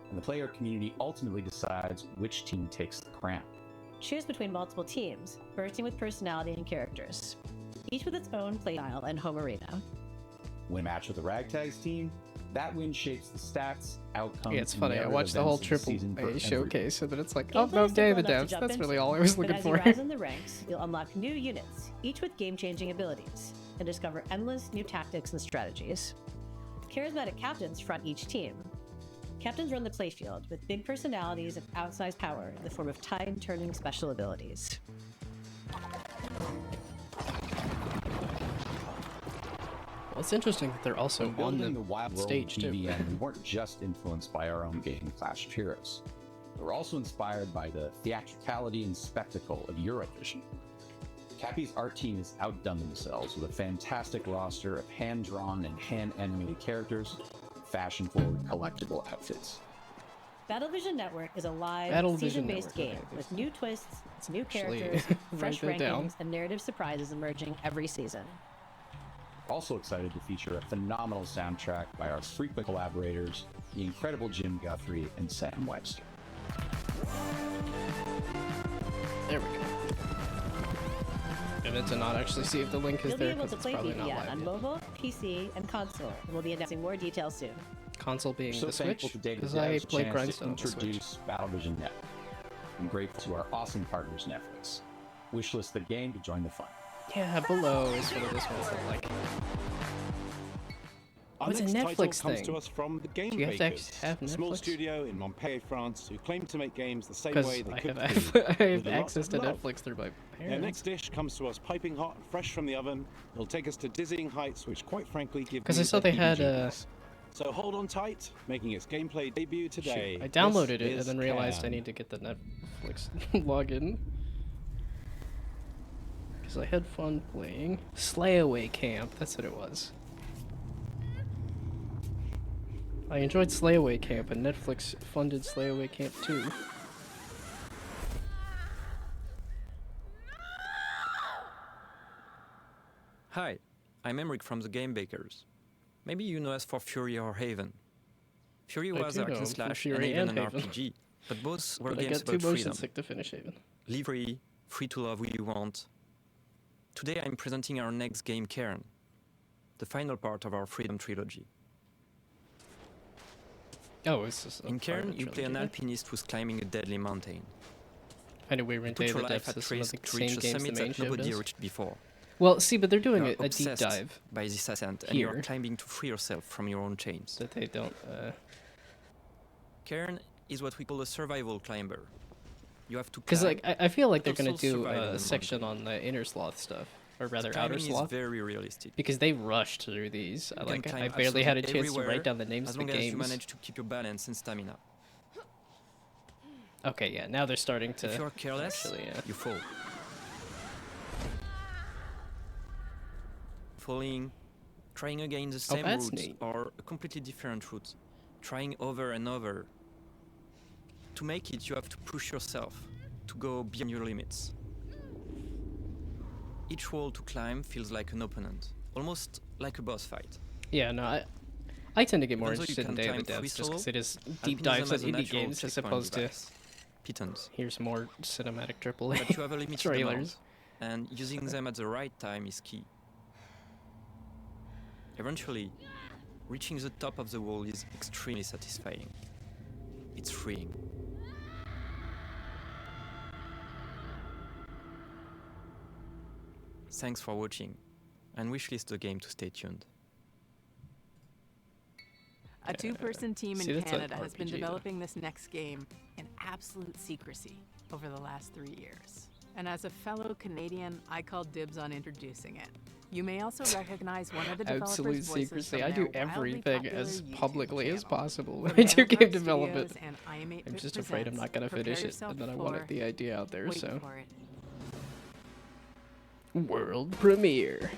and the player community ultimately decides which team takes the crown. Choose between multiple teams, bursting with personality and characters, each with its own playstyle and home arena. Win a match with the Ragtags team, that win shapes the stats, outcomes, Yeah, it's and funny. I narrative watched the whole events of Triple season for A every showcase, and then it's like, Gameplay oh no, is Day of the simple enough to Devs. jump That's into, really all I was but looking as for. you rise in the ranks, you'll unlock new units, each with game-changing abilities, and discover endless new tactics and strategies. Charismatic captains front each team. Captains run the playfield with big personalities and outsized power in the form of tide-turning special abilities. Well, it's interesting that they're also When on building the, the wild world stage of too. BDN, we weren't just influenced by our own game, Clash of Heroes. We were also inspired by the theatricality and spectacle of Eurovision. Cappy's art team has outdone themselves with a fantastic roster of hand-drawn and hand-animated characters, fashion-forward collectible outfits. Battle Vision Network is a live, Battle Vision season-based Network, game okay. with new twists, new Actually, characters, write fresh that down. rankings, and narrative surprises emerging every season. Also excited to feature a phenomenal soundtrack by our frequent collaborators, the incredible Jim Guthrie and Sam Webster. There we go. And then to not actually see if the link is You'll be there able because to it's play probably not BDN live on yet. mobile, PC, and console, and we'll be announcing more details soon. Console being So the thankful Switch, to David because I Dev's played chance Grindstone to on the Switch. introduce Battle Vision Network. I'm grateful to our awesome partners, Netflix. Wishlist the game to join the fun. Yeah, Below is one of those ones that like. Our Oh, it's a next title Netflix comes thing. to us from the Game Do you have to Bakers, have a small Netflix? studio in Montpellier, France, who claim to make games the same Because way they I cook have, food, I have with a lot access of to love. Netflix through my Their parents. next dish comes to us piping hot, fresh from the oven. It'll take us to dizzying heights, which quite frankly give 'Cause me I saw the they had, heebie-jeebies. So hold on tight, making its gameplay debut today. Shoot, I downloaded This it and is then realized I Cam. need to get the Netflix login. Because I had fun playing Slayaway Camp, that's what it was. I enjoyed Slayaway Camp, and Netflix funded Slayaway Camp 2. Hi, I'm Emric from the Game Bakers. Maybe you know us for Fury or Haven. Fury I was do a hack know and from slash Fury and Haven and an Haven. RPG, but both were But I games got too about motion freedom. sick to finish Haven. Live free to love who you want. Today I'm presenting our next game, Cairn, the final part of our Freedom trilogy. Oh, it's just In Cairn, you play an alpinist who's climbing a deadly mountain. I know we were in Put Day of your the life Depths. at This is one of risk the to reach same a games the summit main that show nobody does. reached before. Well, see, but they're doing You're a deep obsessed dive by this ascent, and you're here. climbing to free yourself from your own chains. That they don't. Cairn is what we call a survival climber. You have to Because climb, like I feel like they're but gonna also do survive in a the section on the inner sloth stuff, or rather outer Climbing is sloth. very realistic. Because they rushed through these. You can Like climb I barely had a absolutely chance to everywhere, write down the names as of the long as you games. manage to keep your balance and stamina. Okay, yeah. Now they're starting to. If you're careless, actually, yeah. you fall. Falling, trying again the same that's route neat. or a completely different route, trying over and over. To make it, you have to push yourself to go beyond your limits. Each wall to climb feels like an opponent, almost like a boss fight. Yeah, no, I tend to get more Even though you interested in can Day of the climb free Depths just solo, because it is deep alpinism dives has as a indie natural games as checkpoint opposed to device. Pitons. here's more cinematic AAA But you have a limited trailers. amount, and using them at the right time is key. Eventually, reaching the top of the wall is extremely satisfying. It's freeing. Thanks for watching, and wishlist the game to stay tuned. A two-person team see, in that's like Canada has been RPG though. developing this next game in absolute secrecy over the last 3 years. And as a fellow Canadian, I call dibs on introducing it. You may also recognize one of the developers' Absolute voices secrecy. from I do their wildly everything popular as YouTube publicly as channel. possible when From I do game Battlefield development. Studios and I'm I'm just afraid I'm not gonna Prepare finish it, yourself and then I for- wanted the idea out there. Wait So for it. world premiere.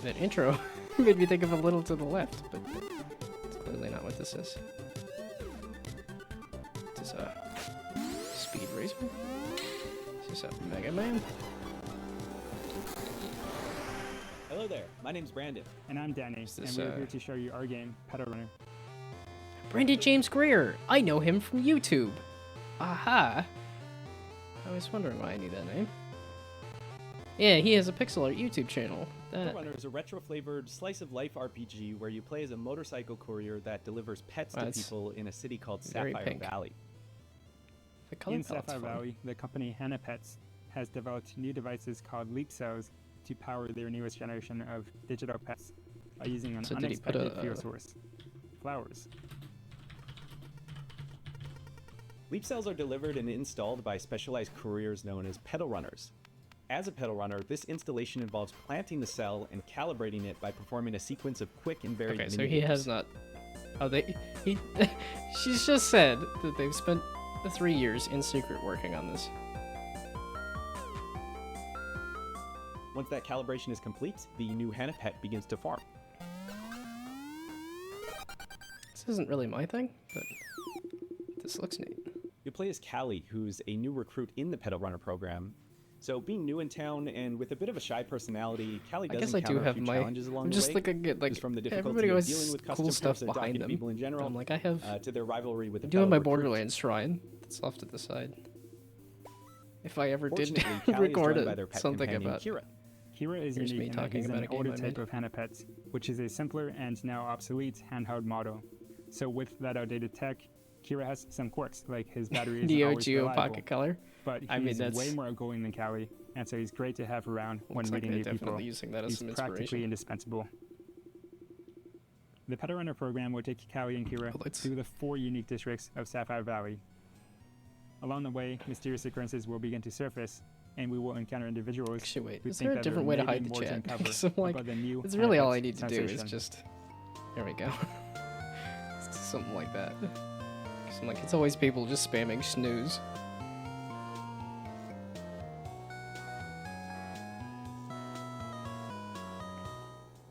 That intro made me think of A Little to the Left, but it's clearly not what this is. Is this a Speed Racer? Is this a Mega Man? Hello there, my name's Brandon. And I'm Danny, this, and we're here to show you our game, Pedal Runner. Brandon James Greer! I know him from YouTube! Aha! I was wondering why I knew that name. Yeah, he has a pixel art YouTube channel. Pedal Runner is a retro-flavored slice-of-life RPG where you play as a motorcycle courier that delivers pets Wow, to it's people in a city called very Sapphire pink. Valley. The color In palette's Sapphire fun. Valley, the company Hannah Pets has developed new devices called Leap Cells to power their newest generation of digital pets by using an So did he put unexpected a, fuel source: flowers. Leap cells are delivered and installed by specialized couriers known as pedal runners. As a pedal runner, this installation involves planting the cell and calibrating it by performing a sequence of quick and varied Okay, so mini he games. has not. Oh, he. She's just said that they've spent 3 years in secret working on this. Once that calibration is complete, the new Hannah Pet begins to farm. This isn't really my thing, but this looks neat. You play as Callie, who's a new recruit in the Pedal Runner program. So being new in town and with a bit of a shy personality, Callie I does guess I do encounter a have few my. challenges along I'm the just way. looking at like Just from the difficulty everybody of always dealing with cool customers stuff and talking behind to them. people in general, I'm like, I have. to their rivalry with the I do have my fellow recruits. Borderlands shrine. That's off to the side. If I ever did Fortunately, Callie is record joined by their pet something companion, about. Kira. Kira is Here's me unique in that talking he's about an a game older I type made. of Hannah Pets, which is a simpler and now obsolete handheld model. So with that outdated tech, Kira has some quirks, like his battery isn't Neo always Geo reliable. Pocket Color. But I mean, he's that's way more outgoing than Callie, and so he's great to have around when Looks like meeting they're new people. definitely using that as he's some practically inspiration. indispensable. The Pedal Runner program will take Callie and Kira through the 4 unique districts of Sapphire Valley. Along the way, mysterious occurrences will begin to surface, and we will encounter individuals Actually, wait, who is think there a that different there way to may hide be the more to chat? uncover Because I'm like, about the new it's Hannah really all Pets I need to do is sensation. just. There we go. It's just something like that. 'Cause I'm like, it's always people just spamming snooze.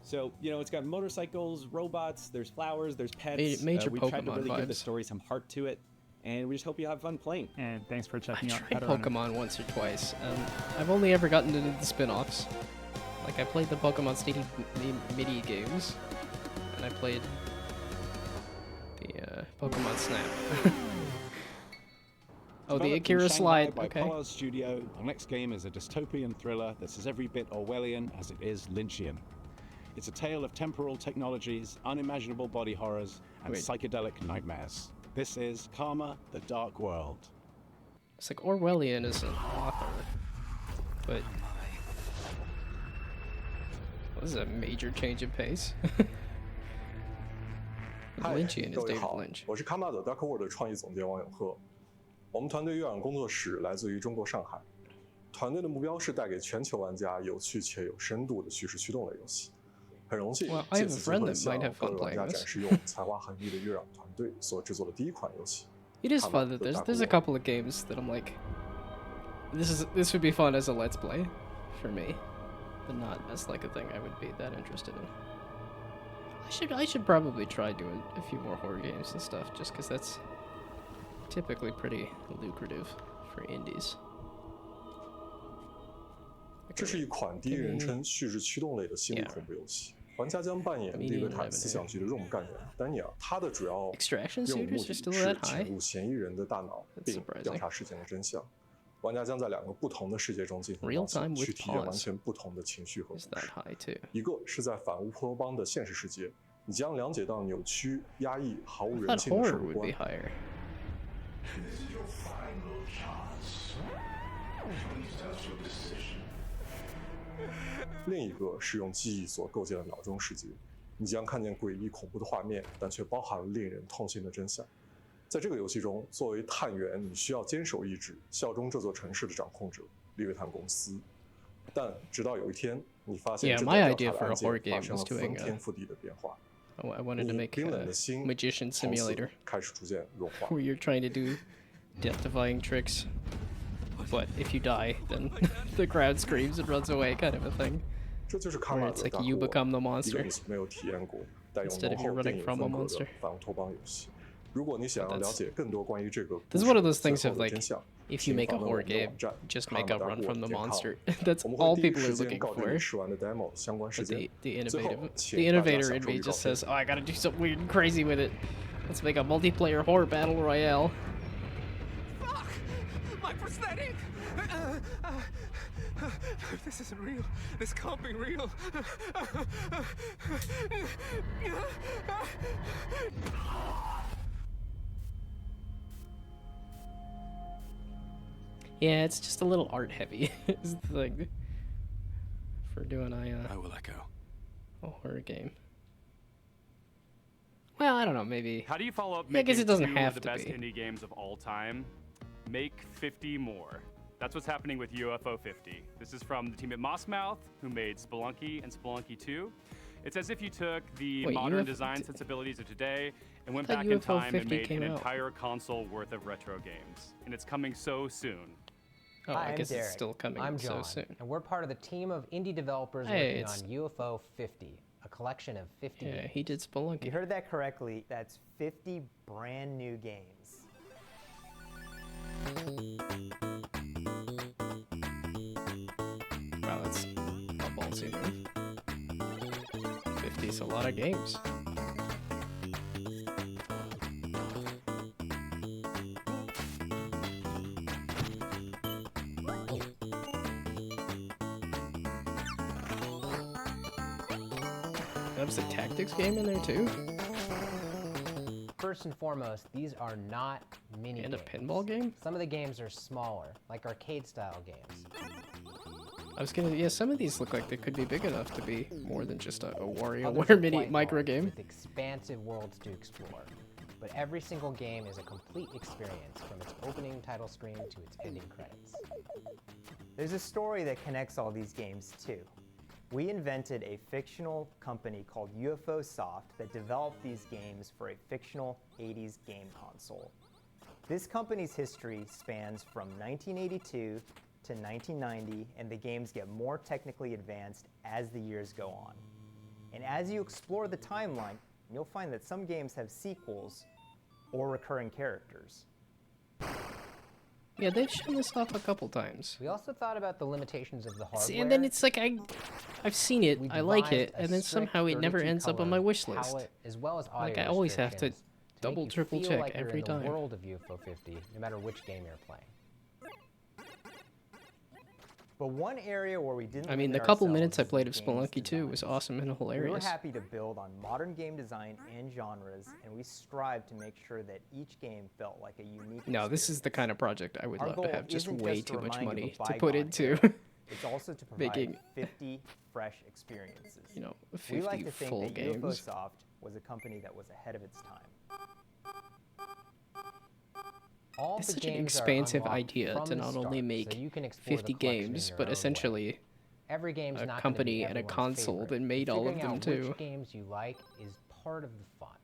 So, you know, it's got motorcycles, robots, there's flowers, there's pets. Major we tried to Pokemon really give the vibes. story some heart to it, and we just hope you have fun playing. And thanks for I checking out tried Pedal Runner. Pokemon once or twice. I've only ever gotten to do the spin-offs. Like I played the Pokemon Stadium mini games, and I played the Pokemon Snap. Oh, the Developed in Akira Shanghai slide. by Okay. Pollard Studio, the next game is a dystopian thriller that's as every bit Orwellian as it is Lynchian. It's a tale of temporal technologies, unimaginable body horrors, and Wait. psychedelic nightmares. This is Karma: The Dark World. It's like Orwellian is an author, but this is a major change in pace. 嗨， Lynchian is 各位 David 好， Lynch. 我是 Karma The Dark World 的创意总监王永鹤。我们团队月壤工作室来自于中国上海，团队的目标是带给全球玩家有趣且有深度的叙事驱动类游戏。很荣幸 Well, I 借 have a 此机 friend 会 that 向 might have 各 fun 位玩家 playing 展 this. 示用才华横溢的月壤团队所制作的第一款游戏。 It is Karma fun that The Dark there's a World couple of games that I'm like, this would be fun as a let's play, for me, but not as like a thing I would be that interested in. I should probably try doing a few more horror games and stuff, just because that's typically pretty lucrative for indies. 这是一款第一人称叙事驱动类的心理恐怖游戏。玩家将扮演利维坦思想局的任务干员丹尼尔，他的主要 Extraction 任务目 suitors 的 are still 是 that high? 潜入嫌疑人的大脑，并调查事件的真相。玩家将在2个不同的世界中进行冒险， Real-time with 去体验 pause 完全不同的情绪和故 Is that 事。 high too? 一个是在反乌托邦的现实世界，你将了解到扭曲、压抑、毫无 I 人 thought 性的生 horror 活 would 观 be。higher. This is your final chance. Please test your decision. 另一个是用记忆所构建的脑中世界，你将看见诡异恐怖的画面，但却包含了令人痛心的真相。在这个游戏中，作为探员，你需要坚守意志，效忠这座城市的掌控者利维坦公司。但直到有一天，你发现 Yeah, 正 my 在 idea 调 for 查 a 的 horror 案件 game 发生 was 了 doing 翻 a 天覆地的变化。 I wanted to 你 make 冰冷 a 的心 magician 从此 simulator 开始逐渐融化。 where you're trying to do death-defying tricks, but if you die, then the crowd screams and runs away, kind of a thing. 这就是 Where Karma it's The like Dark you World， become the 一个 monster 你没有体验过、带有 instead 浓 of you 厚电 running 影 from a 风格 monster. 的反乌托邦游戏。如果你想要 But 了 that's- 解更多关于这个 This is 故 one of 事 those things 最 of 后的 like, 真相， if you 请 make a 访问我 horror 们的 game, 网站 just make a run from the karmadarkworld.com monster. That's 我们 all 会第一 people 时 are 间 looking 告知 for. 你试玩的 demo 相关事 But 件。 the 最后， innovative, 请 the 大家 innovator 享 in 受 me 预告 just 片 says, "Oh, I gotta do something weird and crazy with it. Let's make a multiplayer horror battle royale." My prosthetic! This isn't real. This can't be real. Yeah, it's just a little art heavy. Is the thing for doing I will echo. a horror game. Well, I don't know. Maybe. How do you follow up Yeah, I guess making it doesn't two have of the to best be. indie games of all time? Make 50 more. That's what's happening with UFO 50. This is from the team at Mossmouth, who made Spelunky and Spelunky 2. It's as if you took the Wait, modern UFO design sensibilities of today and went I thought back in UFO time and 50 made came an out. entire console worth of retro games. And it's coming so soon. Oh, Hi, I I'm guess Derek. it's still coming I'm so John, soon. and we're part of the team of indie developers Hey, working on UFO 50, a collection of 50 Yeah, games. he did Spelunky. You heard that correctly. That's 50 brand new games. Wow, that's a ballsy move. 50's a lot of games. There's a tactics game in there too? First and foremost, these are not mini And a games. pinball game? Some of the games are smaller, like arcade-style games. I was gonna, yeah, some of these look like they could be big enough to be more than just a Others WarioWare are mini quite micro large, game. with expansive worlds to explore. But every single game is a complete experience, from its opening title screen to its ending credits. There's a story that connects all these games too. We invented a fictional company called UFO Soft that developed these games for a fictional 80s game console. This company's history spans from 1982 to 1990, and the games get more technically advanced as the years go on. And as you explore the timeline, you'll find that some games have sequels or recurring characters. Yeah, they've shown this off a couple times. We also thought about the limitations of the hardware. See, and then it's like I've seen it, We I like devised it, a and then strict somehow it never ends up on my 32-color wish list. palette, as well as audio Like I always have to restrictions Double, make you triple feel check like every you're in time. the world of UFO 50, no matter which game you're playing. But one area where we didn't I mean, the limit couple ourselves minutes I is played of game's Spelunky 2 design. was awesome and We were hilarious. happy to build on modern game design and genres, and we strived to make sure that each game felt like a unique No, this is the kind of project I would Our love goal to have just isn't way just to too much remind you money of a to put bygone into era. It's also to provide making, 50 fresh experiences. you know, We like 50 to think full that games. UFOsoft was a company that was ahead of its time. All It's the such an games are expansive unlocked idea from to the not only start, make so you can explore the 50 collection in games, your but own way. essentially Every game's a not gonna company be and a everyone's console favorite, that but made all of figuring them out too. which games you like is part of the fun.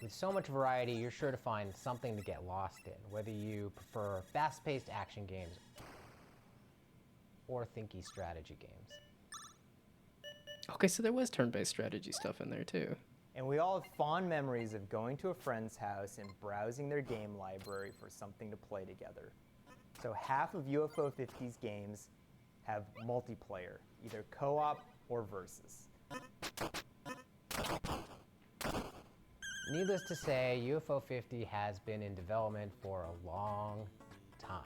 With so much variety, you're sure to find something to get lost in, whether you prefer fast-paced action games or thinky strategy games. Okay, so there was turn-based strategy stuff in there too. And we all have fond memories of going to a friend's house and browsing their game library for something to play together. So half of UFO 50's games have multiplayer, either co-op or versus. Needless to say, UFO 50 has been in development for a long time.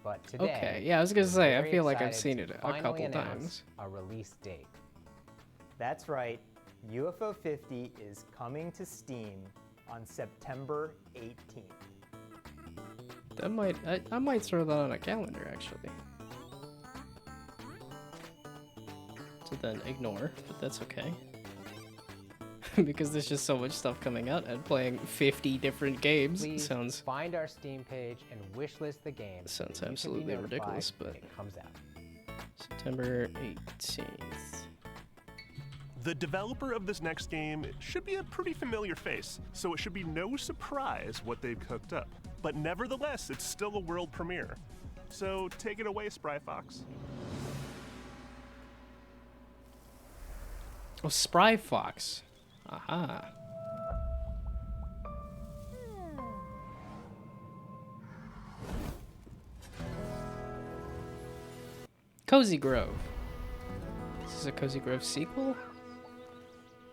But today, Okay, yeah, I was gonna we're say, I very feel like I've excited seen to it a finally couple announce times. a release date. That's right, UFO 50 is coming to Steam on September 18th. That might, I might throw that on a calendar actually. To then ignore, but that's okay. Because there's just so much stuff coming out and playing 50 different games. Please Sounds find our Steam page and wishlist the game. Sounds so you can be absolutely notified ridiculous, when but it comes out. September 18th. The developer of this next game should be a pretty familiar face, so it should be no surprise what they've cooked up. But nevertheless, it's still a world premiere. So take it away, Spry Fox. Oh, Spry Fox. Aha. Cozy Grove. This is a Cozy Grove sequel?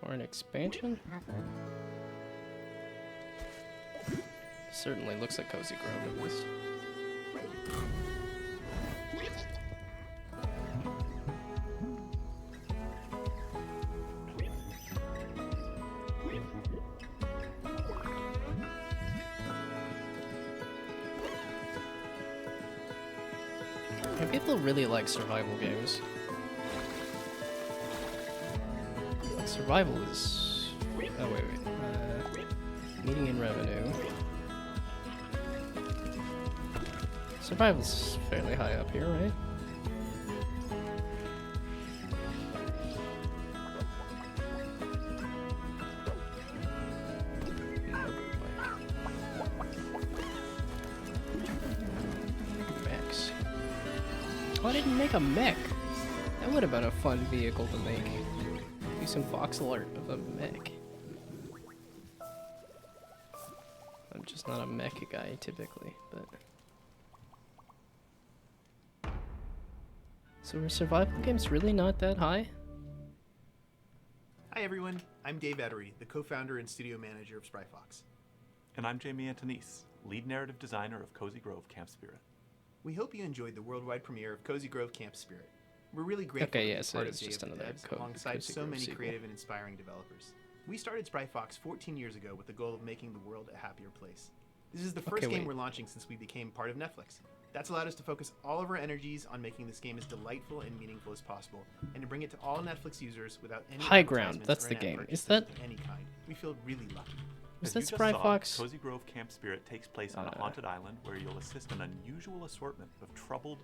Or an expansion? Certainly looks like Cozy Grove at least. And people really like survival games. Survival is... Oh, wait. Median revenue. Survival's fairly high up here, right? Mechs. Oh, I didn't make a mech. That would have been a fun vehicle to make. Do some voxel art of a mech. I'm just not a mech guy typically, but... So are survival games really not that high? Hi everyone, I'm Dave Ettery, the co-founder and studio manager of Spry Fox. And I'm Jamie Antonise, lead narrative designer of Cozy Grove Camp Spirit. We hope you enjoyed the worldwide premiere of Cozy Grove Camp Spirit. We're really grateful Okay, to yeah, be so part of it's Day just of the another Devs alongside Cozy so Grove many sequel. creative and inspiring developers. We started Spry Fox 14 years ago with the goal of making the world a happier place. This is the first Okay, game wait. we're launching since we became part of Netflix. That's allowed us to focus all of our energies on making this game as delightful and meaningful as possible, and to bring it to all Netflix users without any High Ground, advertisements that's or the in-app game. purchases Is that- of any kind. We feel really lucky. Is As that you just Spry saw, Fox? Cozy Grove Camp Spirit takes place on a haunted island where you'll assist an unusual assortment of troubled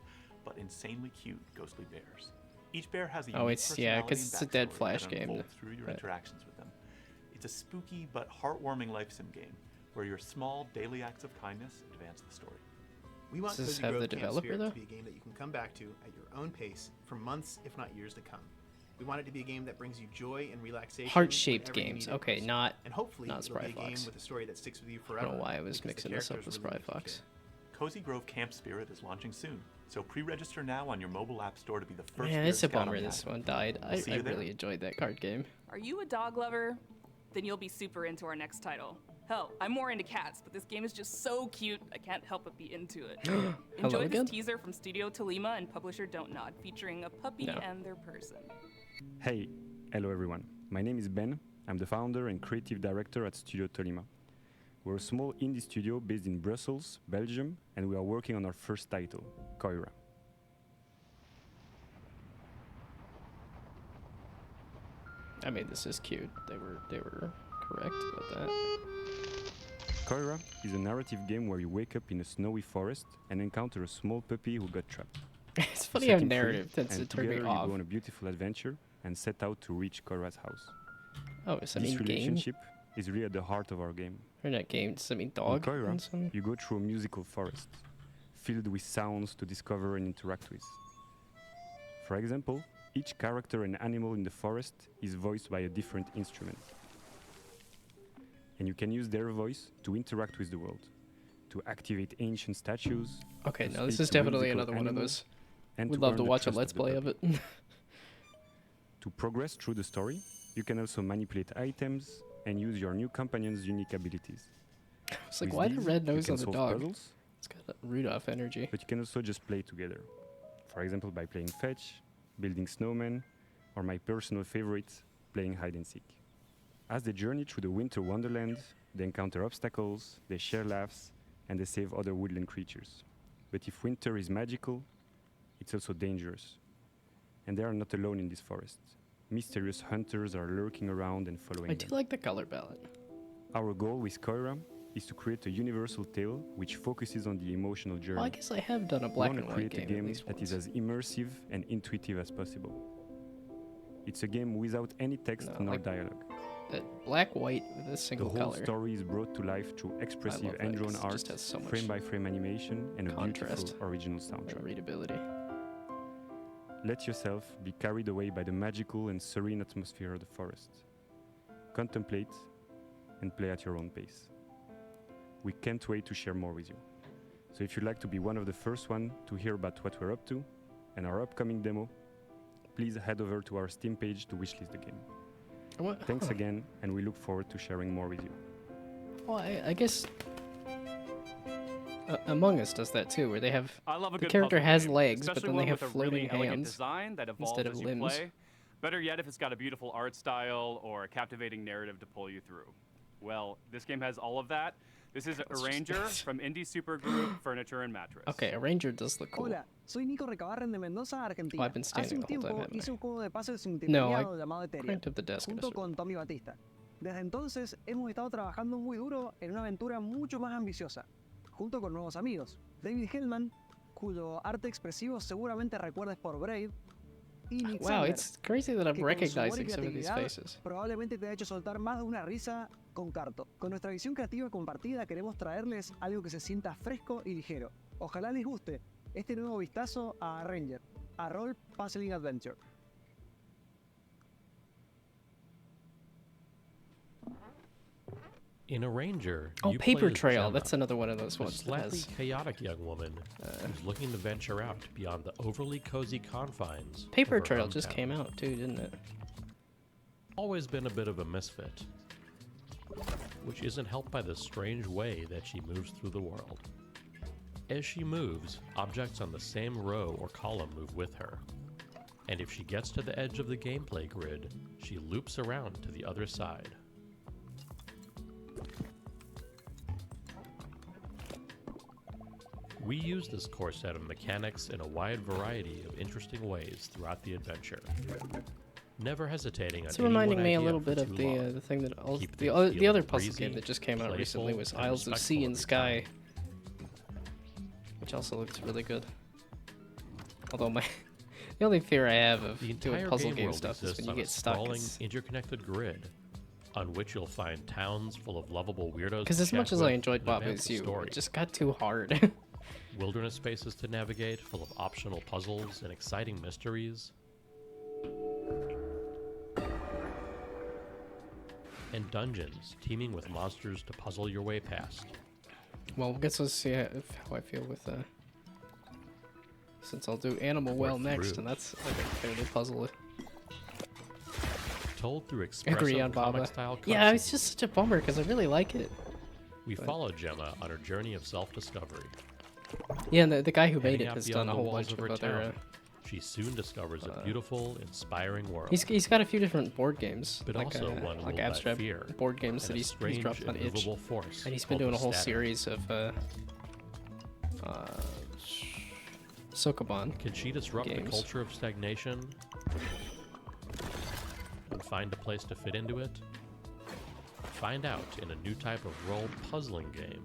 but insanely cute ghostly bears. Each bear has a Oh, unique it's- yeah, 'cause personality it's a and dead backstory Flash that game, unfolds through your but- interactions with them. It's a spooky but heartwarming life sim game where your small daily acts of kindness advance the story. We want Does this Cozy have Grove the Camp developer, Spirit though? to be a game that you can come back to at your own pace for months, if not years to come. We want it to be a game that brings you joy and relaxation. Heart-shaped whenever you games. need it Okay, most. not and hopefully not it'll be Spry a game Fox. with a story that sticks with you I forever. don't know why I was because the mixing this up with characters Spry really make you Fox. Cozy Grove Camp Spirit is launching soon, so pre-register now on your mobile app store to be the first. Man, bear it's a scout on bummer the this island. one died. We'll I see you there. really enjoyed that card game. Are you a dog lover? Then you'll be super into our next title. Hell, I'm more into cats, but this game is just so cute, I can't help but be into it. Hello Enjoy again? this teaser from Studio Tolima and publisher Don't Nod, featuring a puppy and their person. Hey, hello everyone. My name is Ben. I'm the founder and creative director at Studio Tolima. We're a small indie studio based in Brussels, Belgium, and we are working on our first title, Koira. I mean, this is cute. They were correct about that. Koira is a narrative game where you wake up in a snowy forest and encounter a small puppy who got trapped. It's funny You how set him free, narrative tends to and turn me together off. you go on a beautiful adventure and set out to reach Koira's house. Oh, is that This mean game? relationship is really at the heart of our game. Or not game, does that mean In dog? Koira, in some- you go through a musical forest, filled with sounds to discover and interact with. For example, each character and animal in the forest is voiced by a different instrument. And you can use their voice to interact with the world, to activate ancient statues. Okay, to now this speak is to definitely whimsical another one of animals, those. and We'd to love earn to the watch a trust let's the play of puppy. it. To progress through the story, you can also manipulate items and use your new companion's unique abilities. It's like, With why the these, red you nose can on the solve dog? puzzles, It's got a Rudolph energy. but you can also just play together. For example, by playing fetch, building snowmen, or my personal favorite, playing hide and seek. As they journey through the winter wonderland, they encounter obstacles, they share laughs, and they save other woodland creatures. But if winter is magical, it's also dangerous. And they are not alone in this forest. Mysterious hunters are lurking around and following I do them. like the color palette. Our goal with Koira is to create a universal tale which focuses on the emotional journey. Well, I guess I have done a We black wanna and white create game a at game least that is once. as immersive and intuitive as possible. It's a game without any text No, nor like dialogue. That black white with a The single whole color. story is brought to life through expressive love that hand-drawn 'cause it art, just has so much frame-by-frame animation, and a contrast beautiful original soundtrack. readability. Let yourself be carried away by the magical and serene atmosphere of the forest. Contemplate and play at your own pace. We can't wait to share more with you. So if you'd like to be one of the first one to hear about what we're up to and our upcoming demo, please head over to our Steam page to wishlist the game. Thanks again, and we look forward to sharing more with you. Well, I guess Among Us does that too, where they have I love a the good character puzzle has game, legs, but especially then they one have with a floating really elegant hands design that evolves instead of as you limbs. play. Better yet, if it's got a beautiful art style or a captivating narrative to pull you through. Well, this game has all of that. This is Arranger from indie supergroup Furniture and Mattress. Okay, Arranger does look cool. Hola, soy Nico Recabarren de Mendoza, Argentina. I've been Hace standing un the whole time, tiempo haven't I? hice un juego de puzzles No, multiplayer llamado Ethereum, cranked up the desk junto con Tommy Batista. Desde entonces hemos estado trabajando muy duro en una aventura mucho más ambiciosa, junto con nuevos amigos. David Hellman, cuyo arte expresivo seguramente recuerdes por Brave, y Nick Wow, Sander, it's crazy that I'm que con su humor y recognizing some of these creatividad faces. probablemente te ha hecho soltar más de una risa con Carto. Con nuestra visión creativa compartida queremos traerles algo que se sienta fresco y ligero. Ojalá les guste este nuevo vistazo a Arranger, a Role Puzzling Adventure. In Arranger, Oh, you Paper play as Trail, Gemma, that's another one of those a ones that slightly has- chaotic young woman who's looking to venture out beyond the overly cozy confines. Paper of her Trail just hometown. came out too, didn't it? Always been a bit of a misfit, which isn't helped by the strange way that she moves through the world. As she moves, objects on the same row or column move with her. And if she gets to the edge of the gameplay grid, she loops around to the other side. We use this core set of mechanics in a wide variety of interesting ways throughout the adventure. Never hesitating on It's any reminding one me a idea little for bit of too the long. the thing that Keep the things other feeling puzzle breezy, game that just came out recently playful, was and Isles of Sea respectful and every Sky, time. which also looks really good. Although the only fear I have of The doing entire puzzle game game world stuff is exists when you on a get stuck. sprawling, interconnected grid on which you'll find towns full of lovable weirdos. Because to as much chat as I with enjoyed and Bobby's advance the You, story. it just got too hard. Wilderness spaces to navigate, full of optional puzzles and exciting mysteries. And dungeons teeming with monsters to puzzle your way past. Well, I guess let's see how I feel with since I'll do Animal Well next, through. and that's like a fairly puzzle. Told through Agree on expressive Baba. comic-style Yeah, cutscenes. it's just such a bummer because I really like it. We but- follow Gemma on her journey of self-discovery. Yeah, and the guy who made Heading it out has beyond done a the whole walls bunch of her other. town, she soon discovers a beautiful, inspiring world. He's got a few different board games, But like also one like ruled by abstract fear board games and that a he's strange, dropped on Itch, immovable force and he's been called doing a the whole Static. series of Sokoban. Can she disrupt games. the culture of stagnation and find a place to fit into it? Find out in a new type of role puzzling game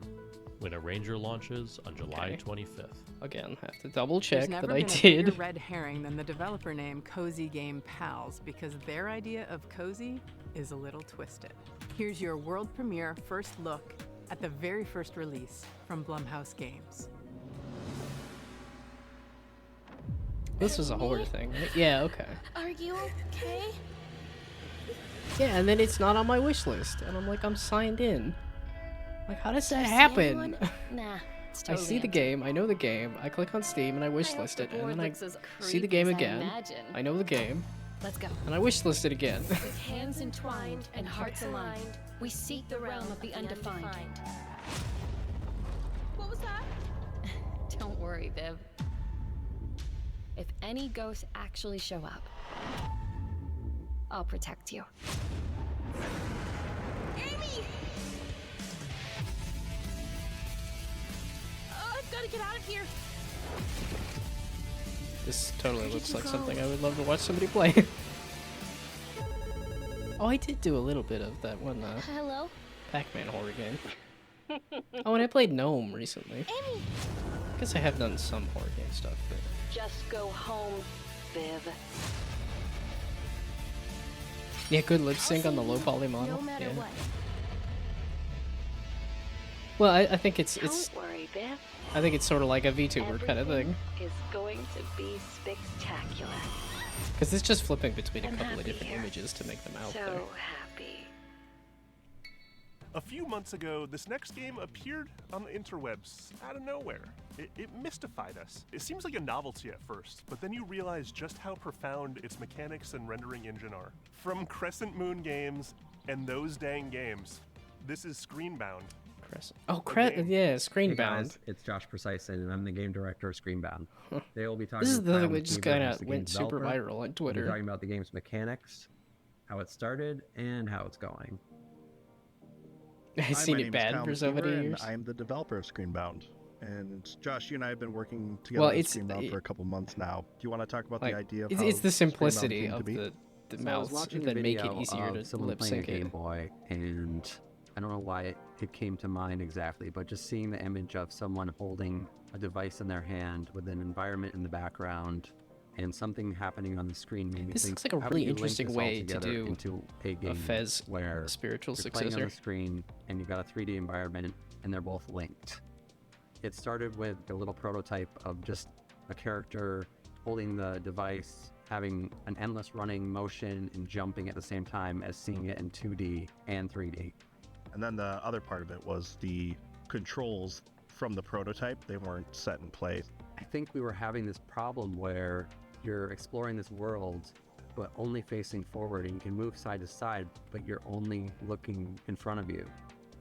when Arranger launches on July 25th. Again, have to double There's check never that I been a bigger did. red herring than the developer name Cozy Game Pals, because their idea of cozy is a little twisted. Here's your world premiere first look at the very first release from Blumhouse Games. This is a horror thing, right? Yeah, okay. Are you okay? Yeah, and then it's not on my wish list, and I'm like, I'm signed in. Like, how does that Do you see happen? anyone? Nah, it's I totally see the empty. game, I know the game, I click on Steam and I wish hope list the it, and board then I looks as see the creepy game as I again. imagine. I know the game, Let's go. and I wish list it again. With hands entwined and hearts aligned, we seek the realm of the undefined. What was that? Don't worry, Viv. If any ghosts actually show up, I'll protect you. Amy! I've got to get out of here. This totally Where looks did you like go? something I would love to watch somebody play. Oh, I did do a little bit of that one Hello? Pac-Man horror game. Oh, and I played Gnome recently. Amy! I guess I have done some horror game stuff, but... Just go home, Viv. Yeah, good lip sync on the low poly model. No matter yeah. what. Well, I think it's Don't worry, Viv. I think it's sort of like a VTuber kind of thing. Is going to be spectacular. Because it's just flipping between a I'm couple of happy different here. images to make them out So there. happy. A few months ago, this next game appeared on the interwebs out of nowhere. It mystified us. It seems like a novelty at first, but then you realize just how profound its mechanics and rendering engine are. From Crescent Moon Games and Those Dang Games, this is Screenbound. Oh, yeah, Hey Screenbound. guys, it's Josh Precison, and I'm the game director of Screenbound. They will be talking. This is the thing Brown that just Weaver, kinda who's the went game super developer. viral on We'll be Twitter. talking about the game's mechanics, how it started, and how it's going. I've Hi, seen my it name is bad Cal for so many McKeever, and years. I'm the developer of Screenbound. And Josh, you and I have been working together Well, on it's- Screenbound for a couple months now. Do you want to talk about Like, the idea of it's, how it's the Screenbound simplicity came to of be? the So I was mouths watching that a make it video easier of to someone lip playing a sync Game it. Boy, and I don't know why it came to mind exactly, but just seeing the image of someone holding a device in their hand with an environment in the background and something happening on the screen made me This think, looks like a how really do you link interesting this all way to together do into a game Fez where spiritual you're playing on successor. the screen and you've got a 3D environment and they're both linked. It started with a little prototype of just a character holding the device, having an endless running motion and jumping at the same time as seeing it in 2D and 3D. And then the other part of it was the controls from the prototype. They weren't set in place. I think we were having this problem where you're exploring this world, but only facing forward, and you can move side to side, but you're only looking in front of you.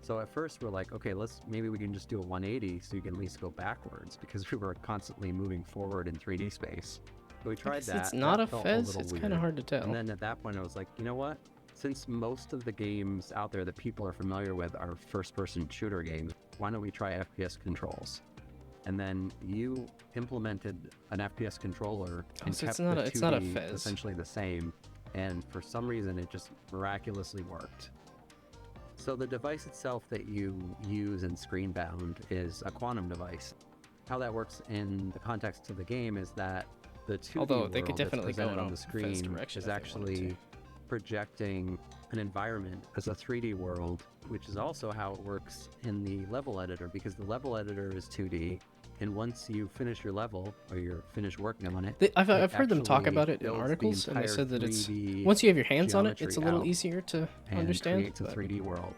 So at first we're like, okay, maybe we can just do a 180 so you can at least go backwards, because we were constantly moving forward in 3D space. So we tried It's that. not that a felt Fez, little it's kinda weird. hard to tell. And then at that point I was like, you know what? Since most of the games out there that people are familiar with are first-person shooter games, why don't we try FPS controls? And then you implemented an FPS controller and so kept it's not a 2D Fez. essentially the same, and for some reason it just miraculously worked. So the device itself that you use in Screenbound is a quantum device. How that works in the context of the game is that the 2D Although world they could that's definitely go presented in on a the Fez screen direction is if they wanted actually projecting an environment as a 3D world, which is also how it works in the level editor, because the level editor is 2D, and once you finish your level or you're finished working on it, I've heard them talk actually about it in builds the articles, and they entire said that it's 3D once you have your hands on it, it's a geometry little out easier to and understand. creates a but- 3D world.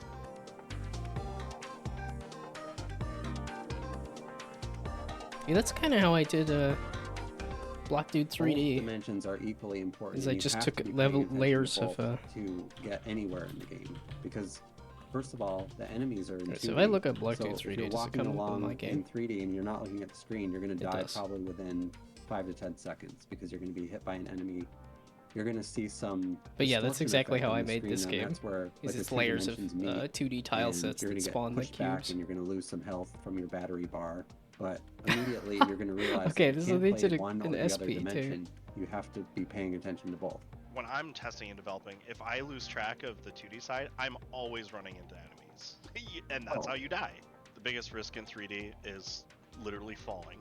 Yeah, that's kind of how I did Block Dude Both 3D. dimensions are equally important. Is I and you just have took to be level paying attention layers to of both to get anywhere in the game, because First of all, the enemies are in 2D. So if I look at Black so Dude if 3D, you're does it walking come up on along my in game? 3D and you're not looking at the screen, you're going to It die does. probably within 5 to 10 seconds because you're going to be hit by an enemy. You're going to see some. But yeah, that's distortion exactly effect how on I the made this screen, and game. That's where, Is like, it's the two layers of dimensions meet, 2D tile and sets you're that gonna get spawn like pushed back cubes. and you're going to lose some health from your battery bar. But immediately you're going to realize Okay, that this you is can't what they play did one in or the other SP too. dimension. You have to be paying attention to both. When I'm testing and developing, if I lose track of the 2D side, I'm always running into enemies. And that's how you die. The biggest risk in 3D is literally falling.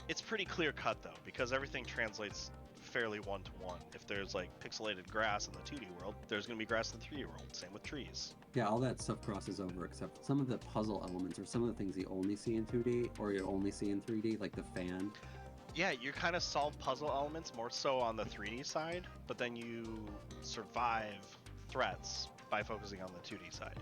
It's pretty clear cut though, because everything translates fairly one-to-one. If there's like pixelated grass in the 2D world, there's going to be grass in the 3D world. Same with trees. Yeah, all that stuff crosses over except some of the puzzle elements or some of the things you only see in 2D or you only see in 3D, like the fan. Yeah, you kind of solve puzzle elements more so on the 3D side, but then you survive threats by focusing on the 2D side.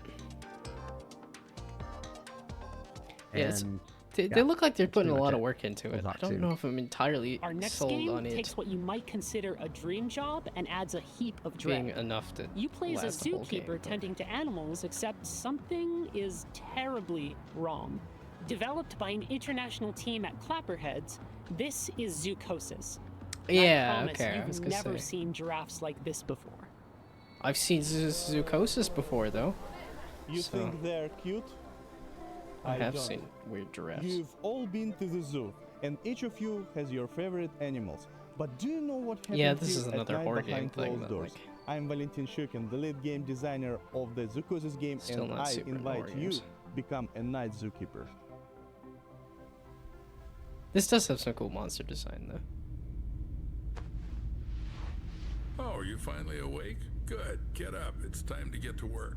Yeah, And they look like they're putting a much lot it. of work into it. I Lot don't two. know if I'm entirely Our next sold game on it takes what you might consider a dream job and adds a heap of dread. being enough to You play as a last the whole game, zookeeper but- tending to animals, except something is terribly wrong. Developed by an international team at Clapperheads, this is Zoocosis. Yeah, I promise okay, I was you've gonna never say. seen giraffes like this before. I've seen Zoocosis before though. You so think they're cute? I have don't. seen weird giraffes. You've all been to the zoo, and each of you has your favorite animals. But do you know what happens Yeah, this here is at another night horror game behind thing closed that, doors? like, I'm Valentin Shukin, the lead game designer of the Zoocosis game, Still and not I super invite horror you games. become a night zookeeper. This does have some cool monster design though. Oh, are you finally awake? Good. Get up. It's time to get to work.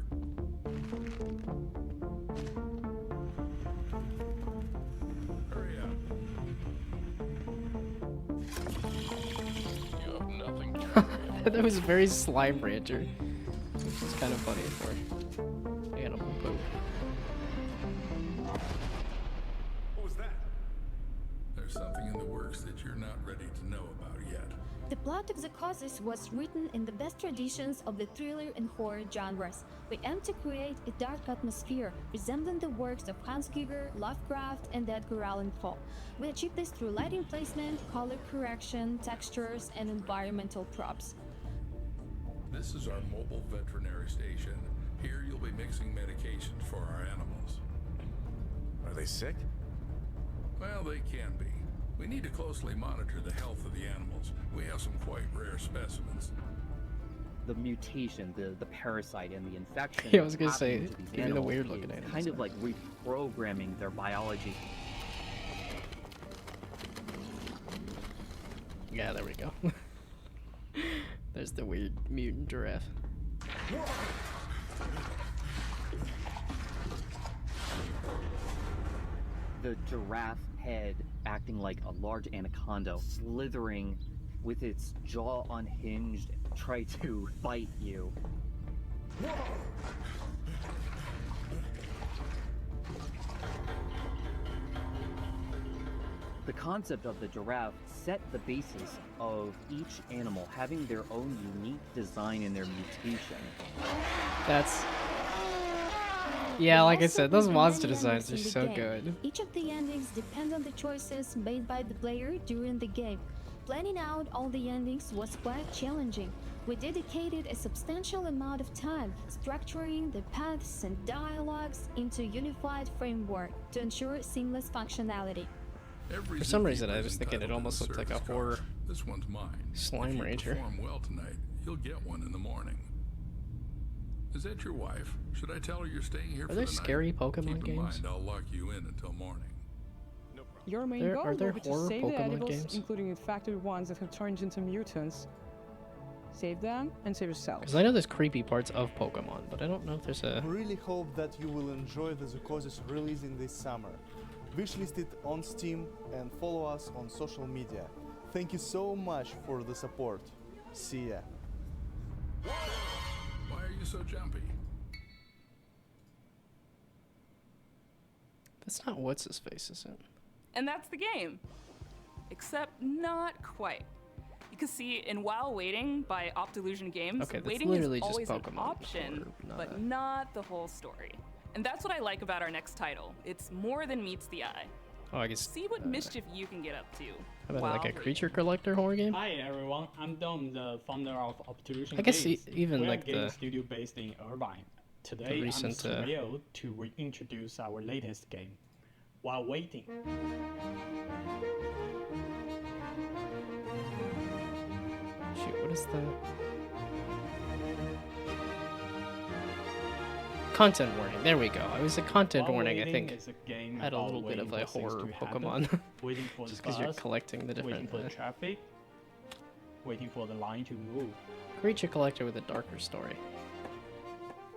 Hurry up. You have nothing to worry That was very Slime Rancher. Which was kind of funny for animal poop. What was that? There's something in the works that you're not ready to know about yet. The plot of Zoocosis was written in the best traditions of the thriller and horror genres. We aim to create a dark atmosphere resembling the works of Hans Giger, Lovecraft, and Edgar Allan Poe. We achieve this through lighting placement, color correction, textures, and environmental props. This is our mobile veterinary station. Here you'll be mixing medications for our animals. Are they sick? Well, they can be. We need to closely monitor the health of the animals. We have some quite rare specimens. The mutation, the parasite, and the infection. Yeah, I was gonna say, happening to these give me the animals weird looking is animals kind of there. like reprogramming their biology. Yeah, there we go. There's the weird mutant giraffe. The giraffe head acting like a large anaconda, slithering with its jaw unhinged, try to bite you. The concept of the giraffe set the basis of each animal having their own unique design in their mutation. That's... Yeah, like I Also, said, those with monster many designs are endings in so the game, good. Each of the endings depend on the choices made by the player during the game. Planning out all the endings was quite challenging. We dedicated a substantial amount of time structuring the paths and dialogues into a unified framework to ensure seamless functionality. Every For some zookeeper reason, I is was thinking it entitled to almost the looked like a service horror car. This one's mine. Slime if you Ranger. perform well tonight, you'll get one in the morning. Is that your wife? Should I tell her you're staying here Are for there the night? scary Pokemon Keep in games? mind, I'll lock you in until morning. Your main There- goal are there will be to horror save the Pokemon animals, games? including infected ones that have turned into mutants. Save them and save yourself. Because I know there's creepy parts of Pokemon, but I don't know if there's a... Really hope that you will enjoy the Zoocosis releasing this summer. Wishlist it on Steam and follow us on social media. Thank you so much for the support. See ya. Why are you so jumpy? That's not what's his face, is it? And that's the game. Except not quite. You Because see, in While Waiting by Optilusion Games, Okay, that's waiting literally is just always an Pokemon, option, or not but a- not the whole story. And that's what I like about our next title. It's more than meets the eye. Oh, I guess. See what mischief you can get up to. How about while like a waiting. creature collector horror game? Hi everyone, I'm Dom, the founder of Optilusion I guess Games. even We're a like game the- studio based in Irvine. Today, recent, I'm thrilled to reintroduce our latest game, While Waiting. Shoot, what is the content warning? There we go. I was a content While warning. I Waiting think is a game had a about little bit of waiting a for things horror to happen, Pokemon. waiting for Just the because you're bus, collecting the waiting different for the traffic, waiting for the line to move. creature collector with a darker story.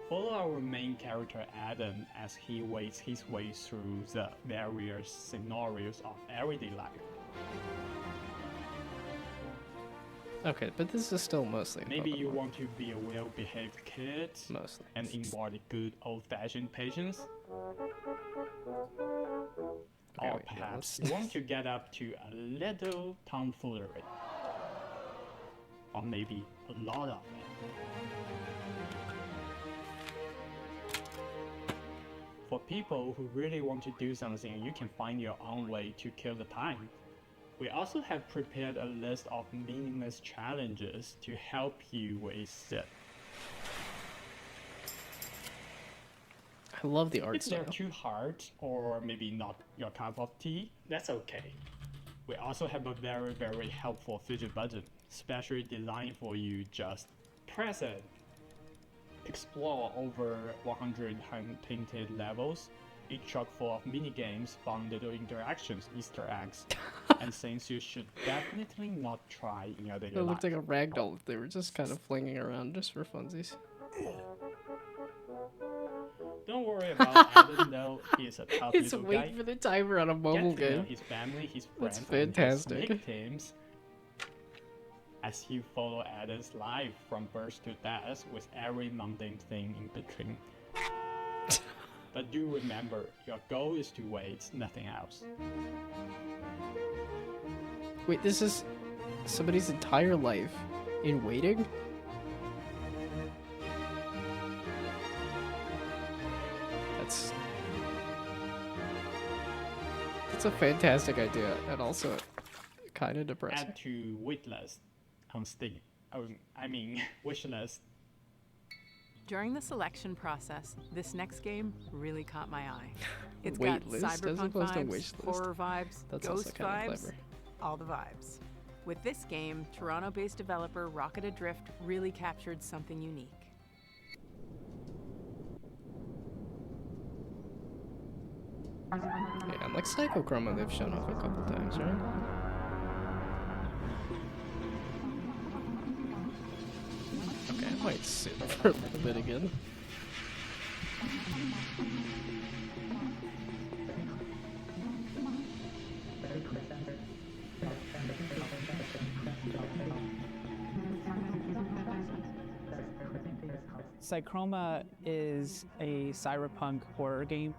Follow our main character Adam as he waits his way through the various scenarios of everyday life. Okay, but this is still mostly Maybe you Pokemon. want to be a well-behaved kid Mostly. and embody good old-fashioned patience. Okay, Or wait, yeah, perhaps let's- you want to get up to a little tomfoolery. Or maybe a lot of it. For people who really want to do something, you can find your own way to kill the time. We also have prepared a list of meaningless challenges to help you with it. I love the art If they're style. too hard or maybe not your cup of tea, that's okay. We also have a very, very helpful fidget button, specially designed for you. Just press it. Explore over 100 hand-painted levels, each chock full of mini-games, fun little interactions, Easter eggs, and things you should definitely not try in your daily It life. looked like a ragdoll. They were just kind of flinging around just for funsies. Don't worry about Adam though, he's a tough It's little waiting guy. for the timer on a mobile Get to know game. his family, his That's friends, and his fantastic. victims as you follow Adam's life from birth to death with every mundane thing in between. But do remember, your goal is to wait, nothing else. Wait, this is somebody's entire life in waiting? That's a fantastic idea, and also kind of depressing. Add to waitlist on Steam. I mean, wishlist. During the selection process, this next game really caught my eye. It's Wait got list as cyberpunk opposed to vibes, wish list. horror vibes, That's also ghost kinda vibes, clever. all the vibes. With this game, Toronto-based developer Rocket Adrift really captured something unique. Yeah, and like Psychochroma, they've shown off a couple times, right? Okay, I might sit for a little bit again. Psychroma is a cyberpunk horror game.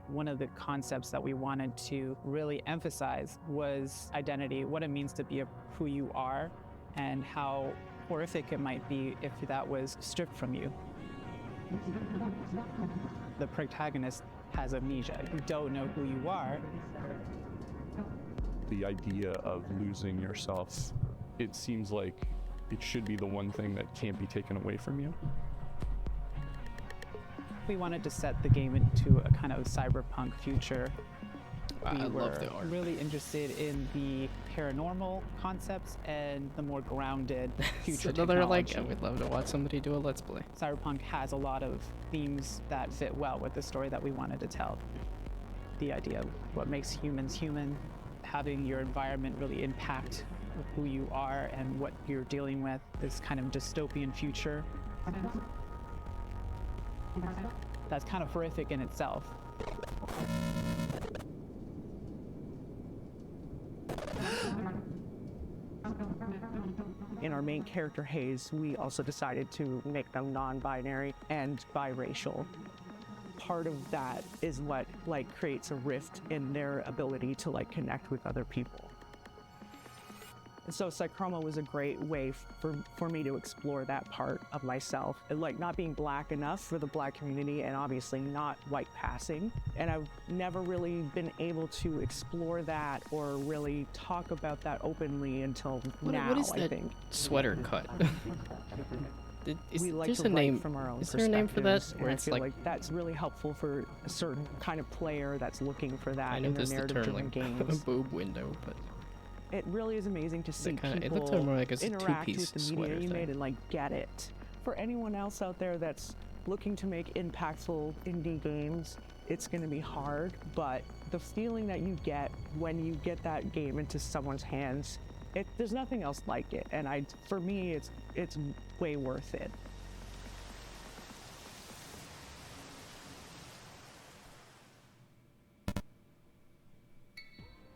One of the concepts that we wanted to really emphasize was identity, what it means to be who you are, and how horrific it might be if that was stripped from you. The protagonist has amnesia. You don't know who you are. The idea of losing yourself, it seems like it should be the one thing that can't be taken away from you. We wanted to set the game into a kind of cyberpunk future. Wow, We I were love the art. really interested in the paranormal concepts and the more grounded future So another like, technology. I would love to watch somebody do a Let's Play. Cyberpunk has a lot of themes that fit well with the story that we wanted to tell. The idea of what makes humans human, having your environment really impact who you are and what you're dealing with, this kind of dystopian future. That's kind of horrific in itself. In our main character, Hayes, we also decided to make them non-binary and biracial. Part of that is what creates a rift in their ability to connect with other people. And so Psychroma was a great way for me to explore that part of myself, and like not being black enough for the black community and obviously not white passing. And I've never really been able to explore that or really talk about that openly until now, what is I that think. sweater cut? We like there's to a write name from our own Is there a name for that? perspectives, Where and it's I feel like, like that's really helpful for a certain kind of player that's looking for that I know in their there's the term narrative-driven like games. boob window, but It really is amazing to see kinda- it people looks more like it's a interact two-piece with the sweater media you thing. made and like get it. For anyone else out there that's looking to make impactful indie games, it's going to be hard, but the feeling that you get when you get that game into someone's hands, there's nothing else like it. And for me, it's way worth it.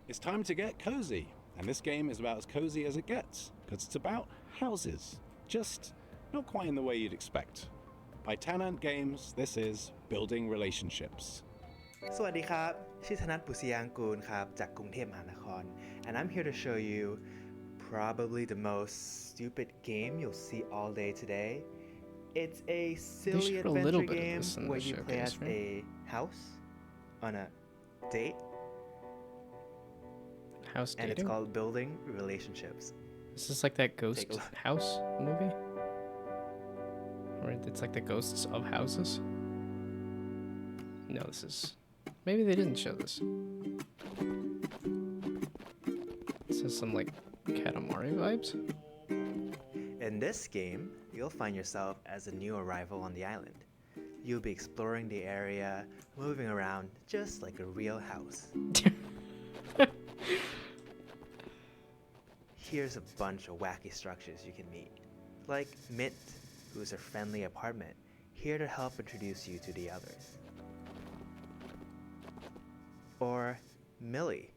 It's time to get cozy, and this game is about as cozy as it gets, because it's about houses, just not quite in the way you'd expect. By Tanant Games, this is Building Relationships. สวัสดีครับ ชื่อธนัท บุษยางกูล ครับ จากกรุงเทพมหานคร and I'm here to show you probably the most stupid game you'll see all day today. It's a silly showed a little adventure bit of game this in the where you play showcase, as right? a house on a date, house and it's dating? called Building Relationships. Is this like that Ghost Take a look. House movie? Or it's like the ghosts of houses? No, this is... Maybe they didn't show this. This is some like Katamari vibes. In this game, you'll find yourself as a new arrival on the island. You'll be exploring the area, moving around just like a real house. Here's a bunch of wacky structures you can meet, like Mint, who's a friendly apartment, here to help introduce you to the others. Or Millie,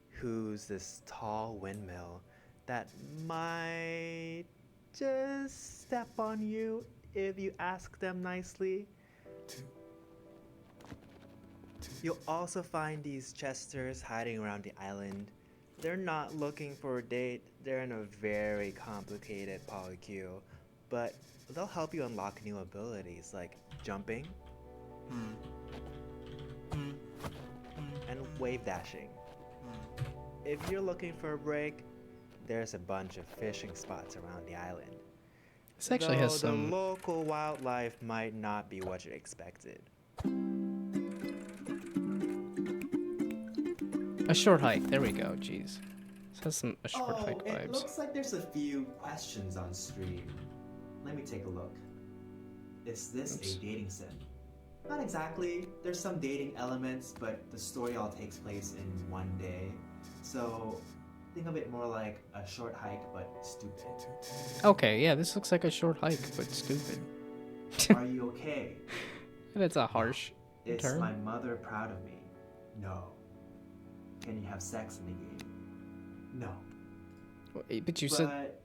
who's this tall windmill that might just step on you if you ask them nicely. You'll also find these Chesters hiding around the island. They're not looking for a date, they're in a very complicated polycule, but they'll help you unlock new abilities like jumping and wave dashing. If you're looking for a break, there's a bunch of fishing spots around the island. This actually Though has some... the local wildlife might not be what you expected. A short hike. There we go. Jeez. This has some a short hike It vibes. looks like there's a few questions on stream. Let me take a look. Is this Oops. a dating sim? Not exactly. There's some dating elements, but the story all takes place in one day. So think of it more like a short hike, but stupid. Okay, yeah, this looks like a short hike, but stupid. Are you okay? That's a harsh Is term. my mother proud of me? No. Can you have sex in the game? No. But you said... But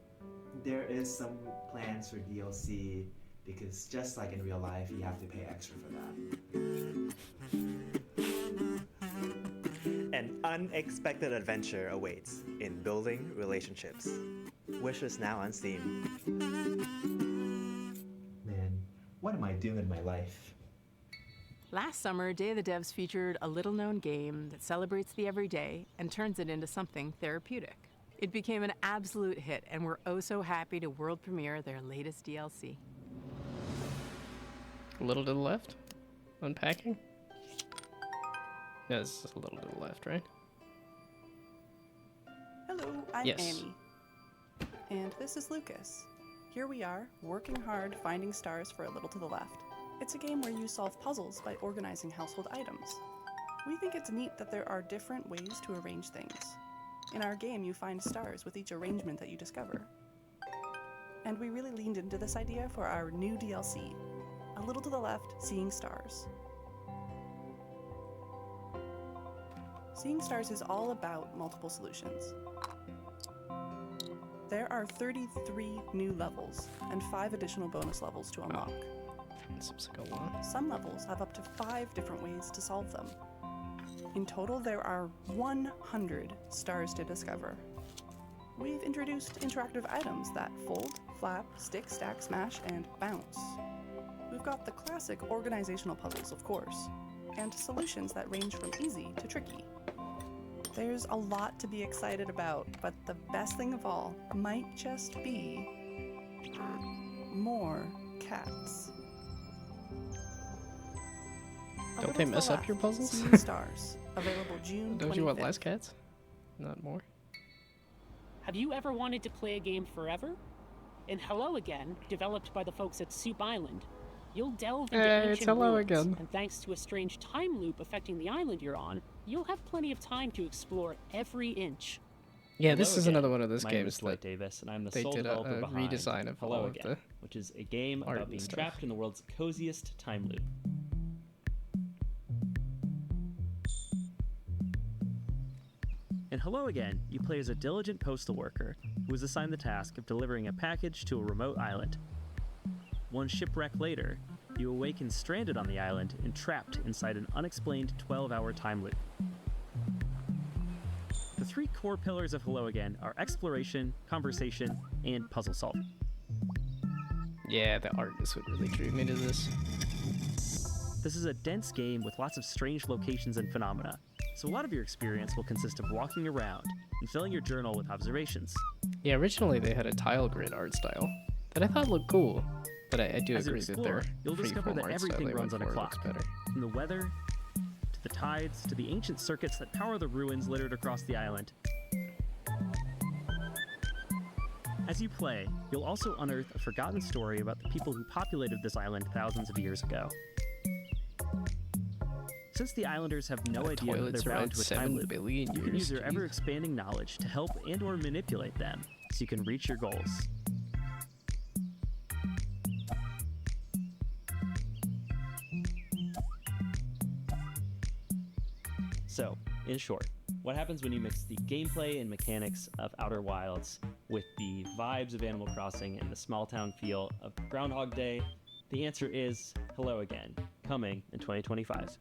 there is some plans for DLC because just like in real life, you have to pay extra for that. An unexpected adventure awaits in Building Relationships. Wishlist now on Steam. Man, what am I doing in my life? Last summer, Day of the Devs featured a little-known game that celebrates the everyday and turns it into something therapeutic. It became an absolute hit, and we're oh so happy to world premiere their latest DLC. A little to the left? Unpacking? No, this is a little to the left, right? Hello, I'm Yes. Annie. And this is Lucas. Here we are, working hard, finding stars for a little to the left. It's a game where you solve puzzles by organizing household items. We think it's neat that there are different ways to arrange things. In our game, you find stars with each arrangement that you discover. And we really leaned into this idea for our new DLC, A Little to the Left, Seeing Stars. Seeing Stars is all about multiple solutions. There are 33 new levels and 5 additional bonus levels to unlock. Seems like a lot. Some levels have up to 5 different ways to solve them. In total, there are 100 stars to discover. We've introduced interactive items that fold, flap, stick, stack, smash, and bounce. We've got the classic organizational puzzles, of course, and solutions that range from easy to tricky. There's a lot to be excited about, but the best thing of all might just be more cats. Don't they mess up your puzzles? Seeing Stars, available June 25th. Don't you want less cats? Not more? Have you ever wanted to play a game forever? In Hello Again, developed by the folks at Soup Island, you'll delve into Hey, it's ancient Hello ruins, Again. and thanks to a strange time loop affecting the island you're on, you'll have plenty of time to explore every inch. Yeah, this is another one of those My name games is Dwight that Davis, and I'm the they sole did a developer behind redesign of Hello all of Again, the which is a game art about and being stuff. trapped in the world's coziest time loop. In Hello Again, you play as a diligent postal worker who is assigned the task of delivering a package to a remote island. One shipwreck later, you awaken stranded on the island and trapped inside an unexplained 12-hour time loop. The three core pillars of Hello Again are exploration, conversation, and puzzle solving. Yeah, the art is what really drew me to this. This is a dense game with lots of strange locations and phenomena, so a lot of your experience will consist of walking around and filling your journal with observations. Yeah, originally they had a tile grid art style that I thought looked cool, but I do As you agree that explore, their you'll discover freeform that art style everything they runs went on a for looks clock. better. From the weather, to the tides, to the ancient circuits that power the ruins littered across the island. As you play, you'll also unearth a forgotten story about the people who populated this island thousands of years ago. Since the islanders have no idea that toilets they're around bound to a 7 time loop, billion you can years, use your jeez. ever-expanding knowledge to help and or manipulate them so you can reach your goals. So, in short, what happens when you mix the gameplay and mechanics of Outer Wilds with the vibes of Animal Crossing and the small town feel of Groundhog Day? The answer is Hello Again, coming in 2025.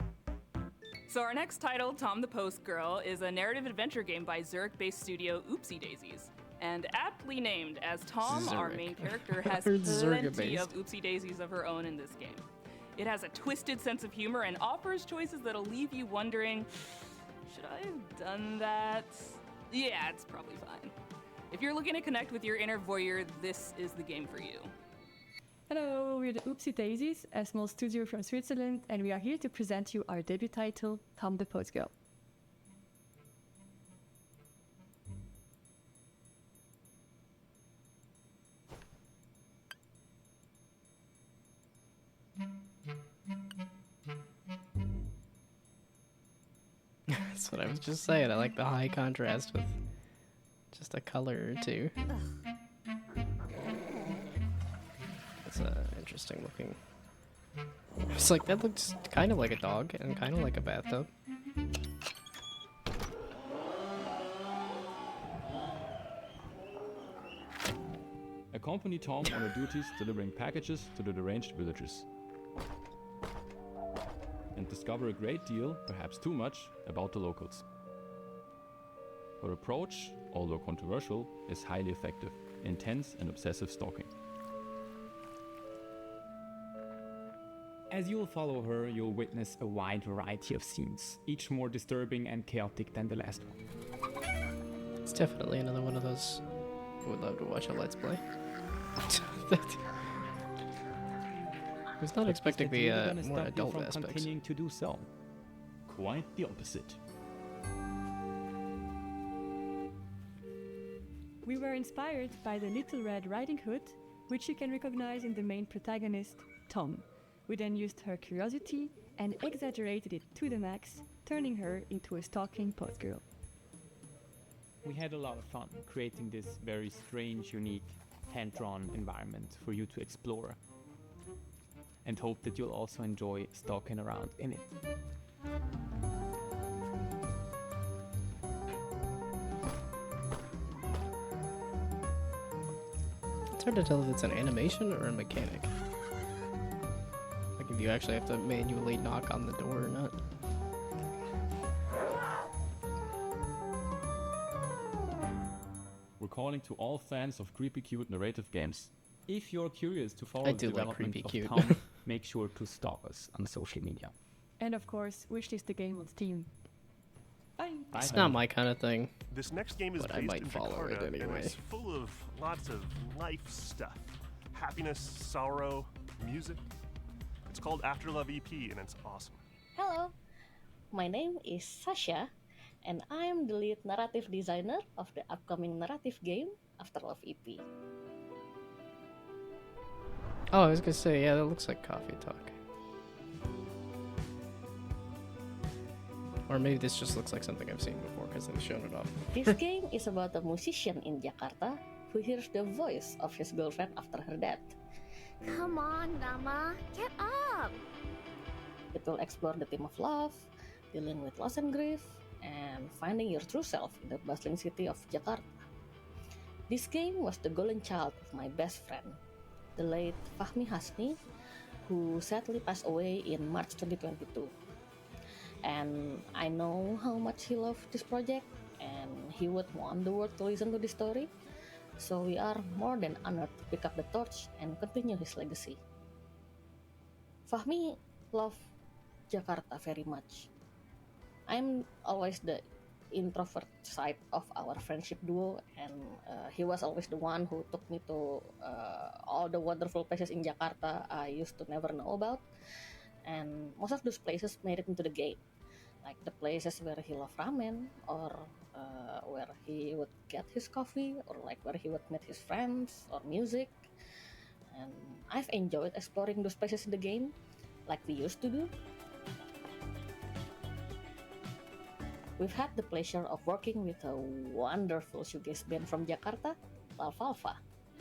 So our next title, Tom the Post Girl, is a narrative adventure game by Zurich-based studio Oopsie Daisies. And aptly named, as Tom, our Zurich. main character, has Heard plenty Zurich-based. of Oopsie Daisies of her own in this game. It has a twisted sense of humor and offers choices that'll leave you wondering, should I have done that? Yeah, it's probably fine. If you're looking to connect with your inner voyeur, this is the game for you. Hello, we're the Oopsie Daisies, a small studio from Switzerland, and we are here to present you our debut title, Tom the Post Girl. That's what I was just saying. I like the high contrast with just a color or two. It's interesting looking. It's like that looks kind of like a dog and kind of like a bathtub. Accompany Tom on her duties delivering packages to the deranged villagers. And discover a great deal, perhaps too much, about the locals. Her approach, although controversial, is highly effective, intense and obsessive stalking. As you'll follow her, you'll witness a wide variety of scenes, each more disturbing and chaotic than the last one. It's definitely another one of those I would love to watch a Let's Play. I was not expecting the more adult aspects. Continuing to do so. Quite the opposite. We were inspired by the Little Red Riding Hood, which you can recognize in the main protagonist, Tom. We then used her curiosity and exaggerated it to the max, turning her into a stalking post girl. We had a lot of fun creating this very strange, unique, hand-drawn environment for you to explore, and hope that you'll also enjoy stalking around in it. It's hard to tell if it's an animation or a mechanic. Like if you actually have to manually knock on the door or not. We're calling to all fans of creepy cute narrative games. If you're curious to follow I the do love development creepy of cute. Town, make sure to stalk us on social media. And of course, wishlist the game on Steam. Bye. It's not my kind of thing. This next game is but I based might in follow Jakarta it anyway. and it's full of lots of life stuff. Happiness, sorrow, music. It's called After Love EP and it's awesome. Hello, my name is Sasha, and I am the lead narrative designer of the upcoming narrative game After Love EP. Oh, I was gonna say, yeah, that looks like Coffee Talk. Or maybe this just looks like something I've seen before because they've shown it off. This game is about a musician in Jakarta who hears the voice of his girlfriend after her death. Come on, Rama, get up! It will explore the theme of love, dealing with loss and grief, and finding your true self in the bustling city of Jakarta. This game was the golden child of my best friend, the late Fahmi Hasni, who sadly passed away in March 2022. And I know how much he loved this project, and he would want the world to listen to this story, so we are more than honored to pick up the torch and continue his legacy. Fahmi loved Jakarta very much. I'm always the introvert side of our friendship duo, and he was always the one who took me to all the wonderful places in Jakarta I used to never know about, and most of those places made it into the game, like the places where he loved ramen, or where he would get his coffee, or like where he would meet his friends, or music. And I've enjoyed exploring those places in the game, like we used to do. We've had the pleasure of working with a wonderful shoegaze band from Jakarta, Lalfalfa.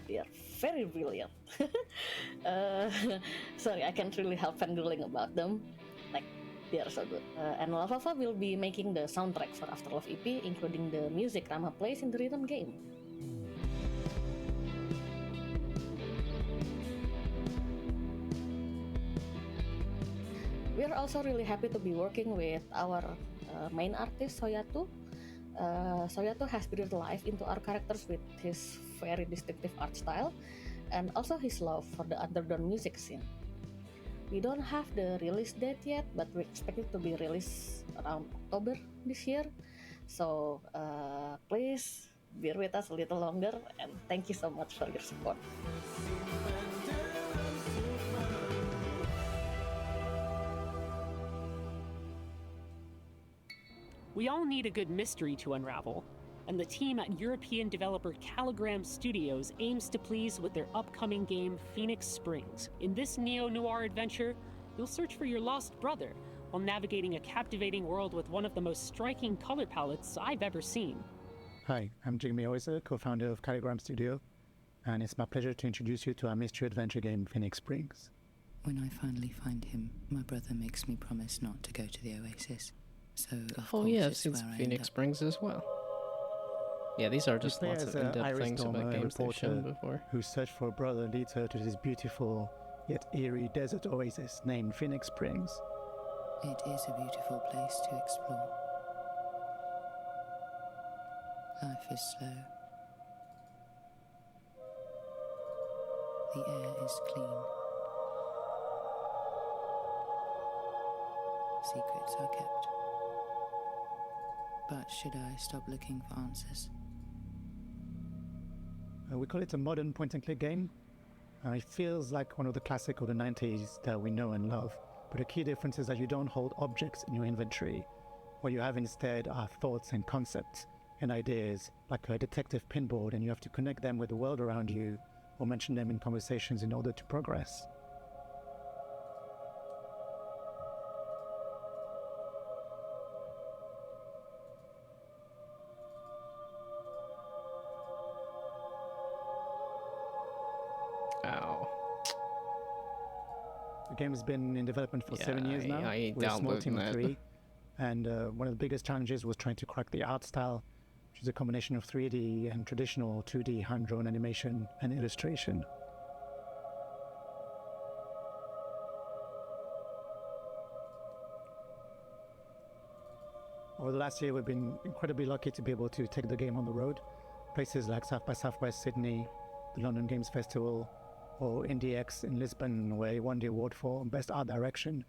They are very brilliant. Sorry, I can't really help fangirling about them. Like, they are so good. And Lalfalfa will be making the soundtrack for After Love EP, including the music Rama plays in the rhythm game. We are also really happy to be working with our main artist, Soyatu. Soyatu has breathed life into our characters with his very distinctive art style and also his love for the underground music scene. We don't have the release date yet, but we expect it to be released around October this year. So please bear with us a little longer, and thank you so much for your support. We all need a good mystery to unravel, and the team at European developer Caligram Studios aims to please with their upcoming game Phoenix Springs. In this neo-noir adventure, you'll search for your lost brother while navigating a captivating world with one of the most striking color palettes I've ever seen. Hi, I'm Jigme Oiser, co-founder of Caligram Studio, and it's my pleasure to introduce you to our mystery adventure game Phoenix Springs. When I finally find him, my brother makes me promise not to go to the Oasis. So, of Oh course, yeah, I've it's seen where I end Phoenix up. Springs as well. Yeah, these are just We play lots as of a in-depth Iris things about Dormer, a games they've shown reporter before. whose search for a brother leads her to this beautiful yet eerie desert oasis named Phoenix Springs. It is a beautiful place to explore. Life is slow. The air is clean. Secrets are kept. But should I stop looking for answers? We call it a modern point-and-click game. It feels like one of the classic of the 90s that we know and love. But the key difference is that you don't hold objects in your inventory. What you have instead are thoughts and concepts and ideas, like a detective pinboard, and you have to connect them with the world around you or mention them in conversations in order to progress. Ow. The game has been in development for 7 years now. I ain't with a small downloading team of that. 3. And one of the biggest challenges was trying to crack the art style, which is a combination of 3D and traditional 2D hand-drawn animation and illustration. Over the last year, we've been incredibly lucky to be able to take the game on the road. places like South by Southwest Sydney, the London Games Festival, or IndieX in Lisbon, where he won the award for Best Art Direction.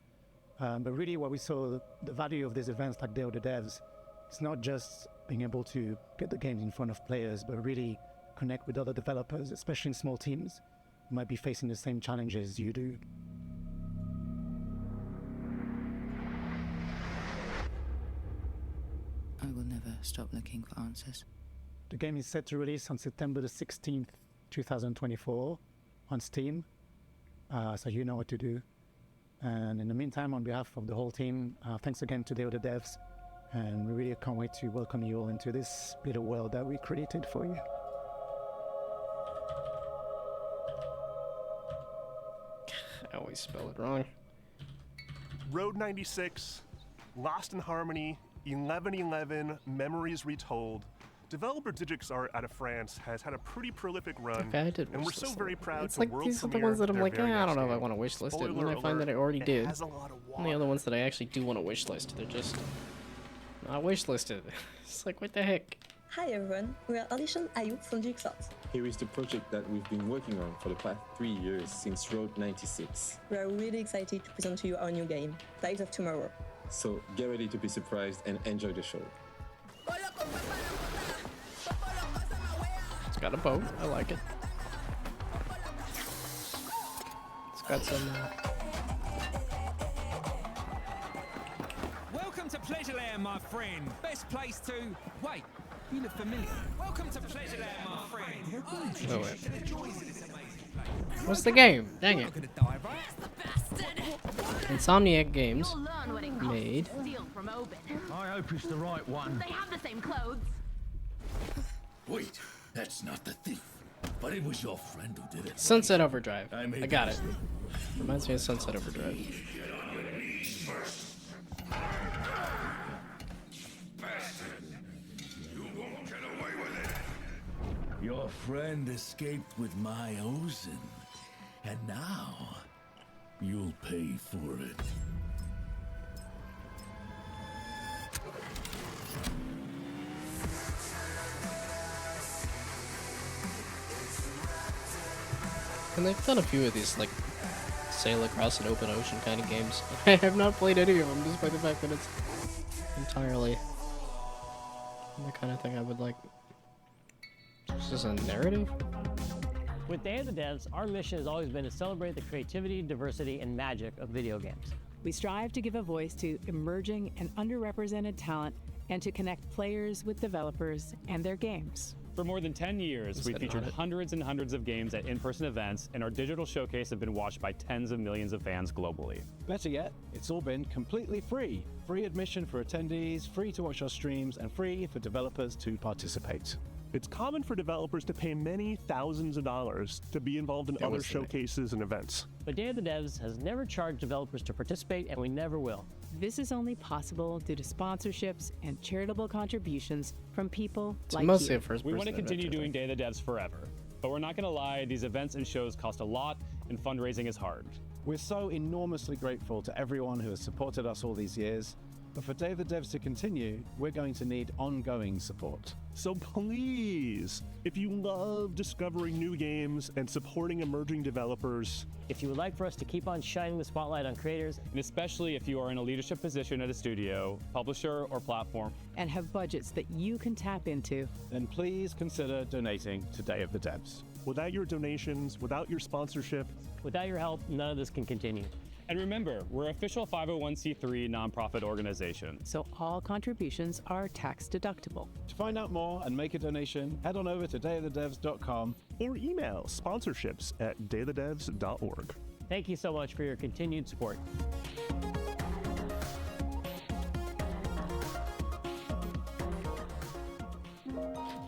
But really what we saw, the value of these events like Day of the Devs, it's not just being able to get the games in front of players, but really connect with other developers, especially in small teams who might be facing the same challenges you do. I will never stop looking for answers. The game is set to release on September the 16th, 2024 on Steam, so you know what to do. And in the meantime, on behalf of the whole team, thanks again to Day of the Devs, and we really can't wait to welcome you all into this little world that we created for you. I always spell it wrong. Road 96, Lost in Harmony, 1111, Memories Retold. Developer Digix Art out of France has had a pretty prolific run, Okay, I did and we're wish so list very it. proud It's to like world these are the premiere ones that I'm their like, very I don't next know if I game. want to wish list it, and then Spoiler I find that I alert, already it did. has a lot of And the other ones that I actually do want to wish list, they're just not wish listed. It's like, what the heck? Hi everyone, we are Alicia and Ayub from Digix Art. Here is the project that we've been working on for the past 3 years since Road 96. We are really excited to present to you our new game, Tides of Tomorrow. So get ready to be surprised and enjoy the show. It's got a boat. I like it. It's got some. Welcome to Pleasureland, my friend. Best place to... Wait, you look familiar. Welcome to Pleasureland, my friend. Oh, wait. What's the game? Dang it. Insomniac Games made. I hope it's the right one. They have the same clothes. Wait, that's not the thief. But it was your friend who did it. Sunset Overdrive. I I made got that it. Reminds me of Sunset Overdrive. Get on your knees first. Bastard. You won't get away with it. Your friend escaped with my Ozen. And now, you'll pay for it. And they've done a few of these, like, sail across an open ocean kind of games. I have not played any of them, despite the fact that it's entirely the kind of thing I would like. Is this a narrative? With Day of the Devs, our mission has always been to celebrate the creativity, diversity, and magic of video games. We strive to give a voice to emerging and underrepresented talent and to connect players with developers and their games. For more than 10 years, we've featured hundreds and hundreds of games at in-person events, and our digital showcase have been watched by tens of millions of fans globally. Better yet, it's all been completely free. Free admission for attendees, free to watch our streams, and free for developers to participate. It's common for developers to pay many thousands of dollars to be involved in other showcases and events. But Day of the Devs has never charged developers to participate, and we never will. This is only possible due to sponsorships and charitable contributions from people like mostly you. a first-person We want to continue adventure doing Day of the Devs forever, but we're not going to lie, these events and shows cost a lot, and fundraising is hard. We're so enormously grateful to everyone who has supported us all these years, but for Day of the Devs to continue, we're going to need ongoing support. So please, if you love discovering new games and supporting emerging developers, if you would like for us to keep on shining the spotlight on creators, and especially if you are in a leadership position at a studio, publisher, or platform, and have budgets that you can tap into, then please consider donating to Day of the Devs. Without your donations, without your sponsorship, without your help, none of this can continue. And remember, we're an official 501c3 nonprofit organization. So all contributions are tax deductible. To find out more and make a donation, head on over to dayofthedevs.com or email sponsorships@dayofthedevs.org. Thank you so much for your continued support.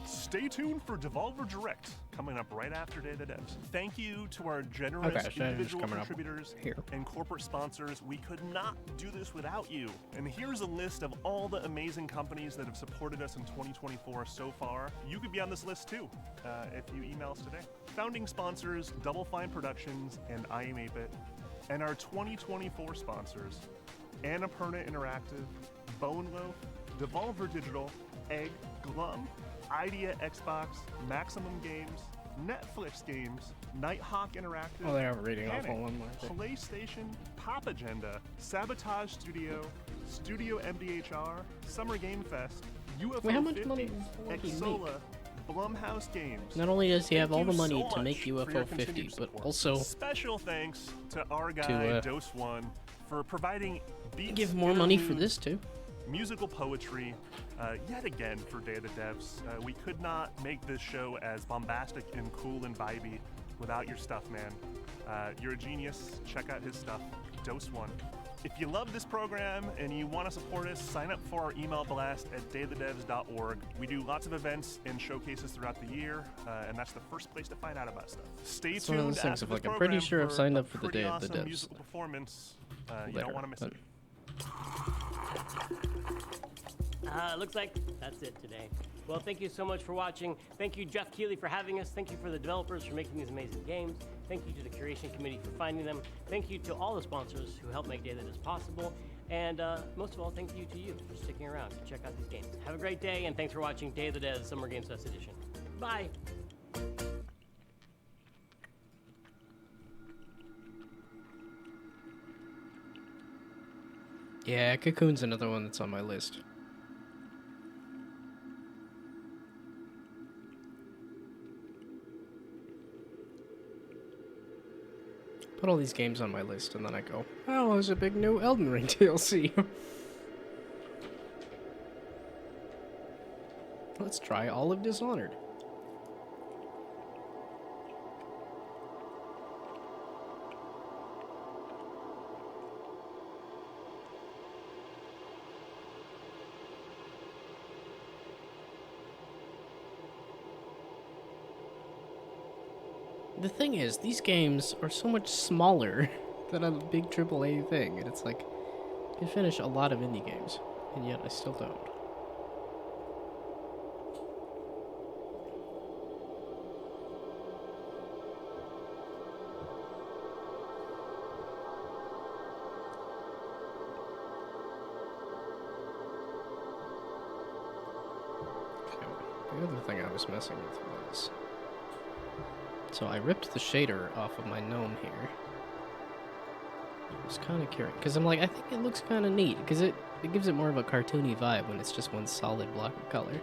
Stay tuned for Devolver Direct, coming up right after Day of the Devs. Thank you to our generous individual contributors and corporate sponsors. We could not do this without you. And here's a list of all the amazing companies that have supported us in 2024 so far. You could be on this list too, if you email us today. Founding sponsors, Double Fine Productions and I Am 8-Bit. And our 2024 sponsors, Annapurna Interactive, Bone Loaf, Devolver Digital, Egg, Glum, Idea Xbox, Maximum Games, Netflix Games, Nighthawk Interactive, Oh, they are reading off Panic, all one more. PlayStation, Pop Agenda, Sabotage Studio, Studio MDHR, Summer Game Fest, UFO Wait, how much 50, money does he Exola, Blumhouse Games. Not only does he have all the Thank you money so to make much for your UFO 50, continued but support. also Special thanks to our guy, Dose One, for providing beats, give more money for interludes, this too. musical poetry, yet again for Day of the Devs. We could not make this show as bombastic and cool and vibey without your stuff, man. You're a genius. Check out his stuff. Dose One. If you love this program and you want to support us, sign up for our email blast at dayofthedevs.org. We do lots of events and showcases throughout the year, and that's the first place to find out about stuff. Stay It's one of tuned those things after of, this like, I'm pretty program sure I've for signed a up for the pretty Day of the awesome Devs musical performance. You later, don't want to miss but- it. Looks like that's it today. Well, thank you so much for watching. Thank you, Jeff Keighley, for having us. Thank you for the developers for making these amazing games. Thank you to the curation committee for finding them. Thank you to all the sponsors who help make Day of the Devs possible. And most of all, thank you to you for sticking around to check out these games. Have a great day, and thanks for watching Day of the Devs Summer Games Fest Edition. Bye. Yeah, Cocoon's another one that's on my list. Put all these games on my list, and then I go, oh, there's a big new Elden Ring DLC. Let's try all of Dishonored. The thing is, these games are so much smaller than a big AAA thing, and it's like, I can finish a lot of indie games, and yet I still don't. Okay, the other thing I was messing with was... So I ripped the shader off of my gnome here. I was kind of curious, because I'm like, I think it looks kind of neat, because it gives it more of a cartoony vibe when it's just one solid block of color.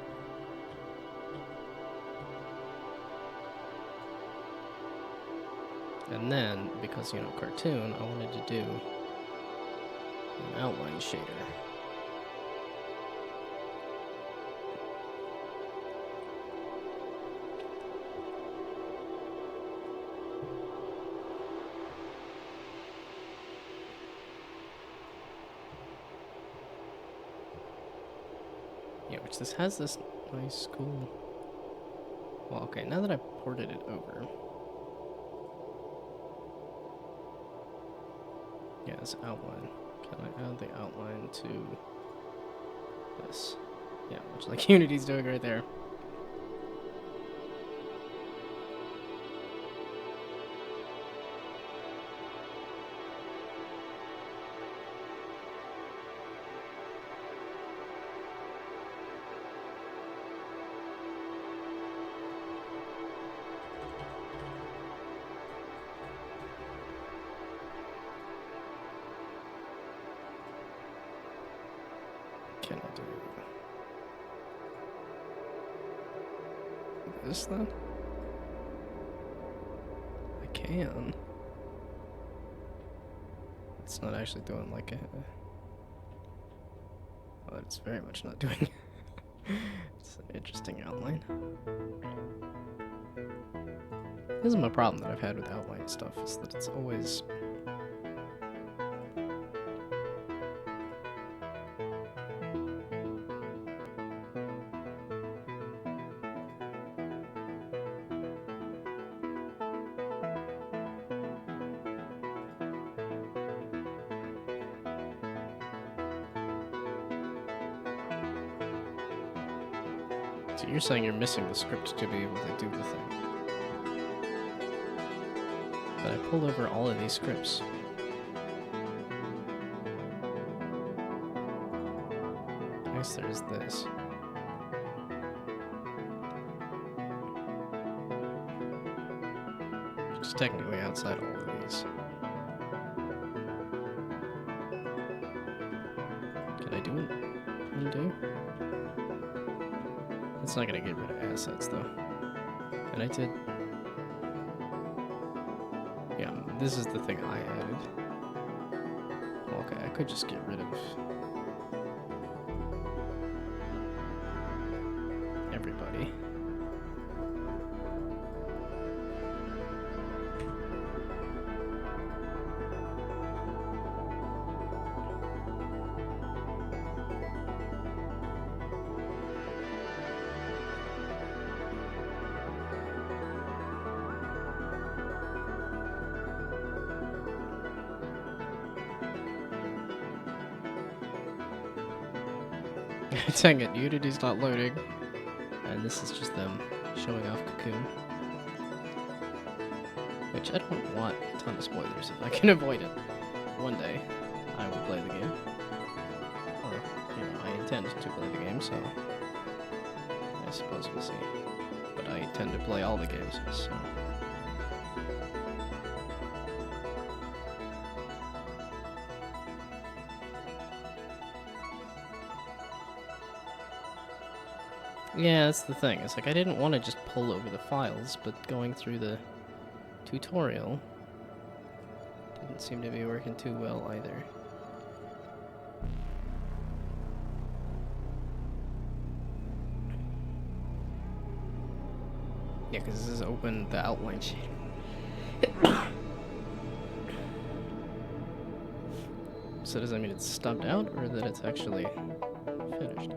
And then, because, you know, cartoon, I wanted to do an outline shader. Yeah, which this has this nice, cool... Well, okay, now that I ported it over... Yeah, this outline. Can I add the outline to this? Yeah, which like Unity's doing right there. Can I do this then? I can. It's not actually doing like a... Well, it's very much not doing... It's an interesting outline. This is my problem that I've had with outline stuff, is that it's always... So you're saying you're missing the script to be able to do the thing. But I pulled over all of these scripts. I guess there's this. it's technically outside all of these. Can I do it? Undo? It's not gonna get rid of assets though. And I did. Yeah, this is the thing I added. Okay, I could just get rid of everybody. Dang it, Unity's not loading. And this is just them showing off Cocoon. Which I don't want a ton of spoilers if I can avoid it. One day, I will play the game. Or, you know, I intend to play the game, so I suppose we'll see. But I intend to play all the games, so... Yeah, that's the thing. It's like I didn't want to just pull over the files, but going through the tutorial didn't seem to be working too well either. Yeah, because this is open the outline sheet. So does that mean it's stubbed out, or that it's actually finished?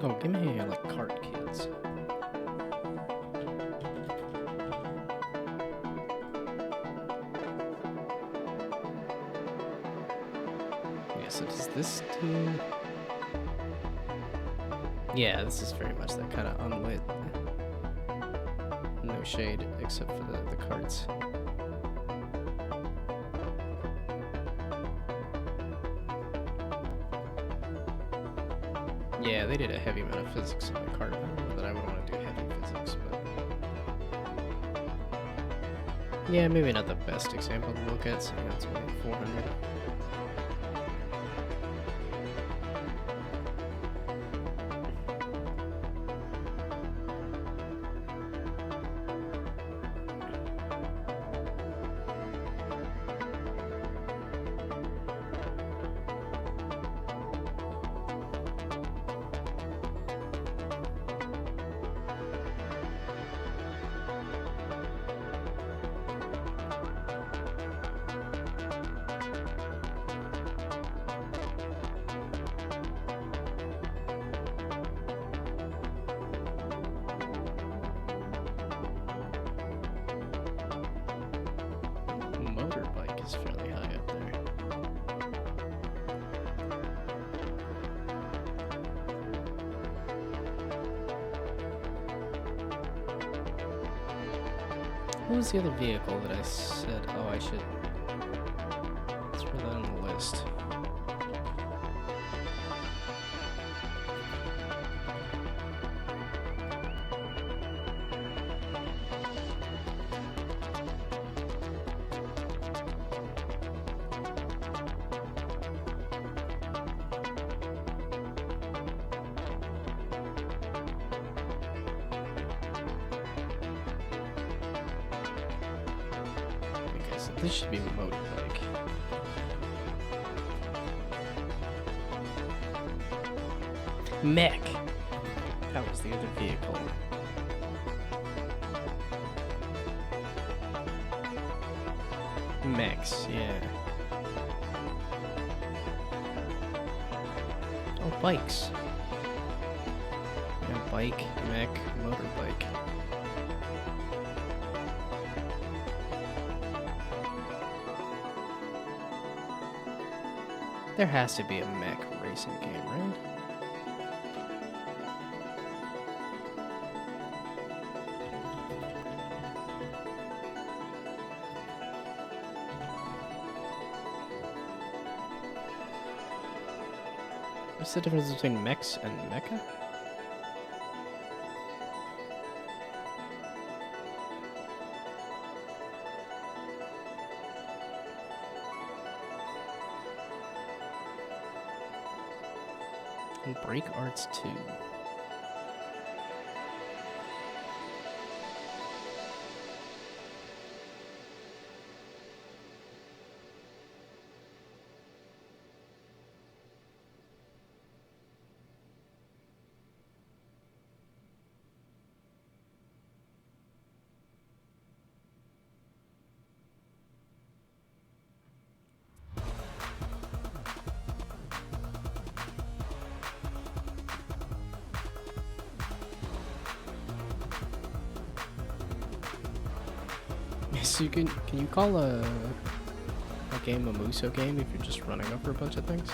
Oh, give me like cart kids. Yeah, so does this do... Yeah, this is very much that kind of unlit. No shade except for the carts. Yeah, they did a heavy amount of physics in the cart. I don't know that I would want to do heavy physics, but... Yeah, maybe not the best example to look at, so that's only 400. Motorbike is fairly high up there. What was the other vehicle that I said, oh, I should... Let's put that on the list. This should be a motorbike. Mech! That was the other vehicle. Mechs, yeah. Oh, bikes. Yeah, bike, mech, motorbike. There has to be a mech racing game, right? What's the difference between mechs and mecha? And Break Arts 2. So can you call a game a Muso game if you're just running over a bunch of things?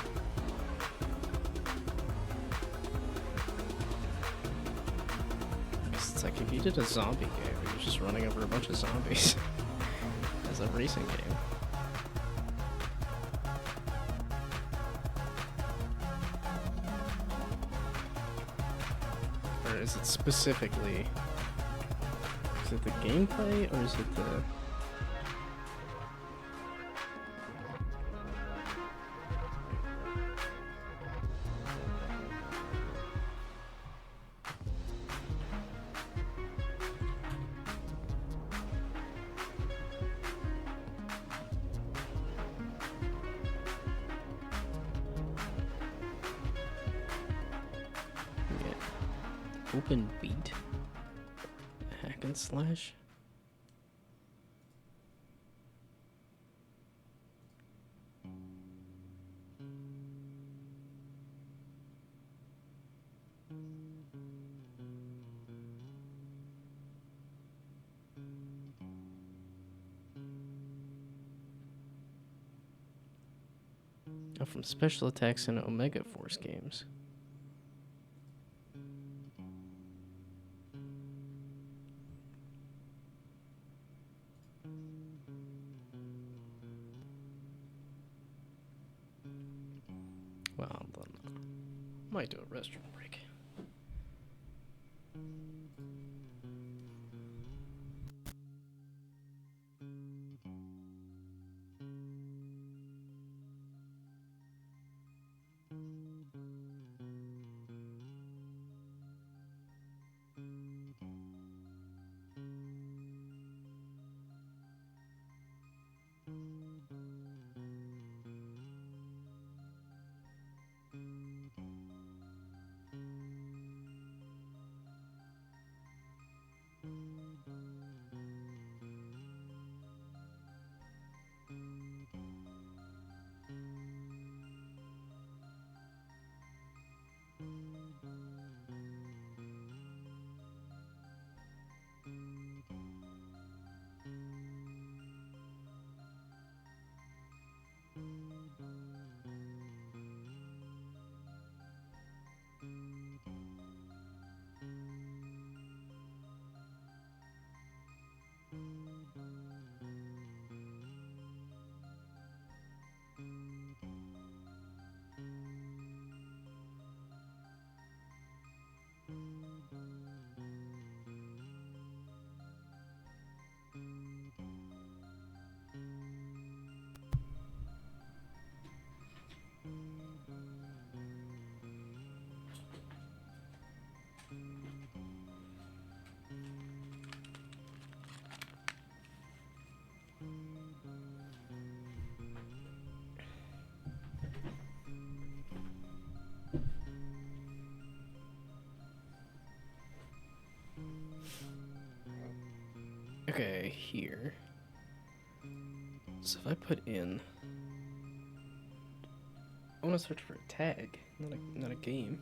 It's like if you did a zombie game, you're just running over a bunch of zombies as a racing game. Or is it specifically? Is it the gameplay or is it the... Open beat? Hack and slash? Oh, from Special Attacks and Omega Force games. Well, then might do a restroom break. Okay, here. So if I put in... I want to search for a tag, not a game.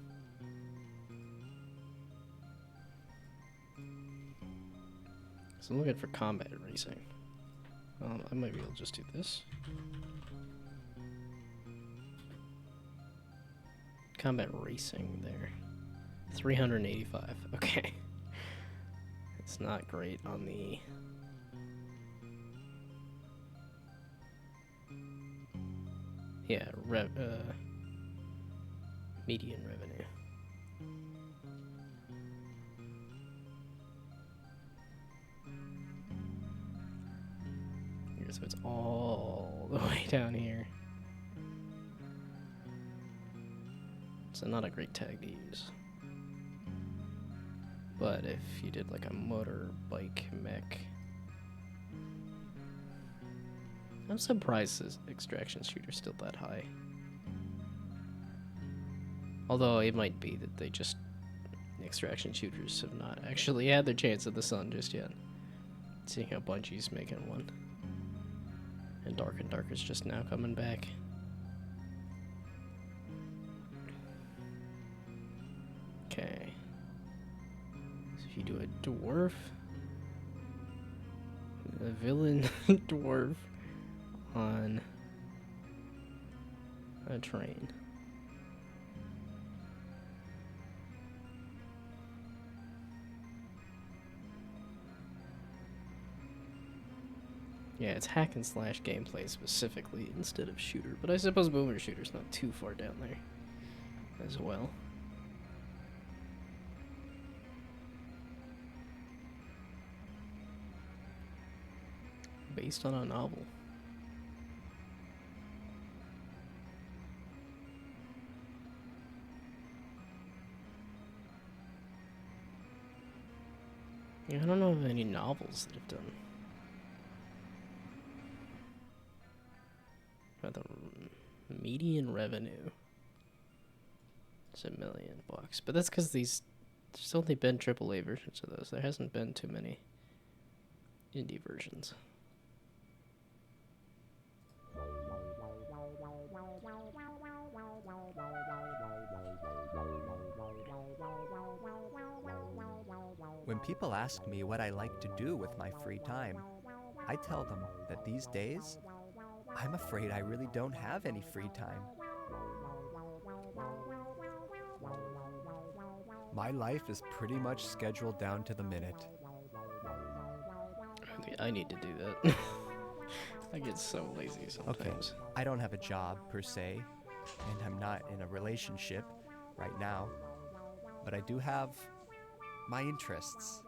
So I'm looking for combat racing. I might be able to just do this. Combat racing there. 385. Okay. It's not great on the... Yeah, Median revenue. So it's all the way down here. So not a great tag to use. But if you did like a motorbike mech, I'm surprised this extraction shooter's still that high. Although it might be that they just, extraction shooters have not actually had their chance at the sun just yet. Seeing how Bungie's making one. And Dark and Dark is just now coming back. Okay. So if you do a dwarf, a villain dwarf on a train. Yeah, it's hack and slash gameplay specifically instead of shooter, but I suppose boomer shooter's not too far down there as well. Based on a novel. Yeah, I don't know of any novels that have done. The median revenue is $1 million, but that's because there's only been AAA versions of those. There hasn't been too many indie versions. When people ask me what I like to do with my free time, I tell them that these days, I'm afraid I really don't have any free time. My life is pretty much scheduled down to the minute. I need to do that. I get so lazy sometimes. Okay, I don't have a job per se, and I'm not in a relationship right now, but I do have my interests.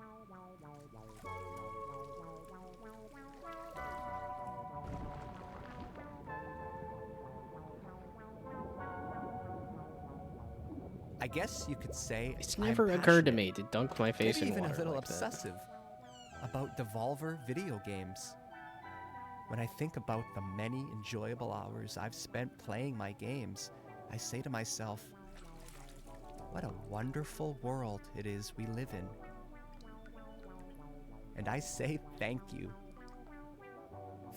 I guess you could say it's never occurred to me to dunk my face in water. Even a little like obsessive about Devolver video games. When I think about the many enjoyable hours I've spent playing my games, I say to myself, what a wonderful world it is we live in. And I say thank you.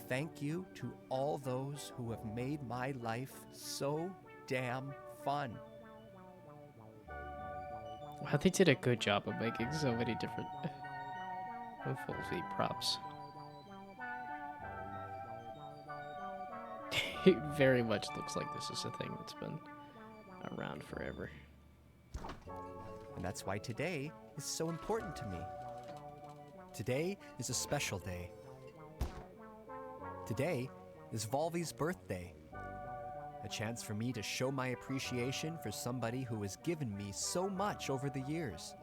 Thank you to all those who have made my life so damn fun. Wow, they did a good job of making so many different full feet props. It very much looks like this is a thing that's been around forever. And that's why today is so important to me. Today is a special day. Today is Volvy's birthday. A chance for me to show my appreciation for somebody who has given me so much over the years.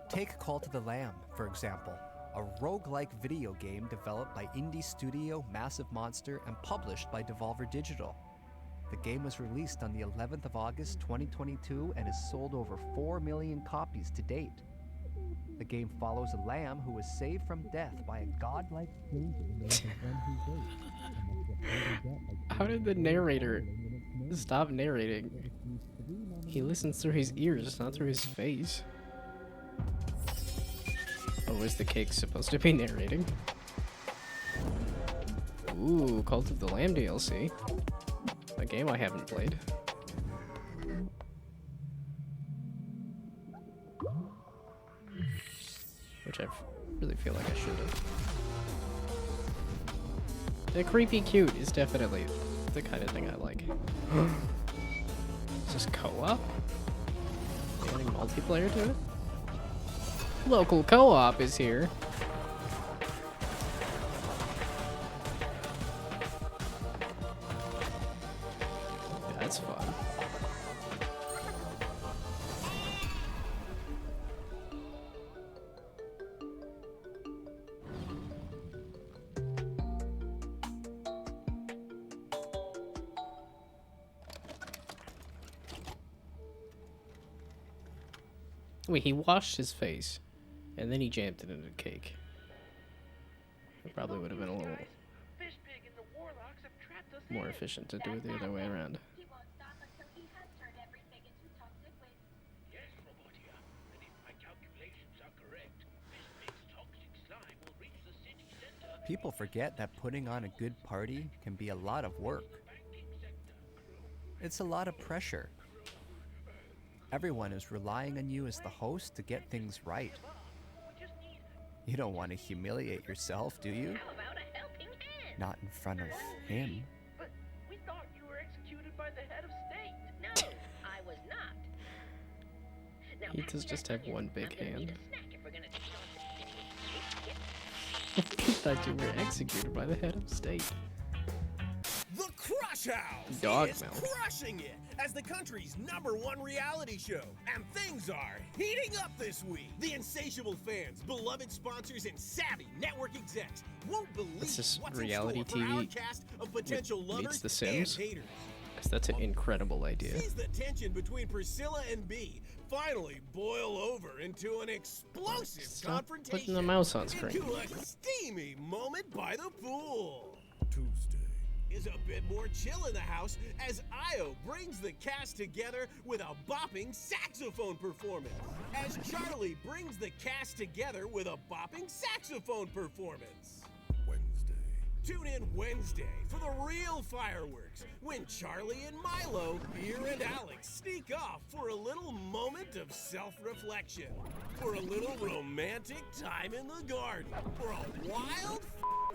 Take Call to the Lamb, for example, a roguelike video game developed by indie studio Massive Monster and published by Devolver Digital. The game was released on the 11th of August 2022 and has sold over 4 million copies to date. The game follows a lamb who is saved from death by a godlike savior. How did the narrator stop narrating? He listens through his ears, not through his face. Oh, is the cake supposed to be narrating? Ooh, Cult of the Lamb DLC. A game I haven't played. Which I really feel like I should have. The creepy cute is definitely the kind of thing I like. Is this co-op? Adding multiplayer to it? Local co-op is here. That's fun. Wait, he washed his face, and then he jammed it into cake. It probably would have been a little more efficient to do it the other way around. People forget that putting on a good party can be a lot of work. It's a lot of pressure. Everyone is relying on you as the host to get things right. You don't want to humiliate yourself, do you? Not in front of him. But we thought you were executed by the head of state. No, I was not. He does just have one big hand. I thought you were executed by the head of state. The Crush House Dog is mouth. crushing it as the country's #1 reality show. And things are heating up this week. The insatiable fans, beloved sponsors, and savvy network execs won't believe This is what's reality in store for our TV cast of potential meets lovers The Sims. and haters. Because that's an incredible idea. Sees the tension between Priscilla and B finally boil over into an explosive Stop confrontation. putting the mouse on screen. Into a steamy moment by the pool. Tuesday is a bit more chill in the house as Io brings the cast together with a bopping saxophone performance. As Charlie brings the cast together with a bopping saxophone performance. Tune in Wednesday for the real fireworks when Charlie and Milo, Beer and Alex sneak off for a little moment of self-reflection, for a little romantic time in the garden, for a wild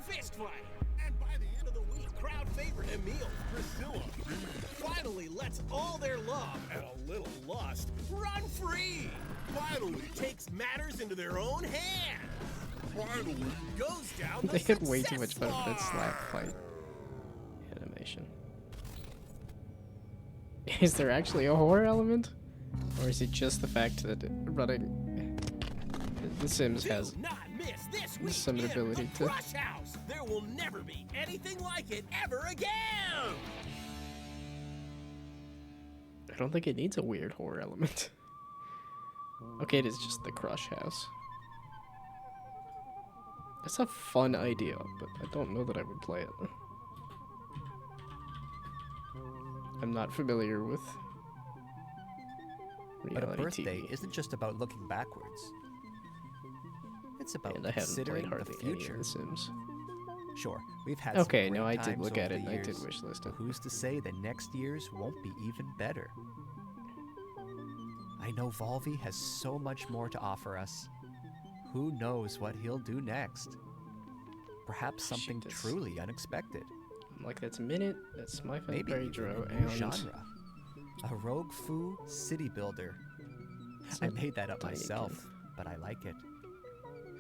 fist fight. And by the end of the week, crowd favorite Emil, Priscilla, finally lets all their love and a little lust run free. Finally takes matters into their own hands. Finally goes down the They had way too much success fun with that slap bar. fight animation. Is there actually a horror element? Or is it just the fact that running The Sims has some ability to... Crush House. There will never be anything like it ever again. I don't think it needs a weird horror element. Okay, it is just the Crush House. That's a fun idea, but I don't know that I would play it. I'm not familiar with But a reality birthday TV. isn't just about looking backwards. It's about And I haven't played considering the hardly any of future. The Sims. Sure, we've had Okay, some no, great I did times look at over it. the I did years, wishlist but it. who's to say that next year's won't be even better? I know Volvi has so much more to offer us. Who knows what he'll do next? Perhaps something truly unexpected. Like, that's Minute, that's My Friend Maybe Pedro, even a new and... genre. A rogue foo city builder. I made that up Tiny myself, but I like it.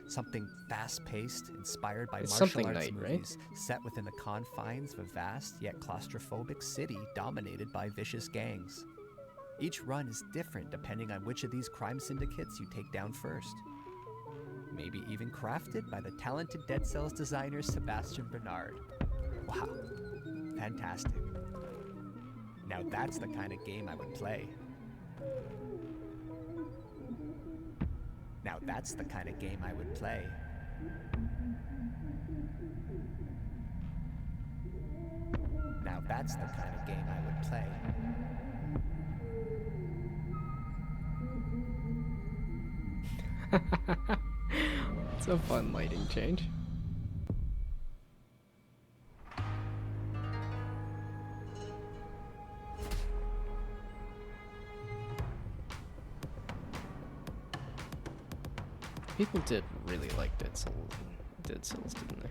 Something fast-paced, inspired by It's martial something arts night, right? movies, set within the confines of a vast yet claustrophobic city dominated by vicious gangs. Each run is different depending on which of these crime syndicates you take down first. Maybe even crafted by the talented Dead Cells designer Sebastian Bernard. Wow, fantastic. Now that's the kind of game I would play. Now that's the kind of game I would play. Now that's the kind of game I would play. It's a fun lighting change. People did really like Dead Cells, didn't they?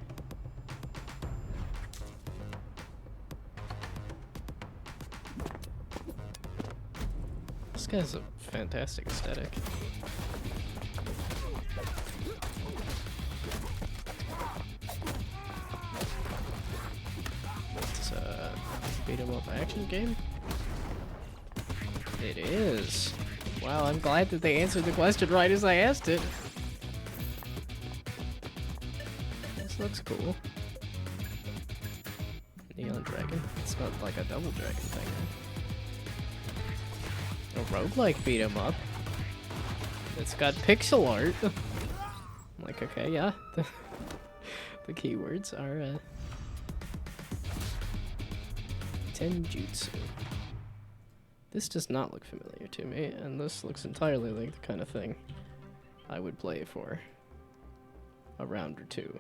This guy's a fantastic aesthetic. It's a beat 'em up action game? It is. Wow, I'm glad that they answered the question right as I asked it. This looks cool. Neon Dragon. It's not like a Double Dragon thing. A roguelike beat 'em up. It's got pixel art. I'm like, okay, yeah. The keywords are Tenjutsu. This does not look familiar to me, and this looks entirely like the kind of thing I would play for a round or two.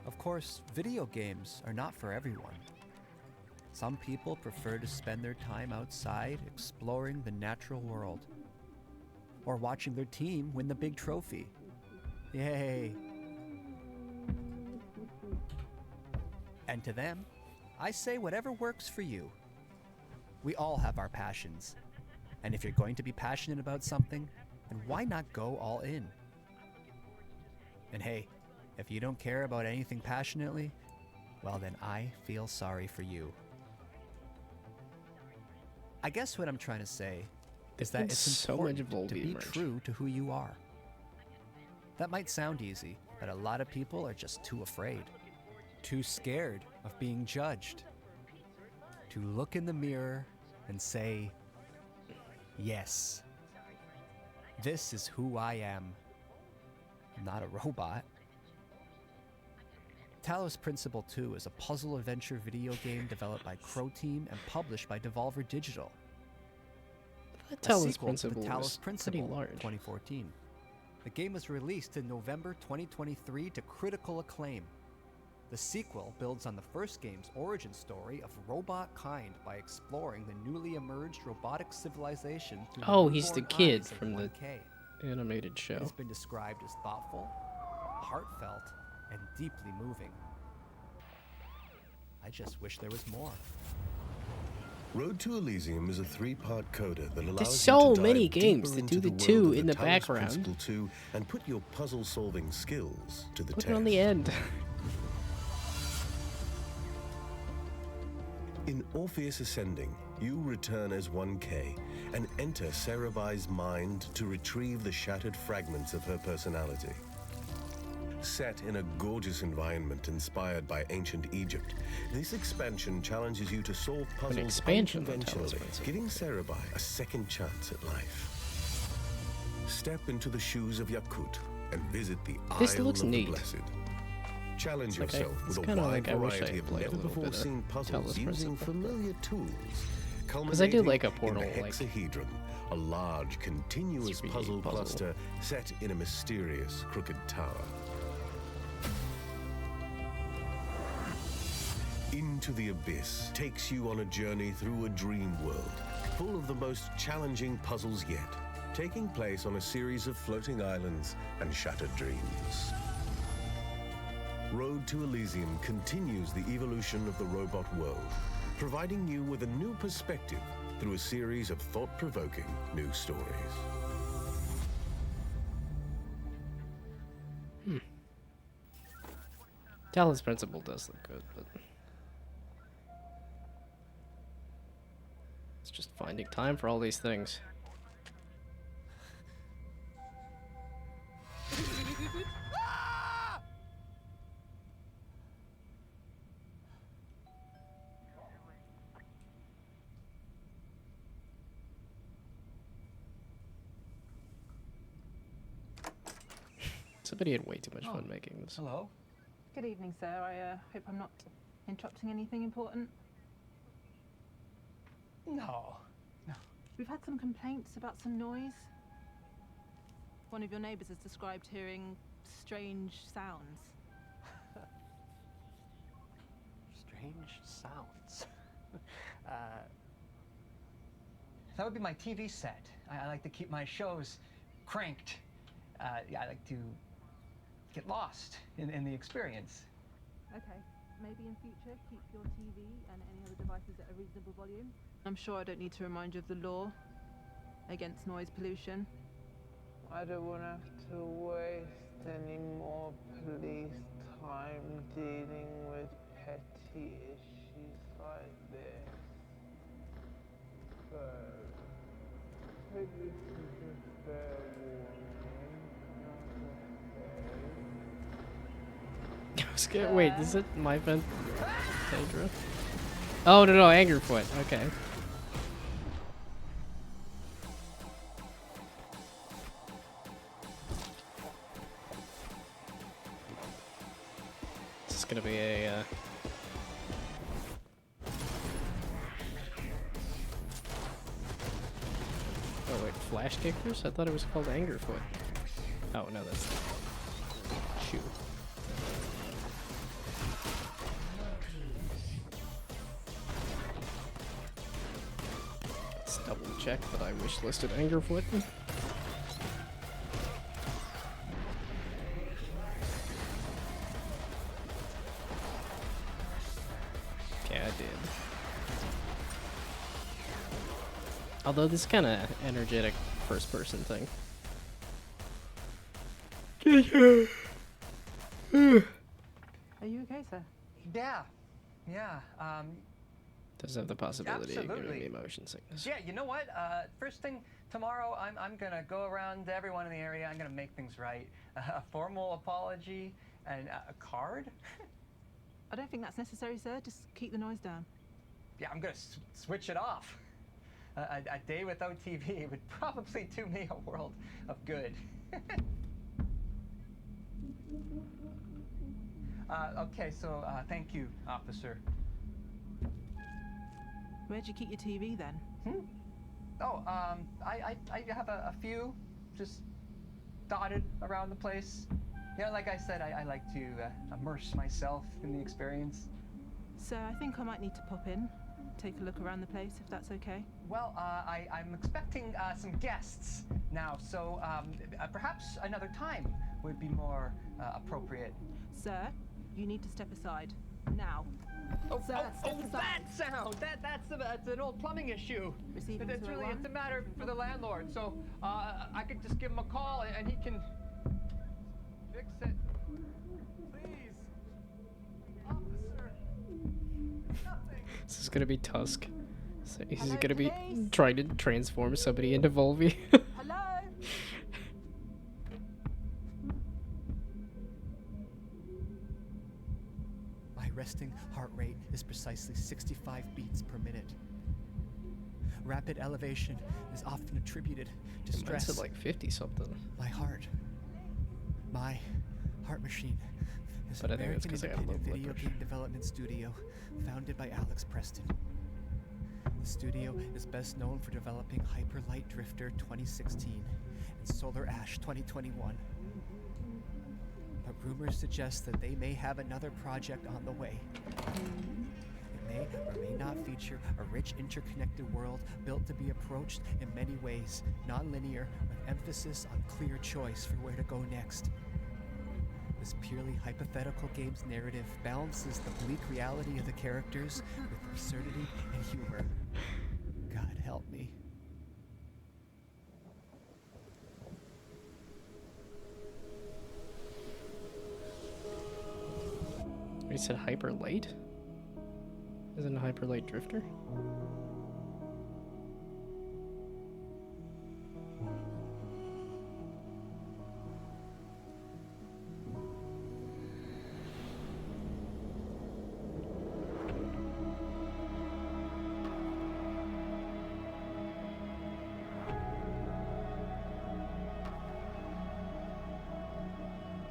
Of course, video games are not for everyone. Some people prefer to spend their time outside exploring the natural world, or watching their team win the big trophy. Yay! And to them, I say whatever works for you. We all have our passions, and if you're going to be passionate about something, then why not go all in? And hey, if you don't care about anything passionately, well then I feel sorry for you. I guess what I'm trying to say is that it's important to be true to who you are. That might sound easy, but a lot of people are just too afraid, too scared of being judged, to look in the mirror and say, yes, this is who I am. I'm not a robot. Talos Principle 2 is a puzzle adventure video game developed by Crow Team and published by Devolver Digital. Talos Principle to Talos was Principle pretty large. 2014. The game was released in November 2023 to critical acclaim. The sequel builds on the first game's origin story of robot kind by exploring the newly emerged robotic civilization. Oh, he's the kid from the animated show. It's been described as thoughtful, heartfelt, and deeply moving. I just wish there was more. Road to Elysium is a 3-part coda that allows There's so you to many dive games deeper that into do the world 2 of in the Talos background. Principle 2 and put your puzzle-solving skills to the Put test. it on the end. In Orpheus Ascending, you return as 1K and enter Sarabai's mind to retrieve the shattered fragments of her personality. Set in a gorgeous environment inspired by ancient Egypt, this expansion challenges you to solve puzzles unconventionally, giving Sarabai a second chance at life. Step into the shoes of Yakut and visit the Isle of the Blessed. Challenge yourself with a wide variety of never-before-seen puzzles using familiar tools. Because I do like a portal, in the like hexahedron, a large, continuous puzzle cluster set in a mysterious, crooked tower. Into the Abyss takes you on a journey through a dream world, full of the most challenging puzzles yet, taking place on a series of floating islands and shattered dreams. Road to Elysium continues the evolution of the robot world, providing you with a new perspective through a series of thought-provoking new stories. Talos Principle does look good, but it's just finding time for all these things. Somebody had way too much fun making this. Hello. Good evening, sir. I hope I'm not interrupting anything important. No. We've had some complaints about some noise. One of your neighbors has described hearing strange sounds. Strange sounds? That would be my TV set. I like to keep my shows cranked. Yeah, I like to get lost in the experience. Okay, maybe in future keep your TV and any other devices at a reasonable volume. I'm sure I don't need to remind you of the law against noise pollution. I don't want to have to waste any more police time dealing with petty issues like this. So, maybe this is a fair warning. Wait, is it my friend Pedro? Oh no, Angerfoot. Okay. this gonna be a oh wait, Flash Kickers? I thought it was called Angerfoot. Oh no, that's Shoe. Let's double check that I wish listed Angerfoot. Although this kind of energetic first-person thing. Are you okay, sir? Yeah. Does have the possibility of Absolutely. giving me motion sickness. Yeah, you know what? First thing tomorrow, I'm gonna go around to everyone in the area. I'm gonna make things right. A formal apology and a card. I don't think that's necessary, sir. Just keep the noise down. Yeah, I'm gonna switch it off. A day without TV would probably do me a world of good. Okay, so thank you, officer. Where'd you keep your TV then? Oh, I have a few just dotted around the place. You know, like I said, I like to immerse myself in the experience. Sir, I think I might need to pop in, take a look around the place, if that's okay. Well, I'm expecting some guests now, so perhaps another time would be more appropriate. Sir, you need to step aside. Now. Sir, step aside. That sound! That's an old plumbing issue. Receiving It's 201. really, it's a matter for the landlord, so I could just give him a call and he can fix it. Please. Officer. Nothing. This is gonna be Tusk. So he's gonna be trying to transform somebody into Volvi. Hello? My resting heart rate is precisely 65 beats per minute. Rapid elevation is often attributed to stress. Mine's at like 50 something. My heart machine is But an I think it's American 'cause I got low independent blood video pressure. game development studio founded by Alex Preston. The studio is best known for developing Hyper Light Drifter 2016 and Solar Ash 2021. But rumors suggest that they may have another project on the way. It may or may not feature a rich interconnected world built to be approached in many ways, non-linear, with emphasis on clear choice for where to go next. This purely hypothetical game's narrative balances the bleak reality of the characters with absurdity and humor. God help me. You said Hyper Light? Isn't it Hyper Light Drifter?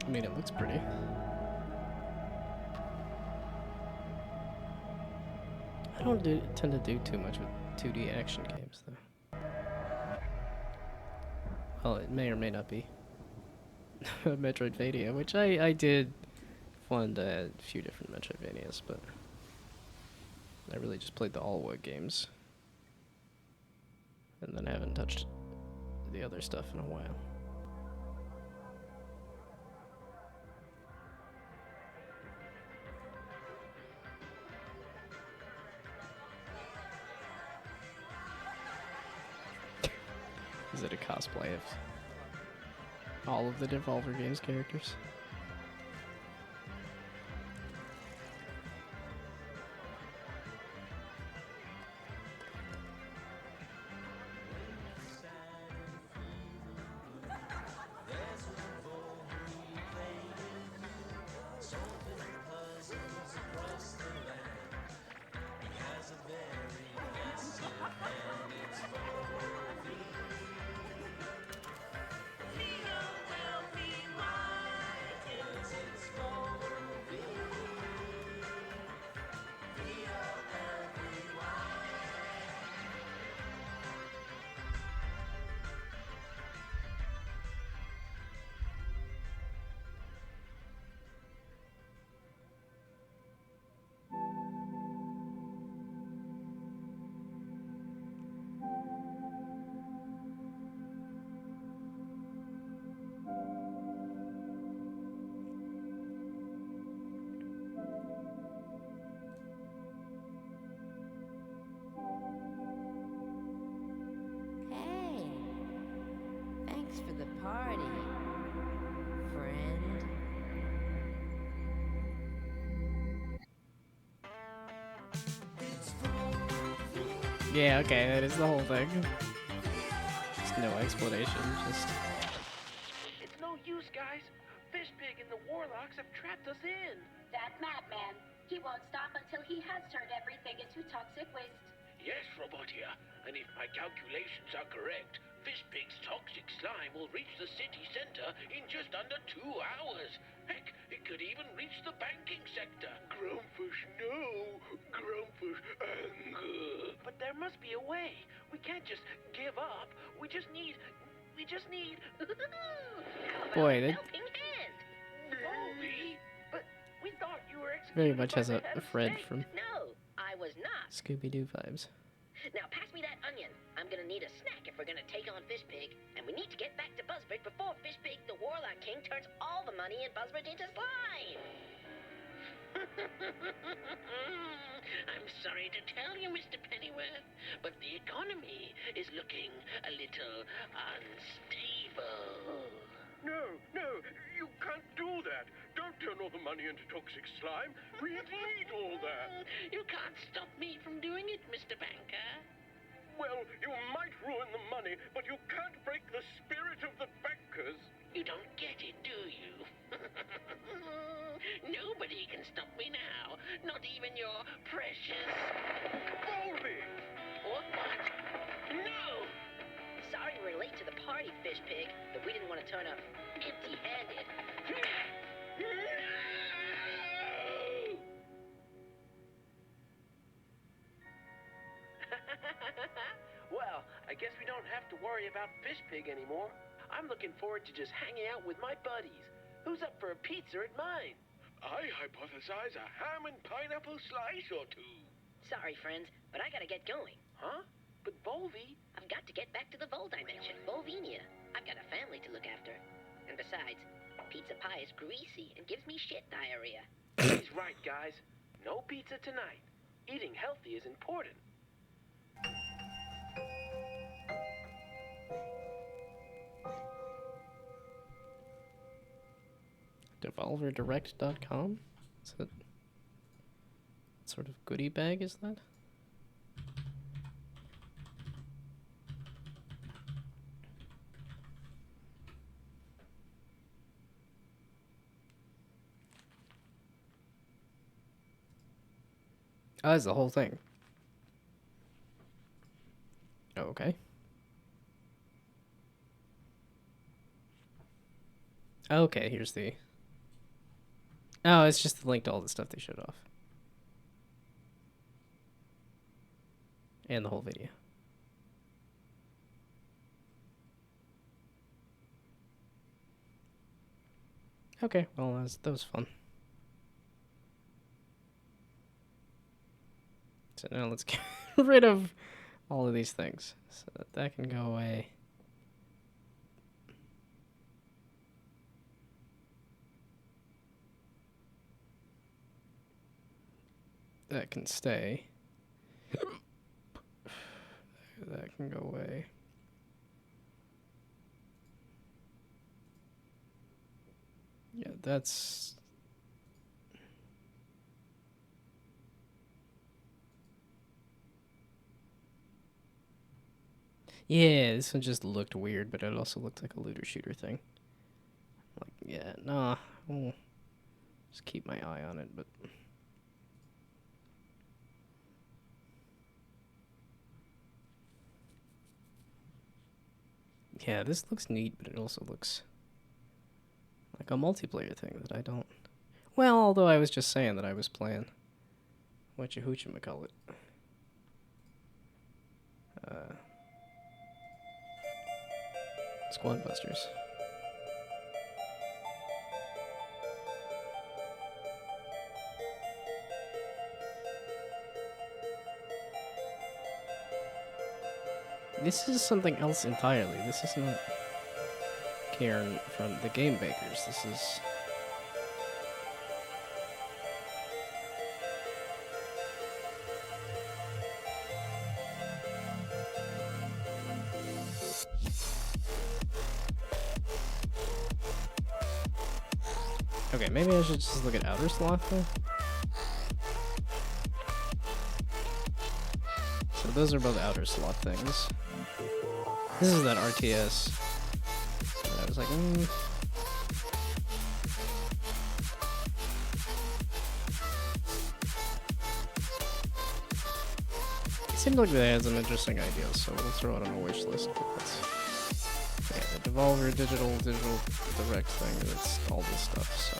I mean, it looks pretty. I don't tend to do too much with 2D action games, though. Well, it may or may not be. Metroidvania, which I did fund a few different Metroidvanias, but I really just played the Alwa games. And then haven't touched the other stuff in a while. Is it a cosplay of all of the Devolver Games characters? Yeah, okay, that is the whole thing. Just no explanation, just... It's no use, guys. Fishpig and the Warlocks have trapped us in. That madman. He won't stop until he has turned everything into toxic waste. Yes, Robotia, and if my calculations are correct, Fishpig's toxic slime will reach the city center in just under 2 hours. Heck, it could even reach the banking sector. Grumpfish, no. Grumpfish, anger. But there must be a way. We can't just give up. We just need... Boy, that Volby, but we thought you were very much has a Fred from No, I was not. Scooby-Doo vibes. Now pass me that onion. I'm gonna need a snack if we're gonna take on Fishpig. And we need to get back to Buzzbridge before Fishpig, the Warlock King, turns all the money in Buzzbridge into slime. I'm sorry to tell you, Mr. Pennyworth, but the economy is looking a little unstable. No, you can't do that. Don't turn all the money into toxic slime. We need all that. You can't stop me from doing it, Mr. Banker. Well, you might ruin the money, but you can't break the spirit of the bankers. You don't get it, do you? Nobody can stop me now. Not even your precious... Volby! What? No! Sorry we're late to the party, Fishpig, but we didn't want to turn up empty-handed. Well, I guess we don't have to worry about Fishpig anymore. I'm looking forward to just hanging out with my buddies. Who's up for a pizza at mine? I hypothesize a ham and pineapple slice or two. Sorry, friends, but I gotta get going. Huh? But Volby... I've got to get back to the Vol Dimension, Volvinia. I've got a family to look after. And besides, pizza pie is greasy and gives me shit diarrhea. He's right, guys. No pizza tonight. Eating healthy is important. DevolverDirect.com? Is that... what sort of goodie bag is that? Oh, that's the whole thing. Oh, okay. Okay, here's the... oh, it's just the link to all the stuff they showed off. And the whole video. Okay, well, that was fun. So now let's get rid of all of these things. So that can go away. That can stay. That can go away. Yeah, that's... yeah, this one just looked weird, but it also looked like a looter shooter thing. Like, yeah, nah. I'll just keep my eye on it, but... yeah, this looks neat, but it also looks like a multiplayer thing that I don't... well, although I was just saying that I was playing whatchamacallit. Squad Busters. This is something else entirely. This is not Karen from the Game Bakers. This is... okay, maybe I should just look at Outer Sloth though. So but those are both outer slot things. This is that RTS. And I was like, It seemed like they had some interesting ideas, so we'll throw it on a wish list. But that's, yeah, the Devolver Digital Direct thing, that's all this stuff, so.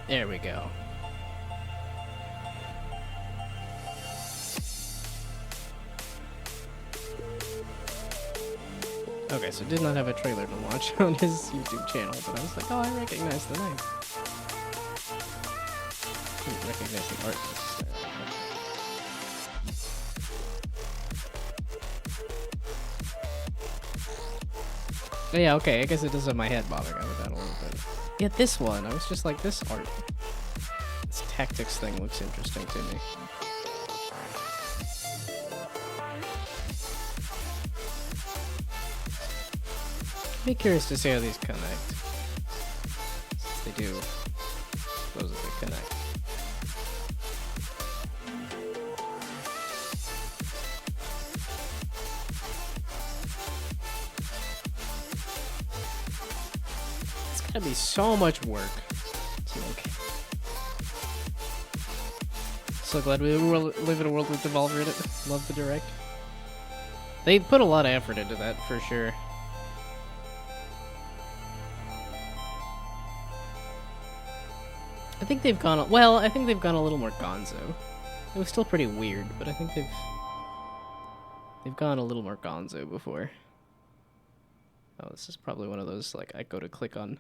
There we go. Okay, so did not have a trailer to watch on his YouTube channel, but I was like, oh, I recognize the name. Didn't recognize the art necessarily. But yeah, okay, I guess it does have my head bobbing out of that a little bit. Yeah, this one, I was just like, this art, this tactics thing looks interesting to me. I'd be curious to see how these connect. Since they do supposedly connect. It's gotta be so much work to make. So glad we live in a world with Devolver in it. Love the Direct. They put a lot of effort into that for sure. I think they've gone, well, I think they've gone a little more gonzo. It was still pretty weird, but I think they've gone a little more gonzo before. Oh, this is probably one of those, like, I go to click on,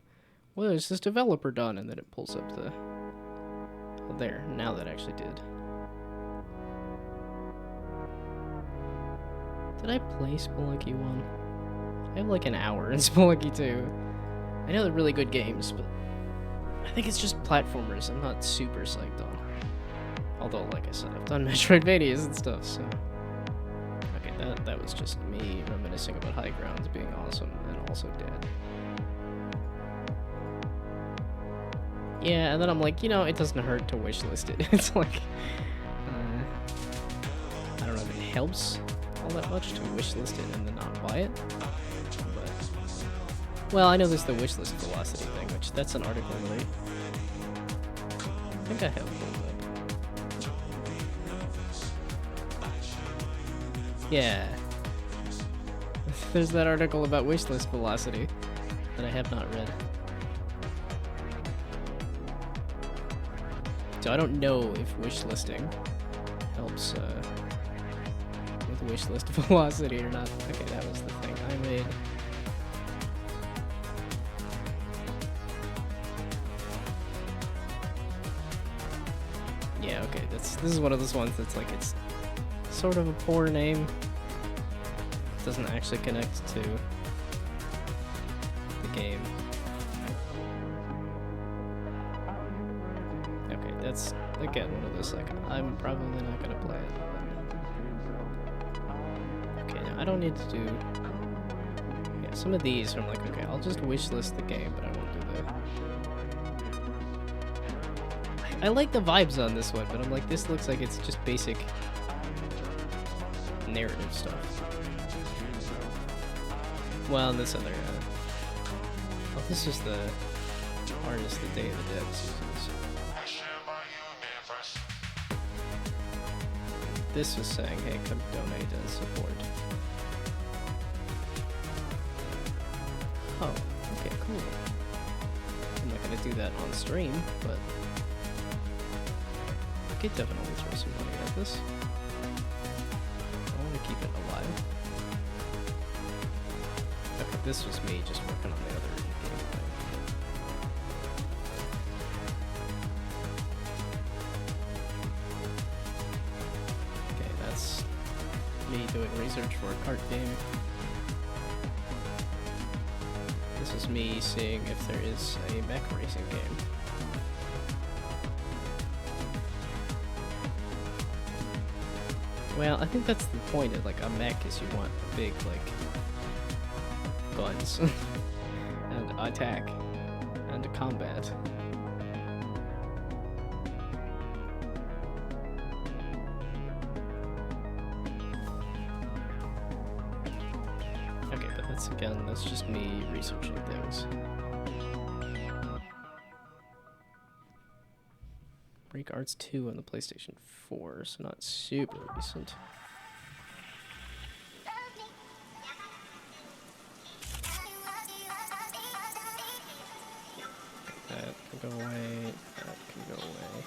well, is this developer done? And then it pulls up the, oh, there, now that actually did. Did I play Spelunky 1? I have like an hour in Spelunky 2. I know they're really good games, but I think it's just platformers I'm not super psyched on. Although, like I said, I've done Metroidvanias and stuff, so. Okay, that was just me reminiscing about High Grounds being awesome and also dead. Yeah, and then I'm like, you know, it doesn't hurt to wishlist it. It's like, I don't know if it helps all that much to wishlist it and then not buy it. But, well, I know there's the wishlist velocity thing, which that's an article that I think I have pulled up. Yeah. There's that article about wishlist velocity that I have not read. So I don't know if wishlisting helps with wishlist velocity or not. Okay, that was the thing I made. Yeah, okay, this is one of those ones that's like, it's sort of a poor name. It doesn't actually connect to the game. Okay, that's again one of those like, I'm probably not gonna play it. Okay, now I don't need to do, yeah, some of these I'm like, okay, I'll just wishlist the game, but I won't do that. I like the vibes on this one, but I'm like, this looks like it's just basic narrative stuff. Well, and this other, oh, this is the artist the Day of the Dead uses. This was saying, hey, come donate and support. Oh, okay, cool. I'm not gonna do that on stream, but I could definitely throw some money at this. I want to keep it alive. Okay, this was me just working on the other game thing. Okay, that's me doing research for a kart game. This is me seeing if there is a mech racing game. Well, I think that's the point of like a mech is you want big like guns and attack and combat. Okay, but that's just me researching things. Break Arts 2 on the PlayStation 4, so not super recent. That can go away, that can go away.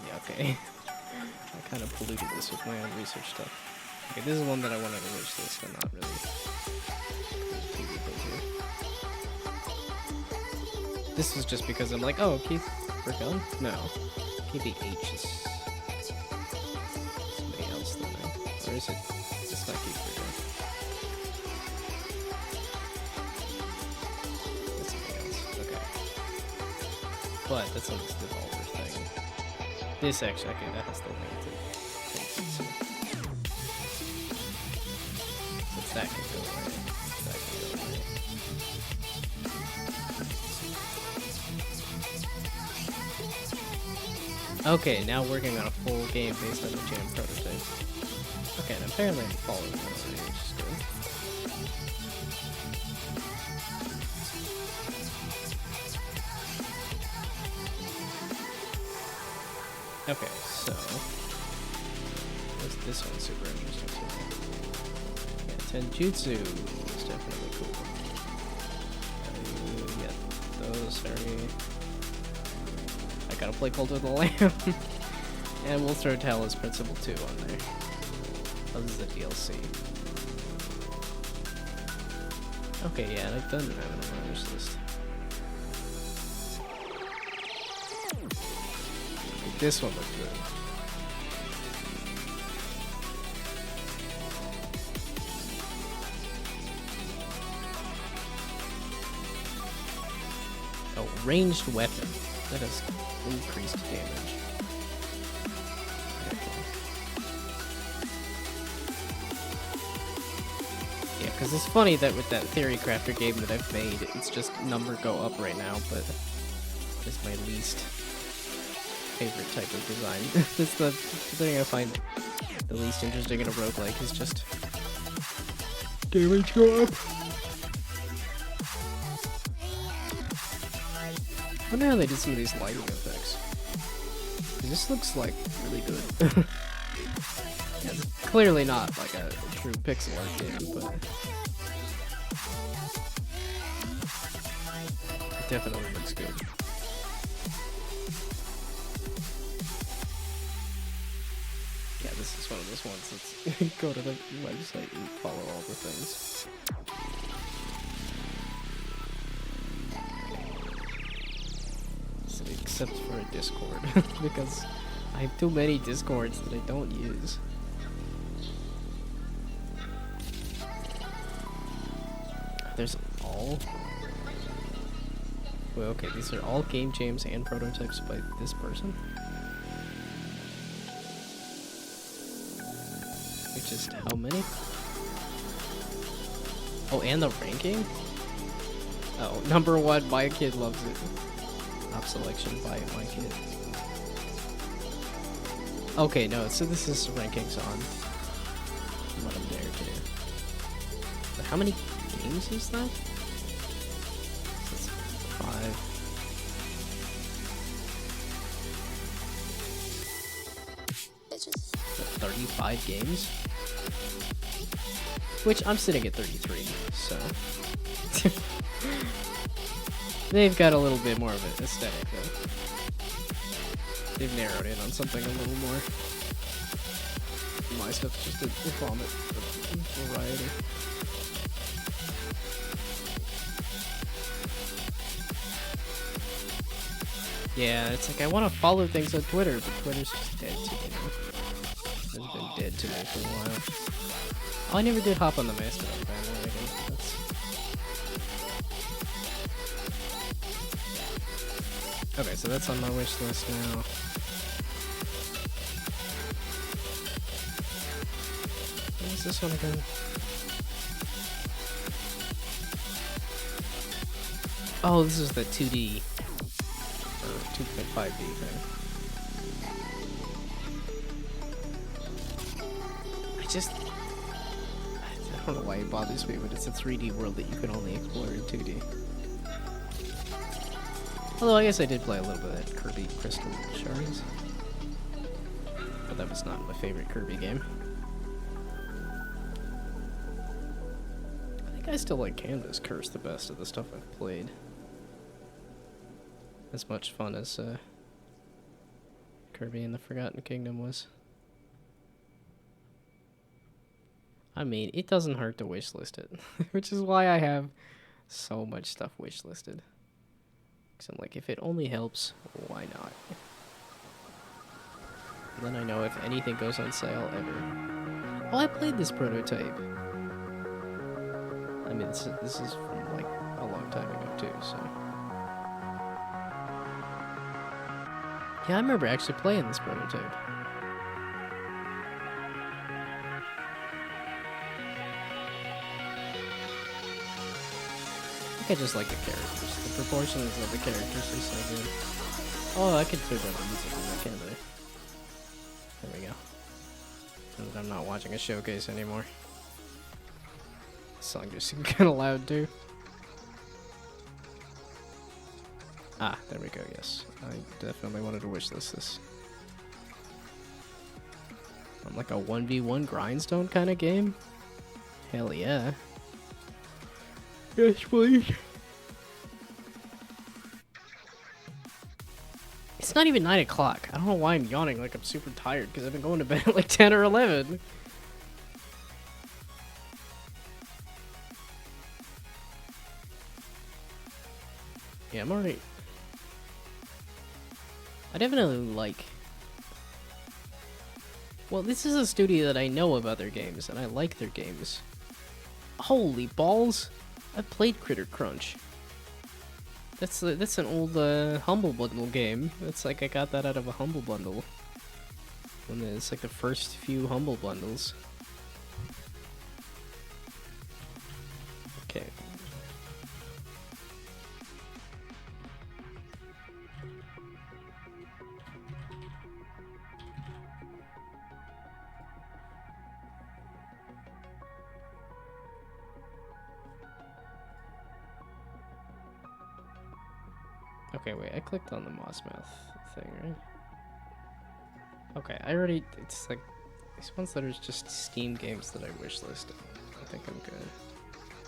Yeah, okay. I kind of polluted this with my own research stuff. Okay, this is one that I wanted to wish list, but not really. This was just because I'm like, oh, Keith Burgon? No. KBH is somebody else than I. Or is it? It's not Keith Burgon. It's something else. Okay. But that's on this Devolver thing. This actually, okay, that has the link to things. So that can go away. That can go away. Okay, now working on a full game based on the Jam prototype. Okay, and apparently I'm following this, which is good. Okay, so this one's super interesting too. Yeah, Tenjutsu is definitely cool. Yeah, those are. I gotta play Cult of the Lamb. And we'll throw Talos Principle 2 on there. Oh, this is a DLC. Okay, yeah, I've done that on my wish list. This one looks good. Oh, ranged weapon. That has increased damage. Yeah, because it's funny that with that Theory Crafter game that I've made, it's just number go up right now, but it's my least favorite type of design. It's the thing I find the least interesting in a roguelike is just damage go up. I wonder how they did some of these lighting effects. This looks like really good. Yeah, it's clearly not like a true pixel art game, but it definitely looks good. Yeah, this is one of those ones that's go to the website and follow all the things. Except for a Discord, because I have too many Discords that I don't use. There's all... Well, okay, these are all game jams and prototypes by this person. Which is how many? Oh, and the ranking? Oh, number 1, my kid loves it. Top selection by my kid. Okay, no, so this is rankings on what I'm there to do. But how many games is that? That's 5. 35 games? Which I'm sitting at 33, so... They've got a little bit more of an aesthetic, though. They've narrowed in on something a little more. My stuff's just a vomit of variety. Yeah, it's like I want to follow things on Twitter, but Twitter's just dead to me now. It's been dead to me for a while. Oh, I never did hop on the Mastodon bandwagon. Okay, so that's on my wish list now. this one again? Oh, this is the 2D or 2.5D thing. I don't know why it bothers me, but it's a 3D world that you can only explore in 2D. Although I guess I did play a little bit of Kirby Crystal Shards. But that was not my favorite Kirby game. I think I still like Canvas Curse the best of the stuff I've played. As much fun as Kirby and the Forgotten Kingdom was. I mean, it doesn't hurt to wishlist it, which is why I have so much stuff wishlisted. Because I'm like, if it only helps, why not? And then I know if anything goes on sale ever. Oh, I played this prototype. I mean, this is from like a long time ago too, so. Yeah, I remember actually playing this prototype. I just like the characters. The proportions of the characters are so good. Oh, I could turn down the music on that, can't I? There we go. So that I'm not watching a showcase anymore. This song just seemed kind of loud too. Ah, there we go, yes. I definitely wanted to wishlist this. I'm like a 1v1 grindstone kind of game? Hell yeah. Yes, please. It's not even 9 o'clock. I don't know why I'm yawning like I'm super tired, because I've been going to bed at like 10 or 11. Yeah, I'm alright. I definitely like... Well, this is a studio that I know of other games, and I like their games. Holy balls! I've played Critter Crunch. That's an old Humble Bundle game. It's like I got that out of a Humble Bundle. And it's like the first few Humble Bundles. Okay. Okay, wait, I clicked on the Mossmouth thing, right? Okay, I already, it's like, these ones that are just Steam games that I wishlisted. I think I'm good.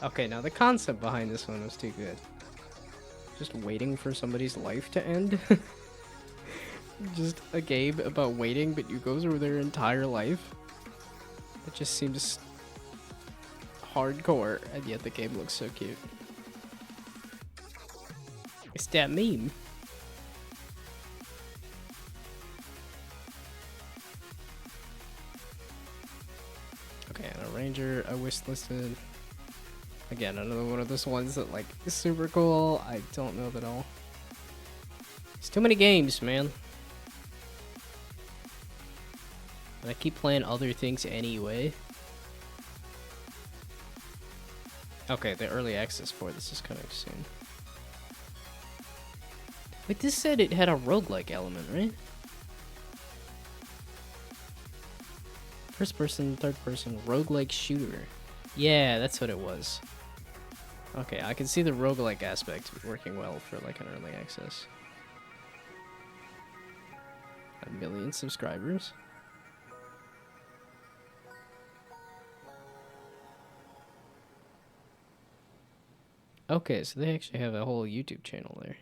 Okay, now the concept behind this one was too good. Just waiting for somebody's life to end? Just a game about waiting, but you go through their entire life? It just seems hardcore, and yet the game looks so cute. It's that meme. Okay, and a ranger I wishlisted. Again, another one of those ones that like is super cool. I don't know that all. It's too many games, man. And I keep playing other things anyway. Okay, the early access for this is coming soon. Wait, this said it had a roguelike element, right? First person, third person, roguelike shooter. Yeah, that's what it was. Okay, I can see the roguelike aspect working well for like an early access. 1 million subscribers. Okay, so they actually have a whole YouTube channel there.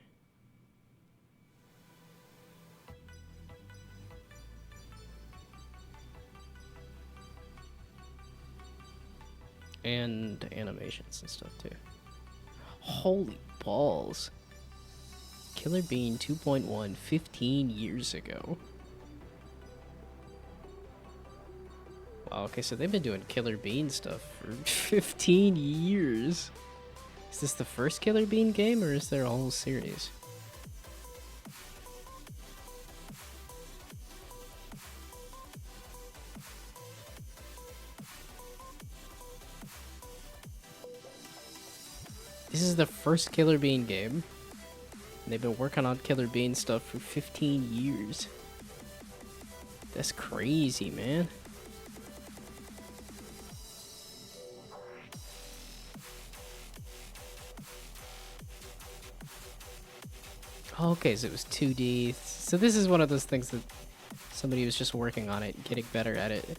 And animations and stuff too. Holy balls. Killer Bean 2.1 15 years ago. Wow, okay, so they've been doing Killer Bean stuff for 15 years. Is this the first Killer Bean game, or is there a whole series? This is the first Killer Bean game. And they've been working on Killer Bean stuff for 15 years. That's crazy, man. Okay, so it was 2D. So this is one of those things that somebody was just working on it, getting better at it,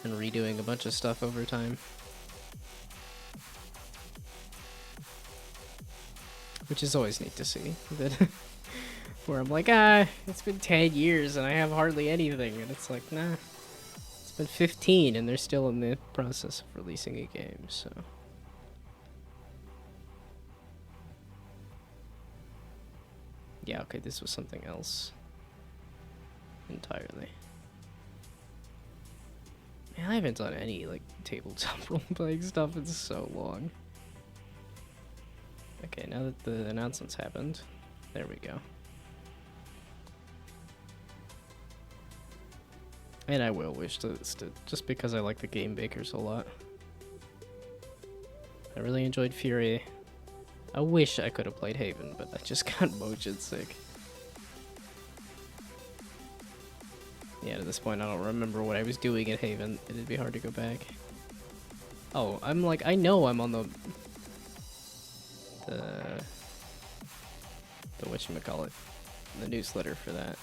and redoing a bunch of stuff over time. Which is always neat to see. That where I'm like, it's been 10 years and I have hardly anything. And it's like, nah, it's been 15 and they're still in the process of releasing a game, so. Yeah, okay, this was something else entirely. Man, I haven't done any, like, tabletop role-playing stuff in so long. Okay, now that the announcements happened, there we go. And I will wish to just because I like the game makers a lot. I really enjoyed Fury. I wish I could have played Haven, but I just got motion sick. Yeah, to this point, I don't remember what I was doing at Haven. It'd be hard to go back. Oh, I'm like, I know I'm on the whatchamacallit, the newsletter for that.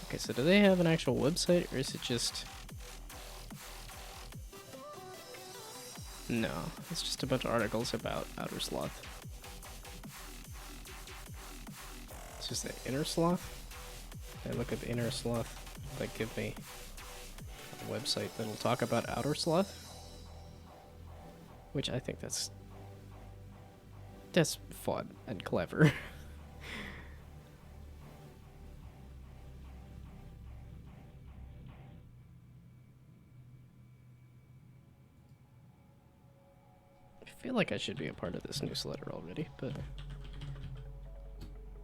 Okay, so do they have an actual website, or is it just... No, it's just a bunch of articles about Outer Sloth. It's just the Inner Sloth? I look at the Inner Sloth, like give me a website that'll talk about Outer Sloth? Which I think that's fun and clever. I feel like I should be a part of this newsletter already, but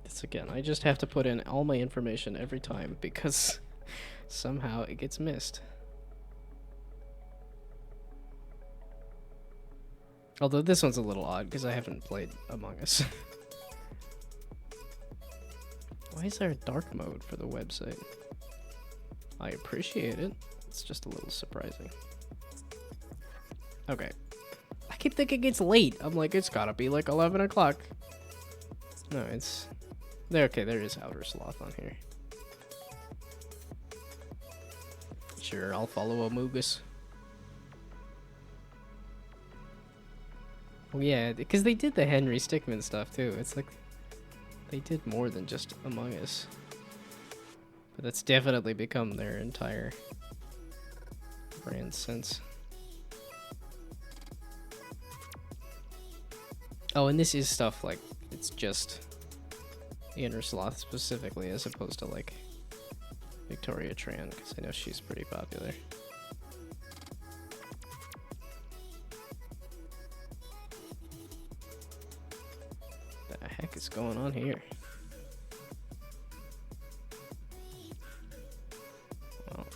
it's again, I just have to put in all my information every time because somehow it gets missed. Although this one's a little odd because I haven't played Among Us. Why is there a dark mode for the website? I appreciate it. It's just a little surprising. Okay. I keep thinking it's late. I'm like, it's gotta be like 11 o'clock. No, it's... there. Okay, there is Outer Sloth on here. Sure, I'll follow Amogus. Well, yeah, because they did the Henry Stickmin stuff too. It's like they did more than just Among Us. But that's definitely become their entire brand since. Oh, and this is stuff like, it's just Inner Sloth specifically as opposed to like Victoria Tran, because I know she's pretty popular. The heck is going on here? Well,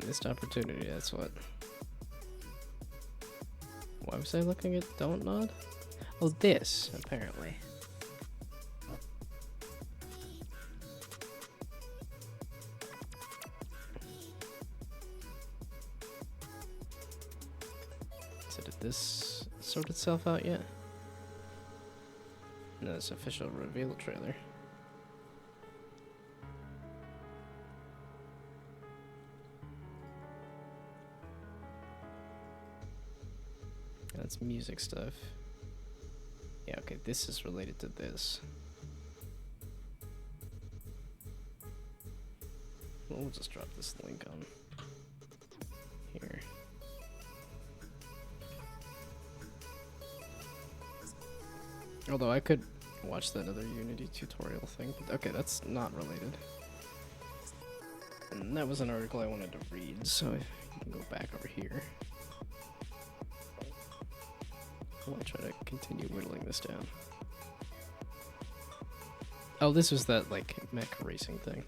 missed opportunity, that's what. Why was I looking at Don't Nod? Oh, this, apparently. So did this sort itself out yet? No, it's official reveal trailer. That's music stuff. Yeah, okay, this is related to this. We'll just drop this link on here. Although I could watch that other Unity tutorial thing. But okay, that's not related. And that was an article I wanted to read, so you can go back over here. I'll try to continue whittling this down. Oh, this was that, like, mech racing thing.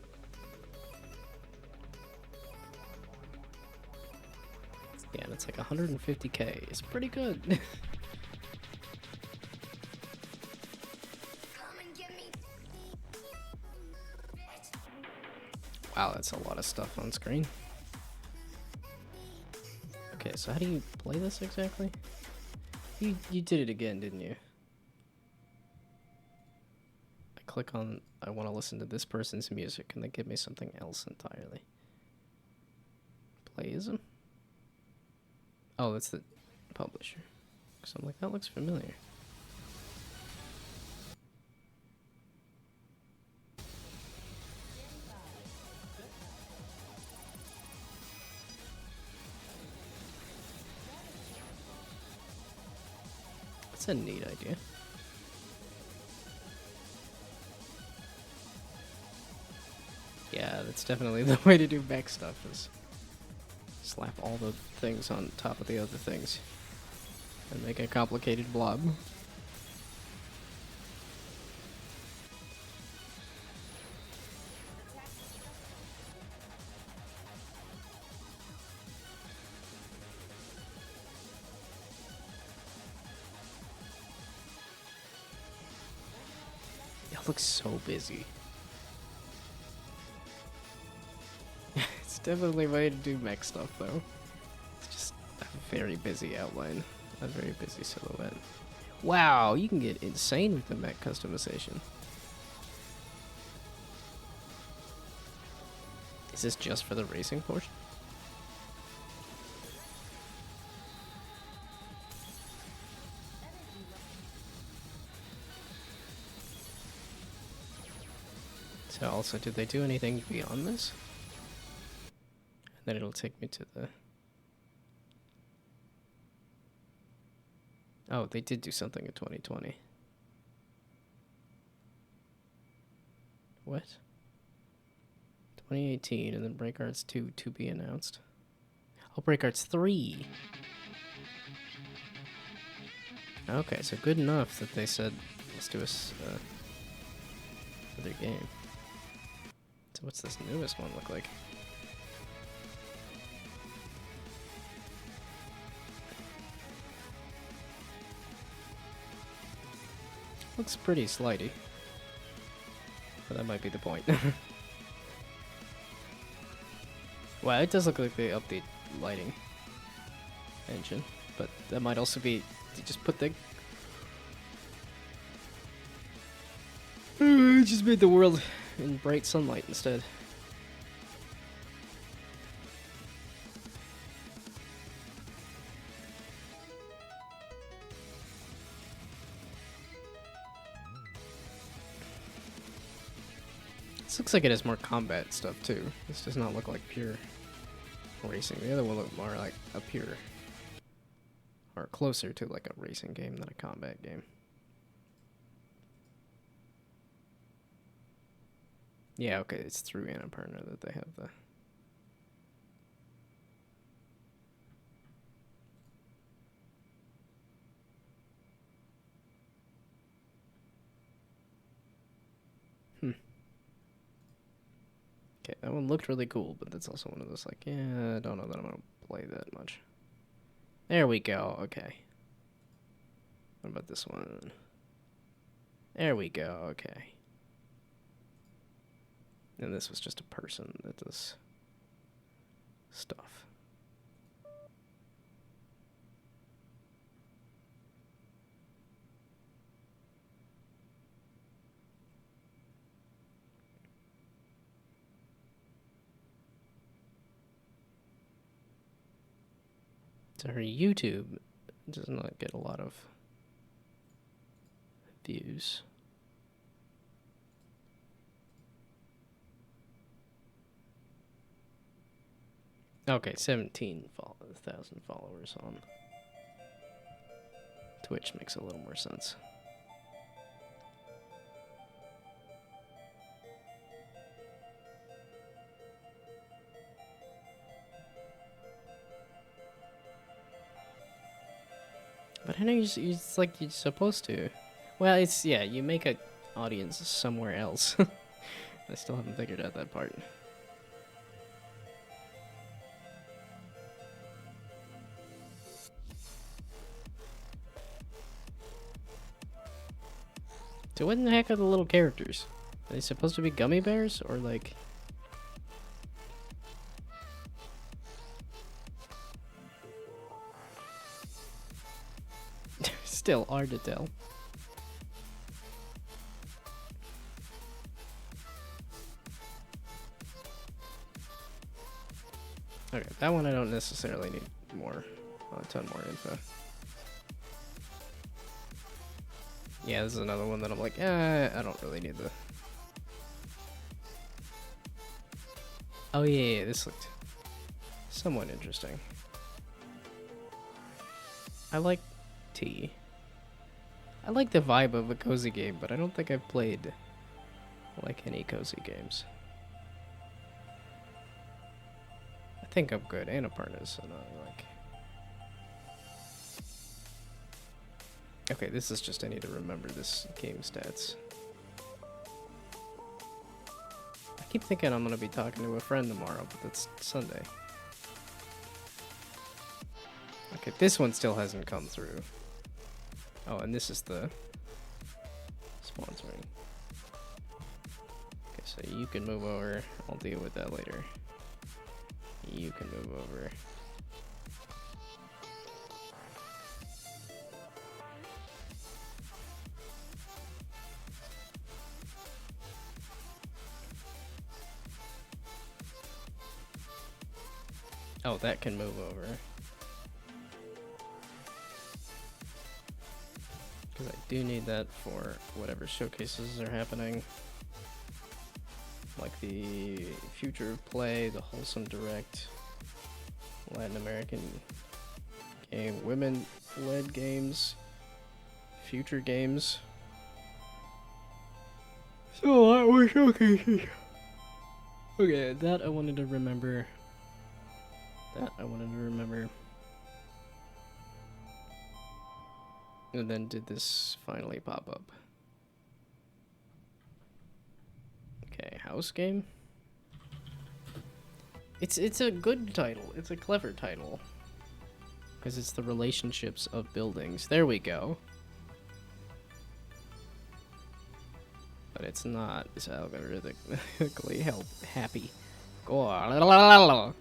Yeah, and it's like 150k. It's pretty good. Wow, that's a lot of stuff on screen. Okay, so how do you play this exactly? You did it again, didn't you? I click on, I want to listen to this person's music, and they give me something else entirely. Playism? Oh, that's the publisher. So I'm like, that looks familiar. That's a neat idea. Yeah, that's definitely the way to do mech stuff, is slap all the things on top of the other things and make a complicated blob. It looks so busy. It's definitely a way to do mech stuff, though. It's just a very busy outline, a very busy silhouette. Wow, you can get insane with the mech customization. Is this just for the racing portion? So also, did they do anything beyond this? And then it'll take me to the... Oh, they did do something in 2020. What? 2018, and then Break Arts 2 to be announced. Oh, Break Arts 3! Okay, so good enough that they said, let's do another game. So what's this newest one look like? Looks pretty slidey. But that might be the point. Well, it does look like they update lighting engine, but that might also be they just put the just made the world in bright sunlight instead. This looks like it has more combat stuff too. This does not look like pure racing. The other one looked more like a pure, or closer to like a racing game than a combat game. Yeah, okay, it's through Annapurna that they have the... Okay, that one looked really cool, but that's also one of those like, yeah, I don't know that I'm gonna play that much. There we go, okay. What about this one? There we go, okay. And this was just a person that does stuff. So her YouTube does not get a lot of views. Okay, 17,000 followers on Twitch makes a little more sense. But I know it's like you're supposed to. Well, it's, yeah, you make an audience somewhere else. I still haven't figured out that part. So what in the heck are the little characters? Are they supposed to be gummy bears, or like... still hard to tell. Okay, that one I don't necessarily need a ton more info. Yeah, this is another one that I'm like, I don't really need the... Oh yeah, this looked somewhat interesting. I like T. I like the vibe of a cozy game, but I don't think I've played like any cozy games. I think I'm good. Annapurna's and I like. Okay, this is just I need to remember this game stats. I keep thinking I'm gonna be talking to a friend tomorrow, but that's Sunday. Okay, this one still hasn't come through. Oh, and this is the sponsoring. Okay, so you can move over. I'll deal with that later. You can move over. Oh, that can move over. Because I do need that for whatever showcases are happening. Like the Future of Play, the Wholesome Direct, Latin American game, women-led games, future games. So a lot more showcases. Okay, that I wanted to remember. And then did this finally pop up? Okay, house game. It's a good title. It's a clever title. Because it's the relationships of buildings. There we go. But it's not as algorithmically happy. Go on.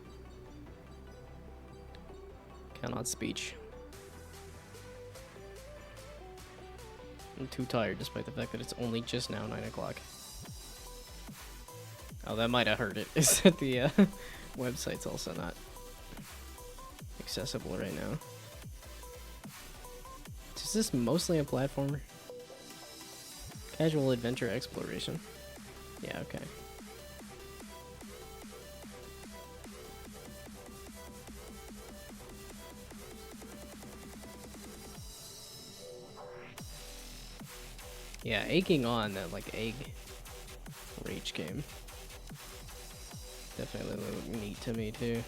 Cannot speech. I'm too tired despite the fact that it's only just now 9 o'clock. Oh, that might have hurt it. Is that the website's also not accessible right now? Is this mostly a platformer? Casual adventure exploration. Yeah, okay. Yeah, egging on that like egg rage game. Definitely look neat to me too.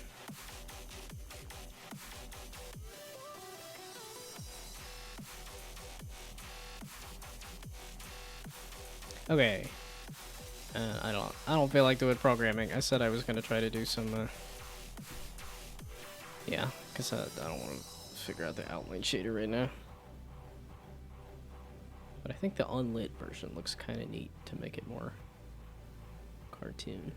Okay. I don't feel like doing programming. I said I was gonna try to do some. Yeah, cause I don't want to figure out the outline shader right now. But I think the unlit version looks kind of neat to make it more cartoon.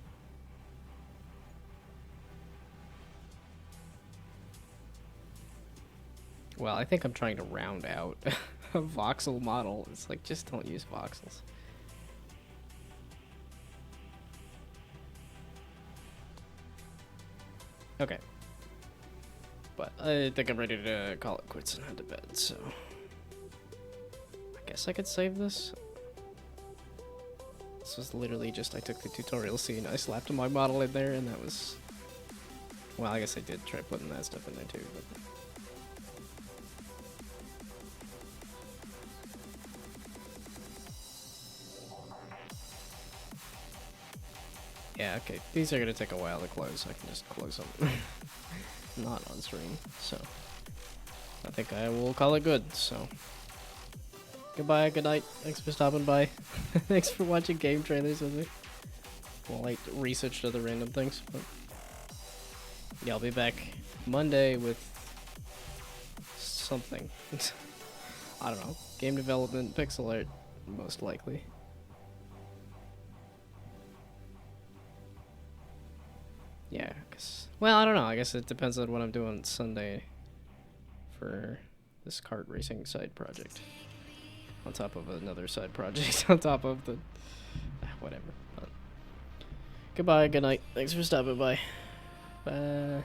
Well, I think I'm trying to round out a voxel model. It's like, just don't use voxels. Okay. But I think I'm ready to call it quits and head to bed, so... I guess I could save this. This was literally just, I took the tutorial scene, I slapped my model in there, and that was... Well, I guess I did try putting that stuff in there too, but... Yeah, okay. These are gonna take a while to close, so I can just close them. Not on stream, so... I think I will call it good, so... Goodbye, good night. Thanks for stopping by. Thanks for watching game trailers with me. Well, I researched other random things, but... Yeah, I'll be back Monday with... something. I don't know. Game development, pixel art, most likely. Yeah, cause, well, I don't know. I guess it depends on what I'm doing Sunday for this kart racing side project. On top of another side project, on top of the... whatever. Goodbye, good night. Thanks for stopping by. Bye.